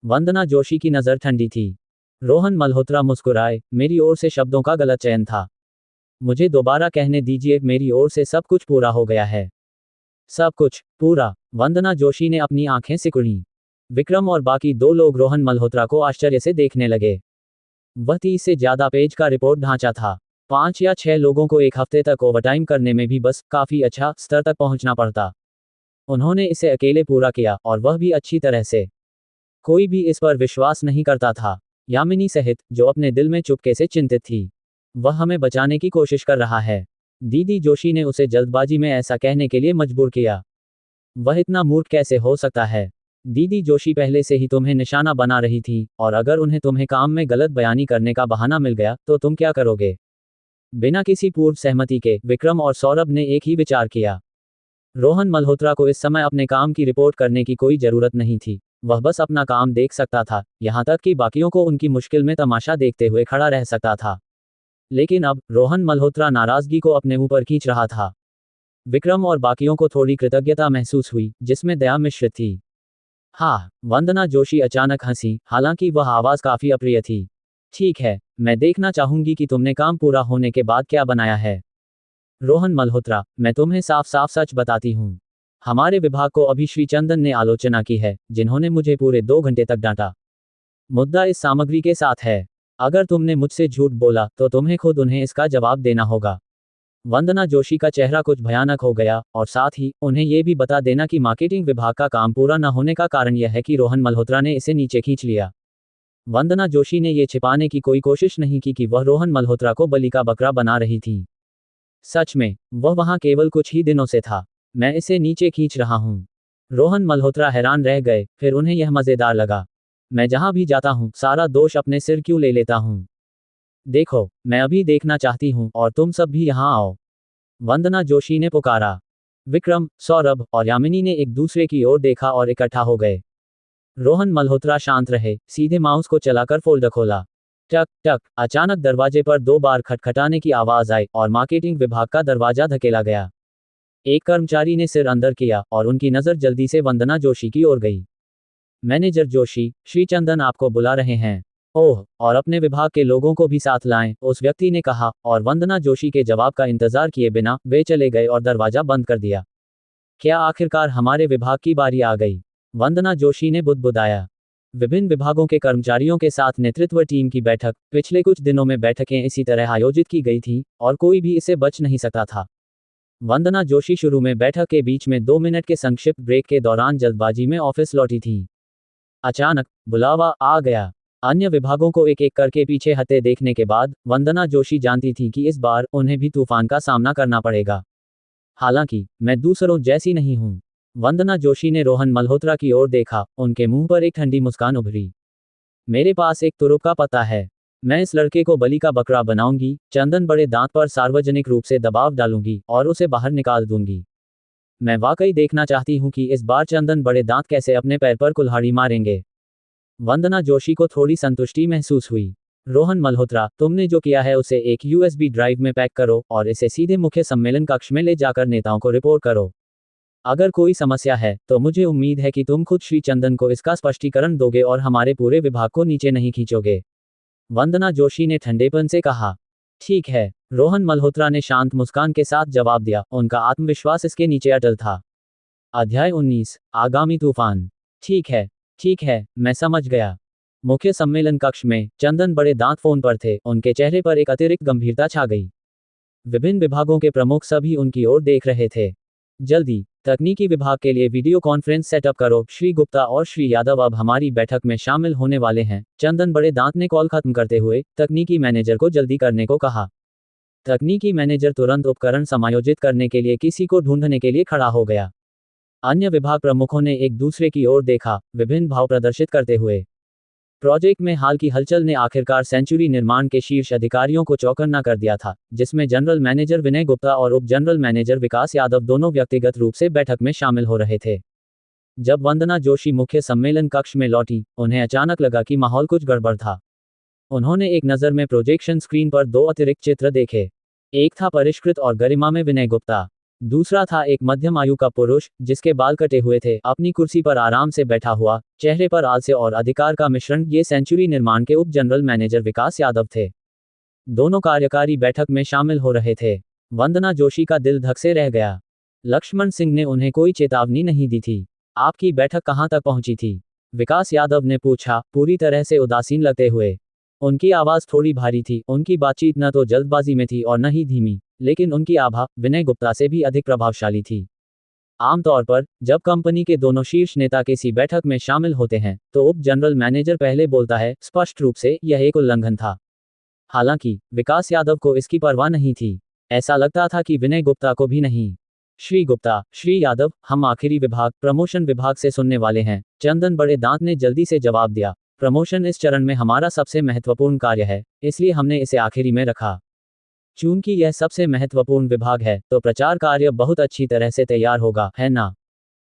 वंदना जोशी की नजर ठंडी थी। रोहन मल्होत्रा मुस्कुराए, मेरी ओर से शब्दों का गलत चयन था। मुझे दोबारा कहने दीजिए, मेरी ओर से सब कुछ पूरा हो गया है। सब कुछ पूरा? वंदना जोशी ने अपनी आंखें सिकुड़ी। विक्रम और बाकी दो लोग रोहन मल्होत्रा को आश्चर्य से देखने लगे। वह 30 से ज्यादा पेज का रिपोर्ट ढांचा था। 5 या 6 लोगों को एक हफ्ते तक ओवरटाइम करने में भी बस काफी अच्छा स्तर तक पहुंचना पड़ता। उन्होंने इसे अकेले पूरा किया, और वह भी अच्छी तरह से। कोई भी इस पर विश्वास नहीं करता था, यामिनी सहित, जो अपने दिल में चुपके से चिंतित थी। वह हमें बचाने की कोशिश कर रहा है। दीदी जोशी ने उसे जल्दबाजी में ऐसा कहने के लिए मजबूर किया। वह इतना मूर्ख कैसे हो सकता है? दीदी जोशी पहले से ही तुम्हें निशाना बना रही थी, और अगर उन्हें तुम्हें काम में गलत बयानी करने का बहाना मिल गया तो तुम क्या करोगे? बिना किसी पूर्व सहमति के विक्रम और सौरभ ने एक ही विचार किया। रोहन मल्होत्रा को इस समय अपने काम की रिपोर्ट करने की कोई जरूरत नहीं थी। वह बस अपना काम देख सकता था, यहाँ तक कि बाकियों को उनकी मुश्किल में तमाशा देखते हुए खड़ा रह सकता था। लेकिन अब रोहन मल्होत्रा नाराजगी को अपने ऊपर खींच रहा था। विक्रम और बाकियों को थोड़ी कृतज्ञता महसूस हुई, जिसमें दया मिश्रित थी। हाँ, वंदना जोशी अचानक हंसी, हालांकि वह आवाज काफी अप्रिय थी। ठीक है, मैं देखना चाहूंगी कि तुमने काम पूरा होने के बाद क्या बनाया है। रोहन मल्होत्रा, मैं तुम्हें साफ साफ सच बताती हूँ। हमारे विभाग को अभी श्री चंदन ने आलोचना की है, जिन्होंने मुझे पूरे 2 घंटे तक डांटा। मुद्दा इस सामग्री के साथ है। अगर तुमने मुझसे झूठ बोला तो तुम्हें खुद उन्हें इसका जवाब देना होगा। वंदना जोशी का चेहरा कुछ भयानक हो गया, और साथ ही उन्हें यह भी बता देना कि मार्केटिंग विभाग का काम पूरा न होने का कारण यह है कि रोहन मल्होत्रा ने इसे नीचे खींच लिया। वंदना जोशी ने यह छिपाने की कोई कोशिश नहीं की कि वह रोहन मल्होत्रा को बलि का बकरा बना रही थी। सच में, वह वहां केवल कुछ ही दिनों से था। मैं इसे नीचे खींच रहा हूं। रोहन मल्होत्रा हैरान रह गए, फिर उन्हें यह मजेदार लगा। मैं जहां भी जाता हूं, सारा दोष अपने सिर क्यों ले लेता हूं? देखो, मैं अभी देखना चाहती हूं, और तुम सब भी यहां आओ। वंदना जोशी ने पुकारा। विक्रम, सौरभ और यामिनी ने एक दूसरे की ओर देखा और इकट्ठा हो गए। रोहन मल्होत्रा शांत रहे, सीधे माउस को चलाकर फोल्डर खोला। टक टक, अचानक दरवाजे पर 2 बार खटखटाने की आवाज आई, और मार्केटिंग विभाग का दरवाजा धकेला गया। एक कर्मचारी ने सिर अंदर किया, और उनकी नजर जल्दी से वंदना जोशी की ओर गई। मैनेजर जोशी, श्री चंदन आपको बुला रहे हैं। ओह, और अपने विभाग के लोगों को भी साथ लाएं, उस व्यक्ति ने कहा, और वंदना जोशी के जवाब का इंतजार किए बिना वे चले गए और दरवाजा बंद कर दिया। क्या आखिरकार हमारे विभाग की बारी आ गई? वंदना जोशी ने बुदबुदाया। विभिन्न विभागों के कर्मचारियों के साथ नेतृत्व टीम की बैठक। पिछले कुछ दिनों में बैठकें इसी तरह आयोजित की गई थी, और कोई भी इसे बच नहीं सकता था। वंदना जोशी शुरू में बैठक के बीच में 2 मिनट के संक्षिप्त ब्रेक के दौरान जल्दबाजी में ऑफिस लौटी थी। अचानक बुलावा आ गया। अन्य विभागों को एक एक करके पीछे हटे देखने के बाद वंदना जोशी जानती थी कि इस बार उन्हें भी तूफान का सामना करना पड़ेगा। हालांकि मैं दूसरों जैसी नहीं हूं। वंदना जोशी ने रोहन मल्होत्रा की ओर देखा, उनके मुंह पर एक ठंडी मुस्कान उभरी। मेरे पास एक तुरुप का पता है। मैं इस लड़के को बलि का बकरा बनाऊंगी, चंदन बड़े दांत पर सार्वजनिक रूप से दबाव डालूंगी, और उसे बाहर निकाल दूंगी। मैं वाकई देखना चाहती हूं कि इस बार चंदन बड़े दांत कैसे अपने पैर पर कुल्हाड़ी मारेंगे। वंदना जोशी को थोड़ी संतुष्टि महसूस हुई। रोहन मल्होत्रा, तुमने जो किया है उसे एक USB ड्राइव में पैक करो, और इसे सीधे मुख्य सम्मेलन कक्ष में ले जाकर नेताओं को रिपोर्ट करो। अगर कोई समस्या है तो मुझे उम्मीद है कि तुम खुद श्री चंदन को इसका स्पष्टीकरण दोगे और हमारे पूरे विभाग को नीचे नहीं खींचोगे। वंदना जोशी ने ठंडेपन से कहा। ठीक है, रोहन मल्होत्रा ने शांत मुस्कान के साथ जवाब दिया, उनका आत्मविश्वास इसके नीचे अटल था। अध्याय 19, आगामी तूफान। ठीक है, मैं समझ गया। मुख्य सम्मेलन कक्ष में चंदन बड़े दांत फोन पर थे, उनके चेहरे पर एक अतिरिक्त गंभीरता छा गई। विभिन्न विभागों के प्रमुख सभी उनकी ओर देख रहे थे। जल्दी तकनीकी विभाग के लिए वीडियो कॉन्फ्रेंस सेटअप करो, श्री गुप्ता और श्री यादव अब हमारी बैठक में शामिल होने वाले हैं। चंदन बड़े दांत ने कॉल खत्म करते हुए तकनीकी मैनेजर को जल्दी करने को कहा। तकनीकी मैनेजर तुरंत उपकरण समायोजित करने के लिए किसी को ढूंढने के लिए खड़ा हो गया। अन्य विभाग प्रमुखों ने एक दूसरे की ओर देखा, विभिन्न भाव प्रदर्शित करते हुए। प्रोजेक्ट में हाल की हलचल ने आखिरकार सेंचुरी निर्माण के शीर्ष अधिकारियों को चौकन्ना कर दिया था, जिसमें जनरल मैनेजर विनय गुप्ता और उप जनरल मैनेजर विकास यादव दोनों व्यक्तिगत रूप से बैठक में शामिल हो रहे थे। जब वंदना जोशी मुख्य सम्मेलन कक्ष में लौटी, उन्हें अचानक लगा कि माहौल कुछ गड़बड़ था। उन्होंने एक नज़र में प्रोजेक्शन स्क्रीन पर दो अतिरिक्त चित्र देखे। एक था परिष्कृत और गरिमा में विनय गुप्ता, दूसरा था एक मध्यम आयु का पुरुष जिसके बाल कटे हुए थे, अपनी कुर्सी पर आराम से बैठा हुआ, चेहरे पर आलस्य और अधिकार का मिश्रण। ये सेंचुरी निर्माण के उप जनरल मैनेजर विकास यादव थे। दोनों कार्यकारी बैठक में शामिल हो रहे थे। वंदना जोशी का दिल धक से रह गया। लक्ष्मण सिंह ने उन्हें कोई चेतावनी नहीं दी थी। आपकी बैठक कहाँ तक पहुंची थी? विकास यादव ने पूछा, पूरी तरह से उदासीन लगते हुए। उनकी आवाज़ थोड़ी भारी थी, उनकी बातचीत न तो जल्दबाजी में थी और न ही धीमी, लेकिन उनकी आभा विनय गुप्ता से भी अधिक प्रभावशाली थी। आमतौर पर जब कंपनी के दोनों शीर्ष नेता किसी बैठक में शामिल होते हैं तो उप जनरल मैनेजर पहले बोलता है। स्पष्ट रूप से यह एक उल्लंघन था। हालांकि विकास यादव को इसकी परवाह नहीं थी। ऐसा लगता था कि विनय गुप्ता को भी नहीं। श्री गुप्ता, श्री यादव, हम आखिरी विभाग प्रमोशन विभाग से सुनने वाले हैं। चंदन बड़े दांत ने जल्दी से जवाब दिया। प्रमोशन इस चरण में हमारा सबसे महत्वपूर्ण कार्य है, इसलिए हमने इसे आखिरी में रखा। चूंकि यह सबसे महत्वपूर्ण विभाग है तो प्रचार कार्य बहुत अच्छी तरह से तैयार होगा, है ना?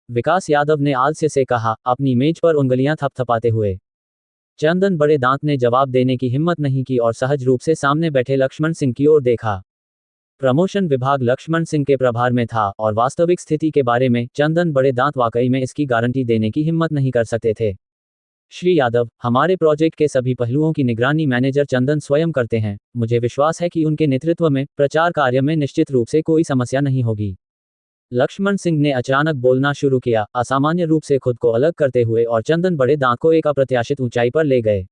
विकास यादव ने आलस्य से कहा, अपनी मेज पर उंगलियां थपथपाते हुए। चंदन बड़े दांत ने जवाब देने की हिम्मत नहीं की और सहज रूप से सामने बैठे लक्ष्मण सिंह की ओर देखा। प्रमोशन विभाग लक्ष्मण सिंह के प्रभार में था और वास्तविक स्थिति के बारे में चंदन बड़े दांत वाकई में इसकी गारंटी देने की हिम्मत नहीं कर सकते थे। श्री यादव, हमारे प्रोजेक्ट के सभी पहलुओं की निगरानी मैनेजर चंदन स्वयं करते हैं। मुझे विश्वास है कि उनके नेतृत्व में प्रचार कार्य में निश्चित रूप से कोई समस्या नहीं होगी। लक्ष्मण सिंह ने अचानक बोलना शुरू किया, असामान्य रूप से खुद को अलग करते हुए, और चंदन बड़े दांत को एक अप्रत्याशित ऊंचाई पर ले गए।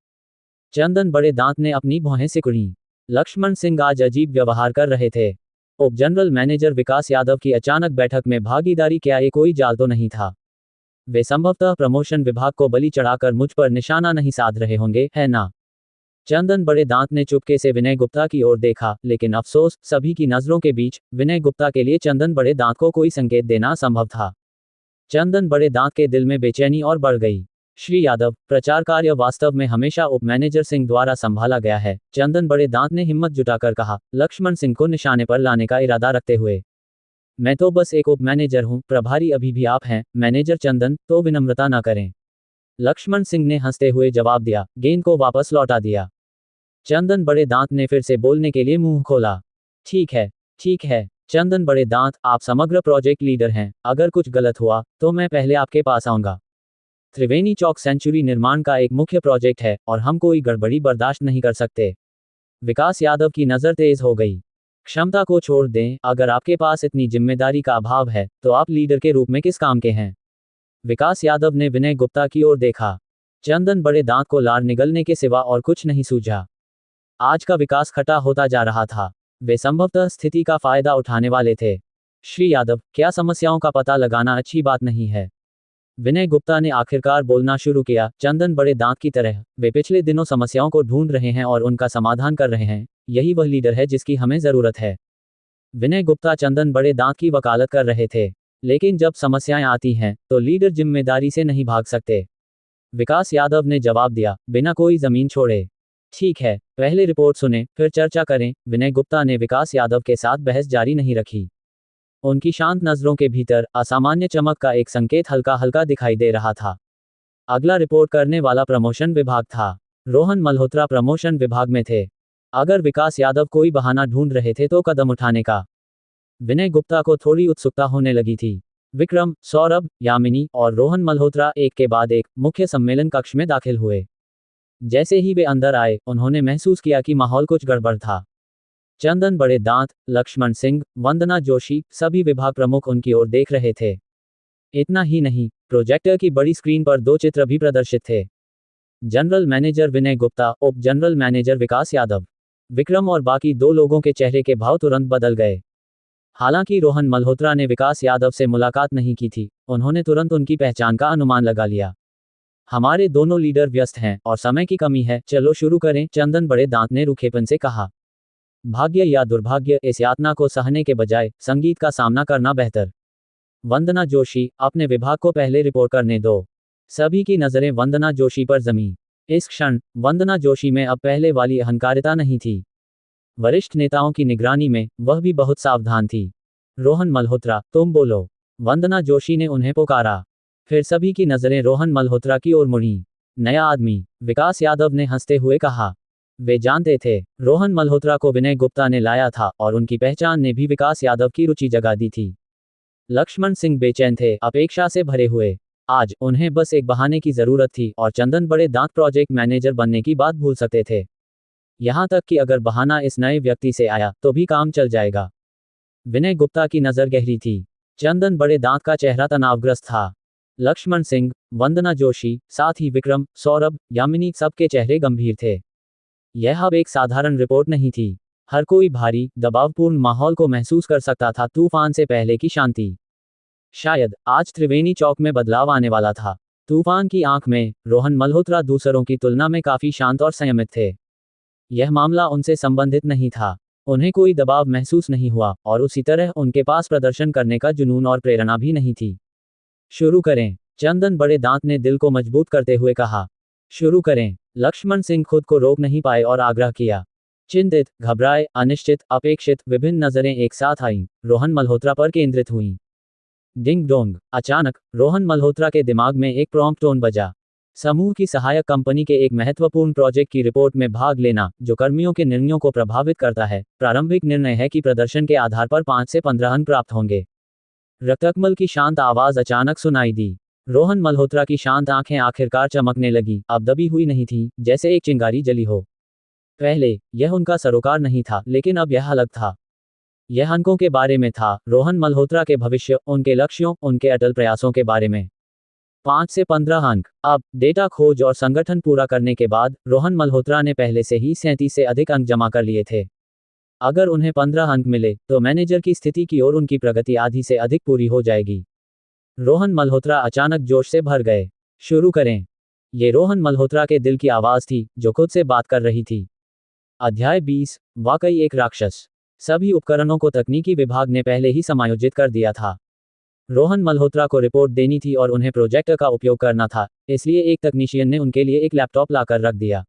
चंदन बड़े दांत ने अपनी भौहें सिकुड़ी। लक्ष्मण सिंह आज अजीब व्यवहार कर रहे थे। उप जनरल मैनेजर विकास यादव की अचानक बैठक में भागीदारी, क्या ये कोई जाल तो नहीं था? वे संभवतः प्रमोशन विभाग को बलि चढ़ाकर मुझ पर निशाना नहीं साध रहे होंगे, है ना? चंदन बड़े दांत ने चुपके से विनय गुप्ता की ओर देखा, लेकिन अफसोस, सभी की नजरों के बीच विनय गुप्ता के लिए चंदन बड़े दांत को कोई संकेत देना असंभव था। चंदन बड़े दांत के दिल में बेचैनी और बढ़ गई। श्री यादव, प्रचार कार्य वास्तव में हमेशा उप मैनेजर सिंह द्वारा संभाला गया है, चंदन बड़े दांत ने हिम्मत जुटाकर कहा, लक्ष्मण सिंह को निशाने पर लाने का इरादा रखते हुए। मैं तो बस एक उप मैनेजर हूं, प्रभारी अभी भी आप हैं, मैनेजर चंदन, तो विनम्रता न करें। लक्ष्मण सिंह ने हंसते हुए जवाब दिया, गेंद को वापस लौटा दिया। चंदन बड़े दांत ने फिर से बोलने के लिए मुंह खोला। ठीक है, चंदन बड़े दांत, आप समग्र प्रोजेक्ट लीडर हैं, अगर कुछ गलत हुआ तो मैं पहले आपके पास आऊंगा। त्रिवेणी चौक सेंचुरी निर्माण का एक मुख्य प्रोजेक्ट है और हम कोई गड़बड़ी बर्दाश्त नहीं कर सकते। विकास यादव की नज़र तेज हो गई। क्षमता को छोड़ दें, अगर आपके पास इतनी जिम्मेदारी का अभाव है तो आप लीडर के रूप में किस काम के हैं? विकास यादव ने विनय गुप्ता की ओर देखा। चंदन बड़े दांत को लार निगलने के सिवा और कुछ नहीं सूझा। आज का विकास खटा होता जा रहा था। वे संभवतः स्थिति का फायदा उठाने वाले थे। श्री यादव, क्या समस्याओं का पता लगाना अच्छी बात नहीं है? विनय गुप्ता ने आखिरकार बोलना शुरू किया। चंदन बड़े दांत की तरह वे पिछले दिनों समस्याओं को ढूंढ रहे हैं और उनका समाधान कर रहे हैं। यही वह लीडर है जिसकी हमें जरूरत है। विनय गुप्ता चंदन बड़े दांत की वकालत कर रहे थे, लेकिन जब समस्याएं आती हैं तो लीडर जिम्मेदारी से नहीं भाग सकते। विकास यादव ने जवाब दिया, बिना कोई जमीन छोड़े। ठीक है, पहले रिपोर्ट सुने, फिर चर्चा करें। विनय गुप्ता ने विकास यादव के साथ बहस जारी नहीं रखी। उनकी शांत नजरों के भीतर असामान्य चमक का एक संकेत हल्का हल्का दिखाई दे रहा था। अगला रिपोर्ट करने वाला प्रमोशन विभाग था। रोहन मल्होत्रा प्रमोशन विभाग में थे। अगर विकास यादव कोई बहाना ढूंढ रहे थे तो कदम उठाने का। विनय गुप्ता को थोड़ी उत्सुकता होने लगी थी। विक्रम, सौरभ, यामिनी और रोहन मल्होत्रा एक के बाद एक मुख्य सम्मेलन कक्ष में दाखिल हुए। जैसे ही वे अंदर आए, उन्होंने महसूस किया कि माहौल कुछ गड़बड़ था। चंदन बड़े दांत, लक्ष्मण सिंह, वंदना जोशी, सभी विभाग प्रमुख उनकी ओर देख रहे थे। इतना ही नहीं, प्रोजेक्टर की बड़ी स्क्रीन पर 2 चित्र भी प्रदर्शित थे। जनरल मैनेजर विनय गुप्ता, उप जनरल मैनेजर विकास यादव। विक्रम और बाकी 2 लोगों के चेहरे के भाव तुरंत बदल गए। हालांकि रोहन मल्होत्रा ने विकास यादव से मुलाकात नहीं की थी, उन्होंने तुरंत उनकी पहचान का अनुमान लगा लिया। हमारे दोनों लीडर व्यस्त हैं और समय की कमी है, चलो शुरू करें, चंदन बड़े दांत ने रूखेपन से कहा। भाग्य या दुर्भाग्य, इस यातना को सहने के बजाय संगीत का सामना करना बेहतर। वंदना जोशी, अपने विभाग को पहले रिपोर्ट करने दो। सभी की नजरें वंदना जोशी पर जमी। इस क्षण वंदना जोशी में अब पहले वाली अहंकारिता नहीं थी। वरिष्ठ नेताओं की निगरानी में वह भी बहुत सावधान थी। रोहन मल्होत्रा, तुम बोलो, वंदना जोशी ने उन्हें पुकारा। फिर सभी की नजरें रोहन मल्होत्रा की ओर मुड़ी। नया आदमी, विकास यादव ने हंसते हुए कहा। वे जानते थे, रोहन मल्होत्रा को विनय गुप्ता ने लाया था और उनकी पहचान ने भी विकास यादव की रुचि जगा दी थी। लक्ष्मण सिंह बेचैन थे, अपेक्षा से भरे हुए। आज उन्हें बस एक बहाने की जरूरत थी और चंदन बड़े दांत प्रोजेक्ट मैनेजर बनने की बात भूल सकते थे। यहां तक कि अगर बहाना इस नए व्यक्ति से आया तो भी काम चल जाएगा। विनय गुप्ता की नजर गहरी थी। चंदन बड़े दांत का चेहरा तनावग्रस्त था। लक्ष्मण सिंह, वंदना जोशी, साथ ही विक्रम, सौरभ, यामिनी, सबके चेहरे गंभीर थे। यह अब एक साधारण रिपोर्ट नहीं थी। हर कोई भारी, दबावपूर्ण माहौल को महसूस कर सकता था, तूफान से पहले की शांति। शायद आज त्रिवेणी चौक में बदलाव आने वाला था। तूफान की आंख में रोहन मल्होत्रा दूसरों की तुलना में काफी शांत और संयमित थे। यह मामला उनसे संबंधित नहीं था। उन्हें कोई दबाव महसूस नहीं हुआ और उसी तरह उनके पास प्रदर्शन करने का जुनून और प्रेरणा भी नहीं थी। शुरू करें, चंदन बड़े दांत ने दिल को मजबूत करते हुए कहा। शुरू करें, लक्ष्मण सिंह खुद को रोक नहीं पाए और आग्रह किया। चिंतित, घबराए, अनिश्चित, अपेक्षित, विभिन्न नजरें एक साथ आईं, रोहन मल्होत्रा पर केंद्रित हुईं। डिंग डोंग, अचानक रोहन मल्होत्रा के दिमाग में एक प्रॉम्प्ट टोन बजा। समूह की सहायक कंपनी के एक महत्वपूर्ण प्रोजेक्ट की रिपोर्ट में भाग लेना, जो कर्मियों के निर्णयों को प्रभावित करता है। प्रारंभिक निर्णय है कि प्रदर्शन के आधार पर 5 से 15 अंक प्राप्त होंगे। रक्तकमल की शांत आवाज अचानक सुनाई दी। रोहन मल्होत्रा की शांत आंखें आखिरकार चमकने लगी, अब दबी हुई नहीं थी, जैसे एक चिंगारी जली हो। पहले यह उनका सरोकार नहीं था, लेकिन अब यह अलग था। यह अंकों के बारे में था, रोहन मल्होत्रा के भविष्य, उनके लक्ष्यों, उनके अटल प्रयासों के बारे में। 5 से 15 अंक। अब डेटा खोज और संगठन पूरा करने के बाद रोहन मल्होत्रा ने पहले से ही 37 से अधिक अंक जमा कर लिए थे। अगर उन्हें 15 अंक मिले तो मैनेजर की स्थिति की ओर उनकी प्रगति आधी से अधिक पूरी हो जाएगी। रोहन मल्होत्रा अचानक जोश से भर गए। शुरू करें। ये रोहन मल्होत्रा के दिल की आवाज थी, जो खुद से बात कर रही थी। अध्याय 20, वाकई एक राक्षस। सभी उपकरणों को तकनीकी विभाग ने पहले ही समायोजित कर दिया था। रोहन मल्होत्रा को रिपोर्ट देनी थी और उन्हें प्रोजेक्टर का उपयोग करना था, इसलिए एक तकनीशियन ने उनके लिए एक लैपटॉप लाकर रख दिया।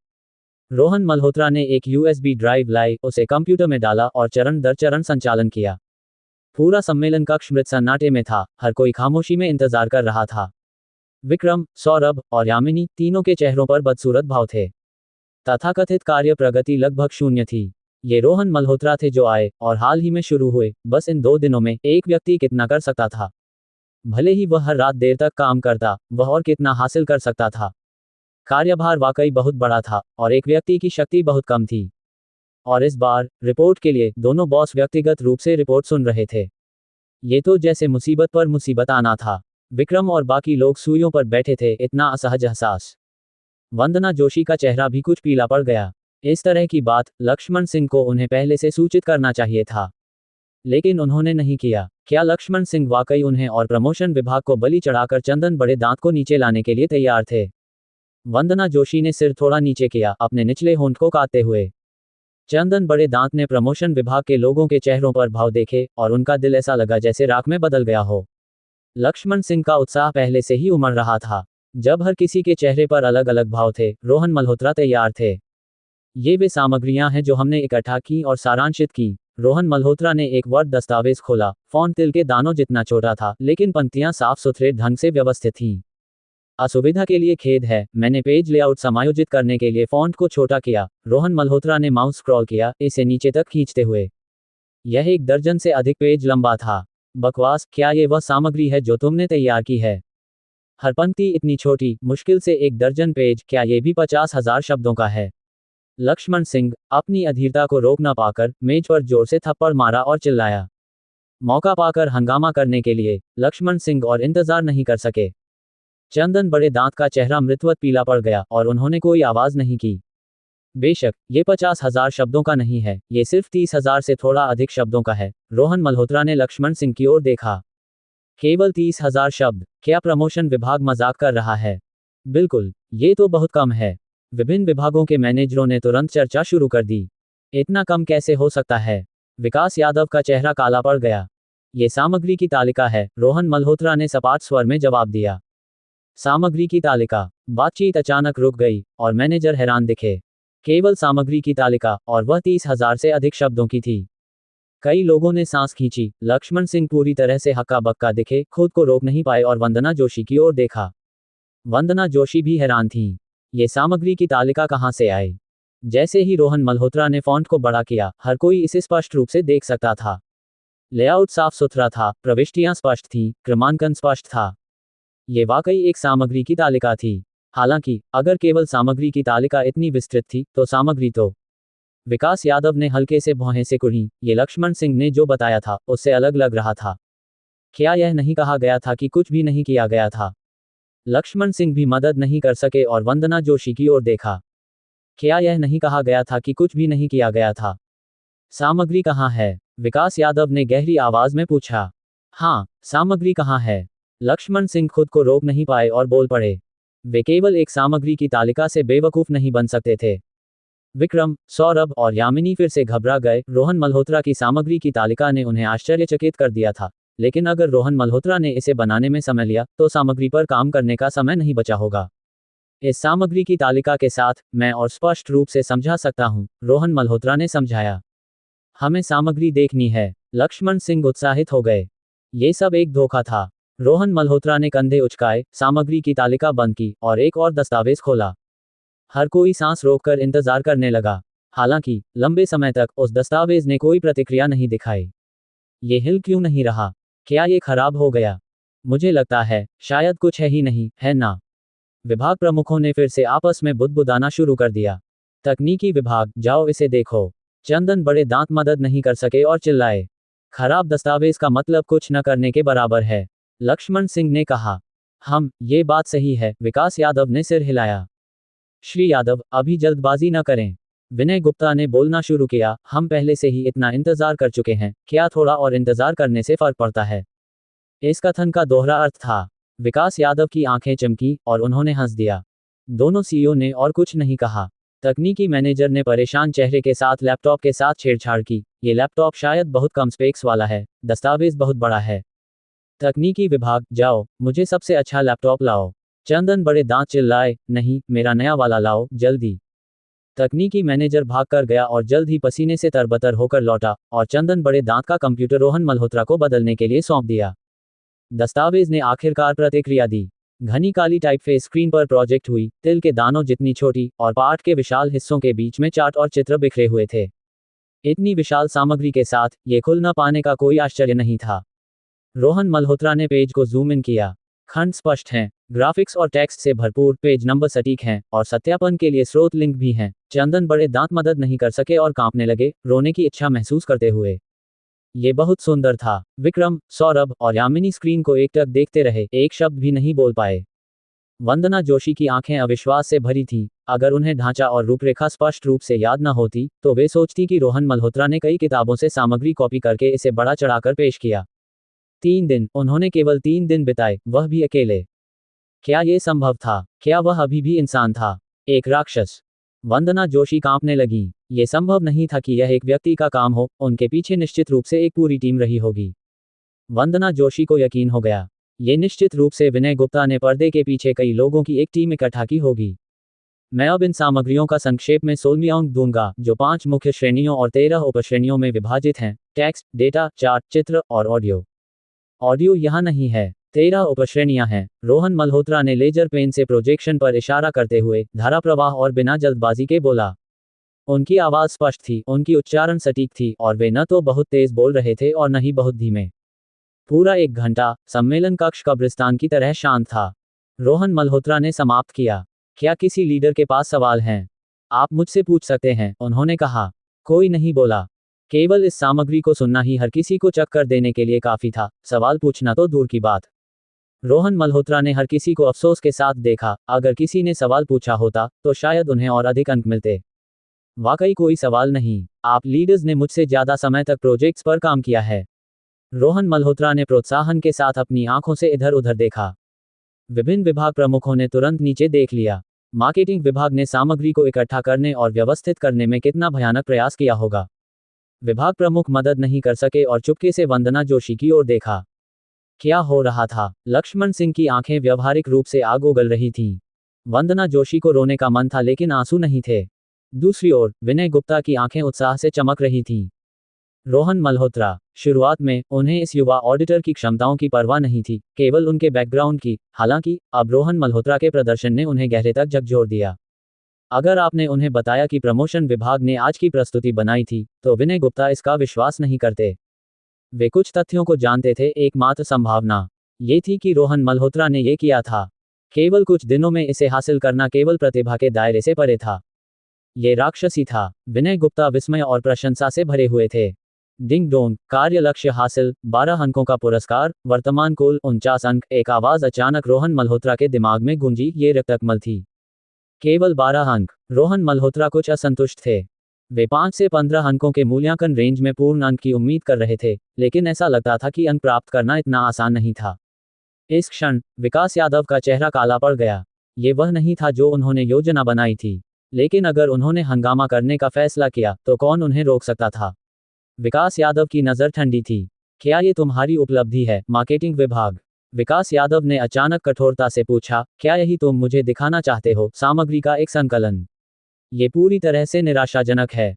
रोहन मल्होत्रा ने एक यूएसबी ड्राइव लाई, उसे कंप्यूटर में डाला और चरण दर चरण संचालन किया। पूरा सम्मेलन कक्ष मृत सन्नाटे में था, हर कोई खामोशी में इंतजार कर रहा था। विक्रम, सौरभ और यामिनी, तीनों के चेहरों पर बदसूरत भाव थे। तथाकथित कार्य प्रगति लगभग शून्य थी। ये रोहन मल्होत्रा थे जो आए और हाल ही में शुरू हुए। बस इन 2 दिनों में एक व्यक्ति कितना कर सकता था। भले ही वह हर रात देर तक काम करता, वह और कितना हासिल कर सकता था। कार्यभार वाकई बहुत बड़ा था और एक व्यक्ति की शक्ति बहुत कम थी। और इस बार रिपोर्ट के लिए दोनों बॉस व्यक्तिगत रूप से रिपोर्ट सुन रहे थे। ये तो जैसे मुसीबत पर मुसीबत आना था। विक्रम और बाकी लोग सुइयों पर बैठे थे, इतना असहज एहसास। वंदना जोशी का चेहरा भी कुछ पीला पड़ गया। इस तरह की बात लक्ष्मण सिंह को उन्हें पहले से सूचित करना चाहिए था, लेकिन उन्होंने नहीं किया। क्या लक्ष्मण सिंह वाकई उन्हें और प्रमोशन विभाग को बलि चढ़ाकर चंदन बड़े दांत को नीचे लाने के लिए तैयार थे? वंदना जोशी ने सिर थोड़ा नीचे किया, अपने निचले होंठ को काटते हुए। चंदन बड़े दांत ने प्रमोशन विभाग के लोगों के चेहरों पर भाव देखे और उनका दिल ऐसा लगा जैसे राख में बदल गया हो। लक्ष्मण सिंह का उत्साह पहले से ही उमड़ रहा था। जब हर किसी के चेहरे पर अलग अलग भाव थे, रोहन मल्होत्रा तैयार थे। ये वे सामग्रियां हैं जो हमने इकट्ठा की और सारांशित की। रोहन मल्होत्रा ने एक वर्ड दस्तावेज खोला। फॉन्ट तिल के दानों जितना छोटा था, लेकिन पंक्तियां साफ सुथरे ढंग से व्यवस्थित थीं। असुविधा के लिए खेद है, मैंने पेज लेआउट समायोजित करने के लिए फॉन्ट को छोटा किया। रोहन मल्होत्रा ने माउस स्क्रॉल किया, इसे नीचे तक खींचते हुए। यह 1 दर्जन से अधिक पेज लंबा था। बकवास, क्या ये वह सामग्री है जो तुमने तैयार की है? हर पंक्ति इतनी छोटी, मुश्किल से 1 दर्जन पेज, क्या ये भी 50,000 शब्दों का है? लक्ष्मण सिंह, अपनी अधीरता को रोक न पाकर, मेज पर जोर से थप्पड़ मारा और चिल्लाया। मौका पाकर हंगामा करने के लिए, लक्ष्मण सिंह और इंतजार नहीं कर सके। चंदन बड़े दांत का चेहरा मृतवत पीला पड़ गया और उन्होंने कोई आवाज नहीं की। बेशक, ये 50,000 शब्दों का नहीं है, ये सिर्फ 30,000 से थोड़ा अधिक शब्दों का है। रोहन मल्होत्रा ने लक्ष्मण सिंह की ओर देखा। केवल 30,000 शब्द? क्या प्रमोशन विभाग मजाक कर रहा है? बिल्कुल, ये तो बहुत कम है। विभिन्न विभागों के मैनेजरों ने तुरंत चर्चा शुरू कर दी। इतना कम कैसे हो सकता है? विकास यादव का चेहरा काला पड़ गया। ये सामग्री की तालिका है, रोहन मल्होत्रा ने सपाट स्वर में जवाब दिया। सामग्री की तालिका? बातचीत अचानक रुक गई और मैनेजर हैरान दिखे। केवल सामग्री की तालिका, और वह 30,000 से अधिक शब्दों की थी। कई लोगों ने सांस खींची। लक्ष्मण सिंह पूरी तरह से हक्का बक्का दिखे, खुद को रोक नहीं पाए और वंदना जोशी की ओर देखा। वंदना जोशी भी हैरान थीं। ये सामग्री की तालिका कहाँ से आई? जैसे ही रोहन मल्होत्रा ने फॉन्ट को बड़ा किया, हर कोई इसे स्पष्ट रूप से देख सकता था। लेआउट साफ सुथरा था, प्रविष्टियां स्पष्ट थीं, क्रमांकन स्पष्ट था। ये वाकई एक सामग्री की तालिका थी। हालांकि, अगर केवल सामग्री की तालिका इतनी विस्तृत थी, तो सामग्री तो। विकास यादव ने हल्के से भौहें से कुढ़ी। ये लक्ष्मण सिंह ने जो बताया था, उससे अलग लग रहा था। क्या यह नहीं कहा गया था कि कुछ भी नहीं किया गया था? लक्ष्मण सिंह भी मदद नहीं कर सके और वंदना जोशी की ओर देखा। क्या यह नहीं कहा गया था कि कुछ भी नहीं किया गया था? सामग्री कहाँ है? विकास यादव ने गहरी आवाज में पूछा। हाँ, सामग्री कहाँ है? लक्ष्मण सिंह खुद को रोक नहीं पाए और बोल पड़े। वे केवल एक सामग्री की तालिका से बेवकूफ नहीं बन सकते थे। विक्रम, सौरभ और यामिनी फिर से घबरा गए। रोहन मल्होत्रा की सामग्री की तालिका ने उन्हें आश्चर्यचकित कर दिया था, लेकिन अगर रोहन मल्होत्रा ने इसे बनाने में समय लिया, तो सामग्री पर काम करने का समय नहीं बचा होगा। इस सामग्री की तालिका के साथ, मैं और स्पष्ट रूप से समझा सकता हूं, रोहन मल्होत्रा ने समझाया। हमें सामग्री देखनी है। लक्ष्मण सिंह उत्साहित हो गए। ये सब एक धोखा था। रोहन मल्होत्रा ने कंधे उचकाए, सामग्री की तालिका बंद की और एक और दस्तावेज खोला। हर कोई सांस रोककर इंतजार करने लगा। हालांकि, लंबे समय तक उस दस्तावेज ने कोई प्रतिक्रिया नहीं दिखाई। ये हिल क्यों नहीं रहा? क्या ये खराब हो गया? मुझे लगता है, शायद कुछ है ही नहीं, है ना? विभाग प्रमुखों ने फिर से आपस में बुदबुदाना शुरू कर दिया। तकनीकी विभाग, जाओ इसे देखो। चंदन बड़े दांत मदद नहीं कर सके और चिल्लाए। खराब दस्तावेज का मतलब कुछ न करने के बराबर है, लक्ष्मण सिंह ने कहा। ये बात सही है, विकास यादव ने सिर हिलाया। श्री यादव, अभी जल्दबाजी न करें। विनय गुप्ता ने बोलना शुरू किया। हम पहले से ही इतना इंतजार कर चुके हैं, क्या थोड़ा और इंतजार करने से फर्क पड़ता है? इस कथन का दोहरा अर्थ था। विकास यादव की आंखें चमकी और उन्होंने हंस दिया। दोनों सीईओ ने और कुछ नहीं कहा। तकनीकी मैनेजर ने परेशान चेहरे के साथ लैपटॉप के साथ छेड़छाड़ की। ये लैपटॉप शायद बहुत कम स्पेक्स वाला है, दस्तावेज बहुत बड़ा है। तकनीकी विभाग, जाओ, मुझे सबसे अच्छा लैपटॉप लाओ। चंदन बड़े दांत चिल्लाए, नहीं, मेरा नया वाला लाओ, जल्दी। तकनीकी मैनेजर भागकर गया और जल्द ही पसीने से तरबतर होकर लौटा, और चंदन बड़े दांत का कंप्यूटर रोहन मल्होत्रा को बदलने के लिए सौंप दिया। दस्तावेज ने आखिरकार प्रतिक्रिया दी। घनी काली टाइपफेस स्क्रीन पर प्रोजेक्ट हुई, तिल के दानों जितनी छोटी, और पाठ के विशाल हिस्सों के बीच में चार्ट और चित्र बिखरे हुए थे। इतनी विशाल सामग्री के साथ, ये खुल न पाने का कोई आश्चर्य नहीं था। रोहन मल्होत्रा ने पेज को जूम इन किया। खंड स्पष्ट हैं, ग्राफिक्स और टेक्स्ट से भरपूर, पेज नंबर सटीक हैं, और सत्यापन के लिए स्रोत लिंक भी हैं। चंदन बड़े दांत मदद नहीं कर सके और कांपने लगे, रोने की इच्छा महसूस करते हुए। ये बहुत सुंदर था। विक्रम, सौरभ और यामिनी स्क्रीन को एकटक देखते रहे, एक शब्द भी नहीं बोल पाए। वंदना जोशी की आंखें अविश्वास से भरी थीं। अगर उन्हें ढांचा और रूपरेखा स्पष्ट रूप से याद न होती, तो वे सोचती कि रोहन मल्होत्रा ने कई किताबों से सामग्री कॉपी करके इसे बड़ा चढ़ाकर पेश किया। 3 दिन, उन्होंने केवल 3 दिन बिताए, वह भी अकेले। क्या ये संभव था? क्या वह अभी भी इंसान था? एक राक्षस? वंदना जोशी कांपने लगी। ये संभव नहीं था कि यह एक व्यक्ति का काम हो, उनके पीछे निश्चित रूप से एक पूरी टीम रही होगी। वंदना जोशी को यकीन हो गया। ये निश्चित रूप से विनय गुप्ता ने पर्दे के पीछे कई लोगों की एक टीम इकट्ठा की होगी। मैं अब इन सामग्रियों का संक्षेप में 16 अंक दूंगा, जो 5 मुख्य श्रेणियों और 13 उपश्रेणियों में विभाजित हैं: टेक्स्ट, डेटा, चार्ट, चित्र और ऑडियो। ऑडियो यहाँ नहीं है। 13 उपश्रेणियां हैं। रोहन मल्होत्रा ने लेजर पेन से प्रोजेक्शन पर इशारा करते हुए धारा प्रवाह और बिना जल्दबाजी के बोला। उनकी आवाज स्पष्ट थी, उनकी उच्चारण सटीक थी, और वे न तो बहुत तेज बोल रहे थे और न ही बहुत धीमे। पूरा 1 घंटा सम्मेलन कक्ष कब्रिस्तान की तरह शांत था। रोहन मल्होत्रा ने समाप्त किया। क्या किसी लीडर के पास सवाल हैं? आप मुझसे पूछ सकते हैं, उन्होंने कहा। कोई नहीं बोला। केवल इस सामग्री को सुनना ही हर किसी को चक्कर देने के लिए काफी था, सवाल पूछना तो दूर की बात। रोहन मल्होत्रा ने हर किसी को अफसोस के साथ देखा। अगर किसी ने सवाल पूछा होता तो शायद उन्हें और अधिक अंक मिलते। वाकई कोई सवाल नहीं। आप लीडर्स ने मुझसे ज्यादा समय तक प्रोजेक्ट्स पर काम किया है। रोहन मल्होत्रा ने प्रोत्साहन के साथ अपनी आंखों से इधर उधर देखा। विभिन्न विभाग प्रमुखों ने तुरंत नीचे देख लिया। मार्केटिंग विभाग ने सामग्री को इकट्ठा करने और व्यवस्थित करने में कितना भयानक प्रयास किया होगा। विभाग प्रमुख मदद नहीं कर सके और चुपके से वंदना जोशी की ओर देखा। क्या हो रहा था? लक्ष्मण सिंह की आंखें व्यावहारिक रूप से आग उगल रही थीं। वंदना जोशी को रोने का मन था लेकिन आंसू नहीं थे। दूसरी ओर विनय गुप्ता की आंखें उत्साह से चमक रही थीं। रोहन मल्होत्रा, शुरुआत में उन्हें इस युवा ऑडिटर की क्षमताओं की परवाह नहीं थी, केवल उनके बैकग्राउंड की। हालांकि अब रोहन मल्होत्रा के प्रदर्शन ने उन्हें गहरे तक झकझोर दिया। अगर आपने उन्हें बताया कि प्रमोशन विभाग ने आज की प्रस्तुति बनाई थी, तो विनय गुप्ता इसका विश्वास नहीं करते। वे कुछ तथ्यों को जानते थे। एकमात्र संभावना ये थी कि रोहन मल्होत्रा ने ये किया था। केवल कुछ दिनों में इसे हासिल करना केवल प्रतिभा के दायरे से परे था। ये राक्षसी था। विनय गुप्ता विस्मय और प्रशंसा से भरे हुए थे। डिंग डोंग, कार्य लक्ष्य हासिल, 12 अंकों का पुरस्कार, वर्तमान कुल 49 अंक। एक आवाज अचानक रोहन मल्होत्रा के दिमाग में गूंजी, ये रक्तकमल थी। केवल 12 अंक। रोहन मल्होत्रा कुछ असंतुष्ट थे। वे 5 से 15 अंकों के मूल्यांकन रेंज में पूर्ण अंक की उम्मीद कर रहे थे, लेकिन ऐसा लगता था कि अंक प्राप्त करना इतना आसान नहीं था। इस क्षण विकास यादव का चेहरा काला पड़ गया। ये वह नहीं था जो उन्होंने योजना बनाई थी, लेकिन अगर उन्होंने हंगामा करने का फैसला किया तो कौन उन्हें रोक सकता था? विकास यादव की नज़र ठंडी थी। क्या ये तुम्हारी उपलब्धि है, मार्केटिंग विभाग? विकास यादव ने अचानक कठोरता से पूछा। क्या यही तुम मुझे दिखाना चाहते हो, सामग्री का एक संकलन? ये पूरी तरह से निराशाजनक है।